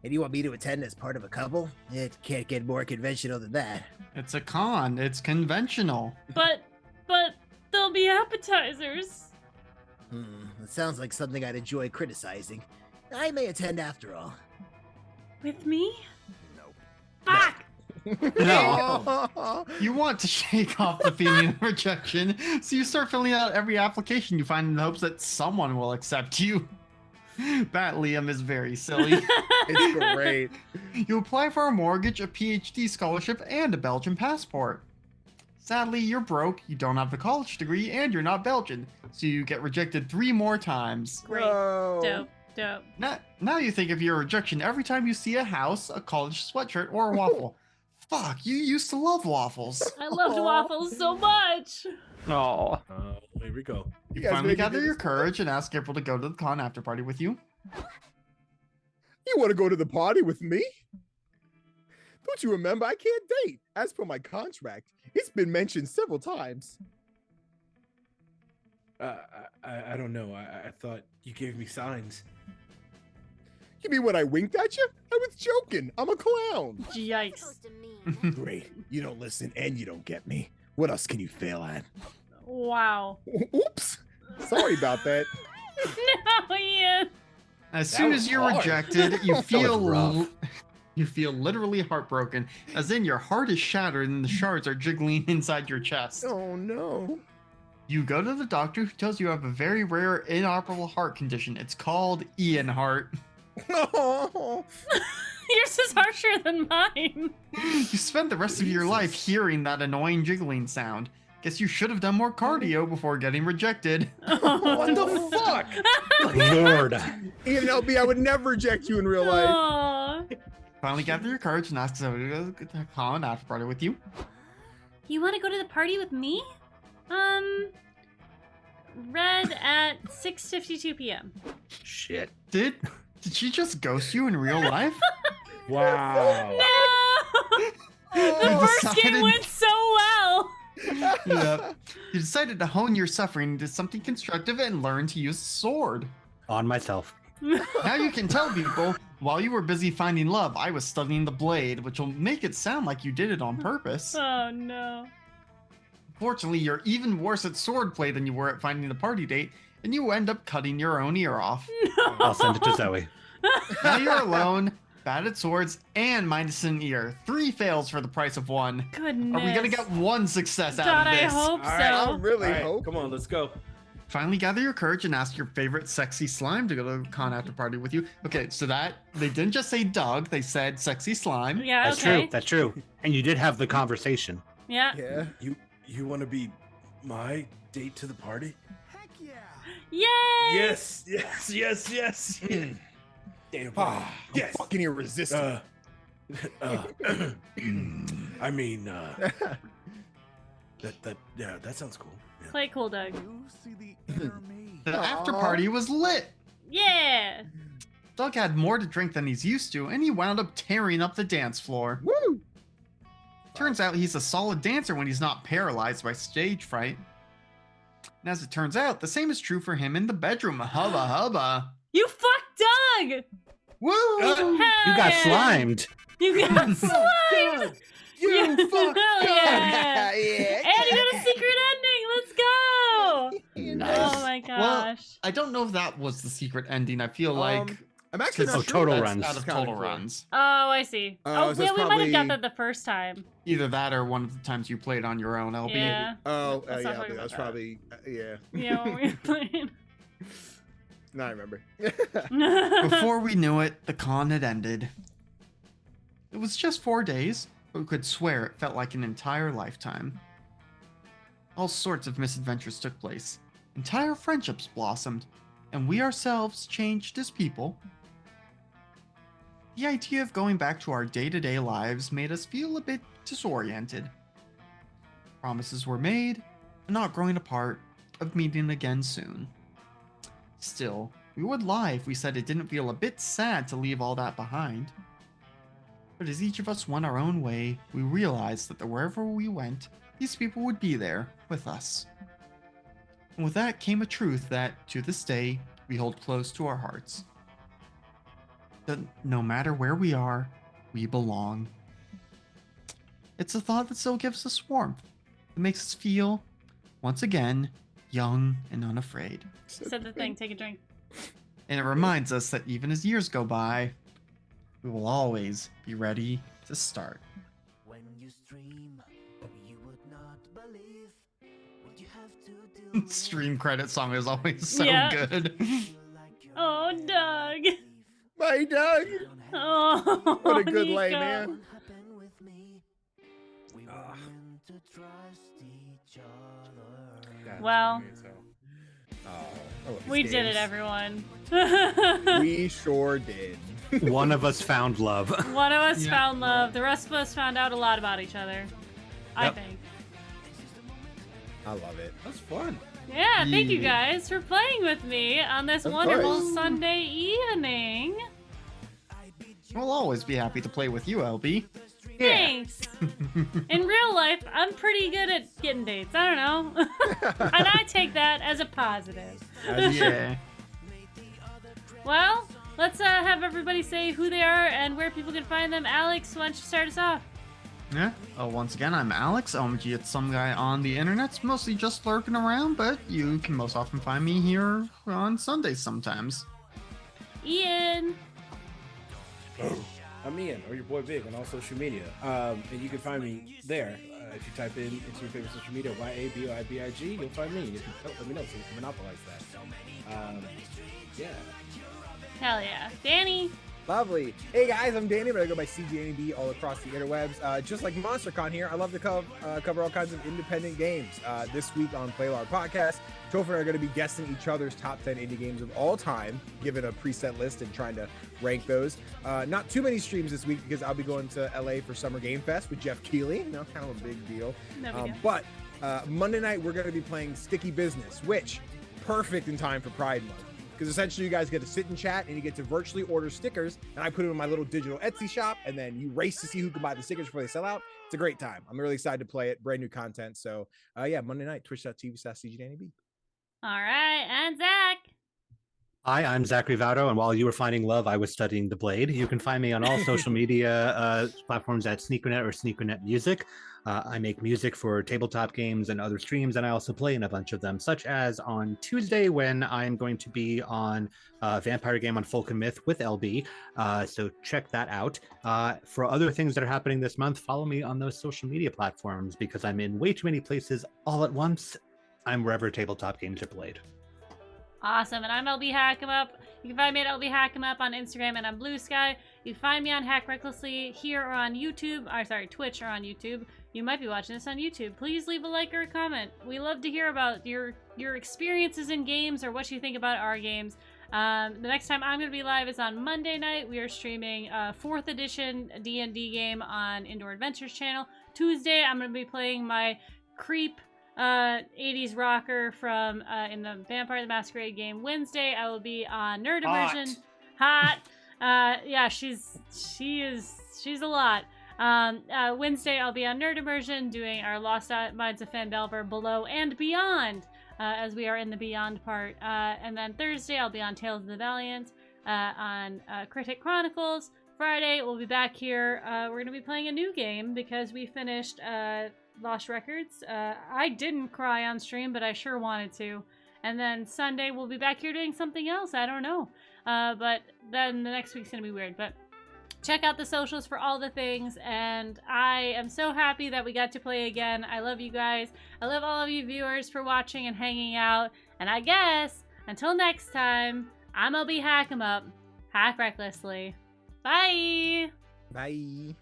And you want me to attend as part of a couple? It can't get more conventional than that. It's a con. It's conventional. But there'll be appetizers. It sounds like something I'd enjoy criticizing. I may attend after all. With me? Nope. Fuck! No. You want to shake off the feeling of rejection, so you start filling out every application you find in the hopes that someone will accept you. That Liam is very silly. It's great. You apply for a mortgage, a PhD scholarship, and a Belgian passport. Sadly, you're broke, you don't have the college degree, and you're not Belgian, so you get rejected 3 more times. Great. No. Dope. Now you think of your rejection every time you see a house, a college sweatshirt, or a waffle. Fuck, you used to love waffles. I loved waffles so much. Oh. Here we go. You guys finally making gather this your fun? courage and ask April to go to the con after party with you. You want to go to the party with me? Don't you remember I can't date? As per my contract, it's been mentioned several times. I don't know. I thought you gave me signs. You mean when I winked at you? I was joking. I'm a clown. Yikes. Supposed to mean. Great. You don't listen and you don't get me. What else can you fail at? Wow. Oops. Sorry about that. No, Ian. As That soon was as you're hard. rejected, you feel rough. you feel literally heartbroken, as in your heart is shattered and the shards are jiggling inside your chest. Oh no. You go to the doctor who tells you have a very rare inoperable heart condition. It's called Ian heart. Oh. Yours is harsher than mine. You spend the rest of your life hearing that annoying jiggling sound. Guess you should have done more cardio before getting rejected. What the fuck? Lord. Ian LB, I would never reject you in real life. Aw. Finally gather your courage and ask someone to go to the con after party with you. You want to go to the party with me? Red at 6:52 p.m. Shit. Did she just ghost you in real life? Wow. No! The You first game decided- went so well. Yep. You decided to hone your suffering into something constructive and learn to use the sword. On myself. Now you can tell people, while you were busy finding love, I was studying the blade, which will make it sound like you did it on purpose. Oh no. Fortunately, you're even worse at swordplay than you were at finding the party date, and you end up cutting your own ear off. I'll send it to Zoe. Now you're alone, bad at swords, and minus an ear. 3 fails for the price of 1. Goodness. Are we gonna get 1 success out God, of I this? hope All right, so. I really All right, hope. come on, let's go. Finally gather your courage and ask your favorite sexy slime to go to the con after party with you. Okay, so that they didn't just say Doug, they said sexy slime. Yeah, That's okay. true. That's true. And you did have the conversation. Yeah. Yeah. You want to be my date to the party? Heck yeah. Yay! Yes, yes, yes, yes. Damn. Ah, Yes. Fucking irresistible. I mean, that sounds cool. Yeah. Play cool, Doug. You see the inner me. The after Aw. party was lit. Yeah. Doug had more to drink than he's used to, and he wound up tearing up the dance floor. Woo! Turns out he's a solid dancer when he's not paralyzed by stage fright. And as it turns out, the same is true for him in the bedroom. Hubba hubba. You fucked Doug. Woo! Hell You got yeah. slimed. You got slimed. You fuck Hell yeah. yeah. And you got a secret ending. Let's go. Nice. Oh my Well, gosh. I don't know if that was the secret ending. I feel like I'm actually not Oh, sure. total That's- runs. out of kinda total cool. runs. Oh, I see. Oh, Oh, so yeah, it's we might have got probably- that the first time. Either that or one of the times you played on your own, LB. Yeah. Oh, Let's not yeah, talk about that's that. probably yeah. Yeah, when we were playing. Now I remember. Before we knew it, the con had ended. It was just 4 days, but we could swear it felt like an entire lifetime. All sorts of misadventures took place. Entire friendships blossomed, and we ourselves changed as people. The idea of going back to our day-to-day lives made us feel a bit disoriented. Promises were made, of not growing apart, of meeting again soon. Still, we would lie if we said it didn't feel a bit sad to leave all that behind. But as each of us went our own way, we realized that wherever we went, these people would be there with us. And with that came a truth that, to this day, we hold close to our hearts. That no matter where we are, we belong. It's a thought that still gives us warmth. It makes us feel, once again, young and unafraid. Said the thing. Take a drink. And it reminds us that even as years go by, we will always be ready to start. When you stream, you would not believe what you have to do. Stream credit song is always so Yeah. good. Oh, Doug. Bye, Doug. Oh, What a good Nico. lay, man. Well, Oh, we did it, everyone. We sure did. One of us found love. One of us Yeah. found love. The rest of us found out a lot about each other. I Yep. think. I love it. That's fun. Yeah, thank you Yeah. guys for playing with me on this Of wonderful course. Sunday evening. We'll always be happy to play with you, LB. Thanks. In real life, I'm pretty good at getting dates. I don't know. And I take that as a positive. Yeah. Well, let's have everybody say who they are and where people can find them. Alex, why don't you start us off? Yeah. Once again, I'm Alex. OMG, it's some guy on the internet, mostly just lurking around, but you can most often find me here on Sundays sometimes. Ian. I'm Ian, or your boy Big, on all social media. And you can find me there. If you type in into your favorite social media, YABOIBIG, you'll find me. You can let me know so we can monopolize that. Yeah. Hell yeah. Danny. Lovely. Hey guys, I'm Danny, but I go by CGNB all across the interwebs. Just like MonsterCon here, I love to cover all kinds of independent games. This week on Playlar Podcast, Topher and I are going to be guessing each other's top 10 indie games of all time, given a preset list and trying to rank those. Not too many streams this week because I'll be going to LA for Summer Game Fest with Jeff Keighley. You know, kind of a big deal. But Monday night, we're going to be playing Sticky Business, which perfect in time for Pride Month. Because essentially you guys get to sit and chat and you get to virtually order stickers, and I put them in my little digital Etsy shop, and then you race to see who can buy the stickers before they sell out. It's a great time. I'm really excited to play it. Brand new content. So yeah, Monday night, twitch.tv/CGDannyB. All right, and Zach. Hi, I'm Zachary Vaudo, and while you were finding love, I was studying the blade. You can find me on all social media platforms at Sneakernet or Sneakernet Music. I make music for tabletop games and other streams, and I also play in a bunch of them, such as on Tuesday when I'm going to be on Vampire Game on Folk and Myth with LB. So check that out. For other things that are happening this month, follow me on those social media platforms because I'm in way too many places all at once. I'm wherever tabletop games are played. Awesome, and I'm LB Hackemup. You can find me at LB Hackemup on Instagram and on Blue Sky. You can find me on Hack Recklessly here or on YouTube. Twitch or on YouTube. You might be watching this on YouTube. Please leave a like or a comment. We love to hear about your experiences in games or what you think about our games. The next time I'm going to be live is on Monday night. We are streaming 4th edition D&D game on Indoor Adventures channel. Tuesday, I'm going to be playing my Creep 80s rocker from in the Vampire the Masquerade game. Wednesday, I will be on Nerd Immersion. Hot. Yeah, she's a lot. Wednesday, I'll be on Nerd Immersion doing our Lost Minds of Phandelver Below and Beyond, as we are in the Beyond part. And then Thursday, I'll be on Tales of the Valiant, on Critic Chronicles. Friday, we'll be back here. We're going to be playing a new game because we finished Lost Records. I didn't cry on stream, but I sure wanted to. And then Sunday, we'll be back here doing something else. I don't know. But then the next week's going to be weird. But check out the socials for all the things, and I am so happy that we got to play again. I love you guys. I love all of you viewers for watching and hanging out, and I guess, until next time, I'm LB Hackemup. Hack recklessly. Bye! Bye.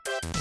Bye.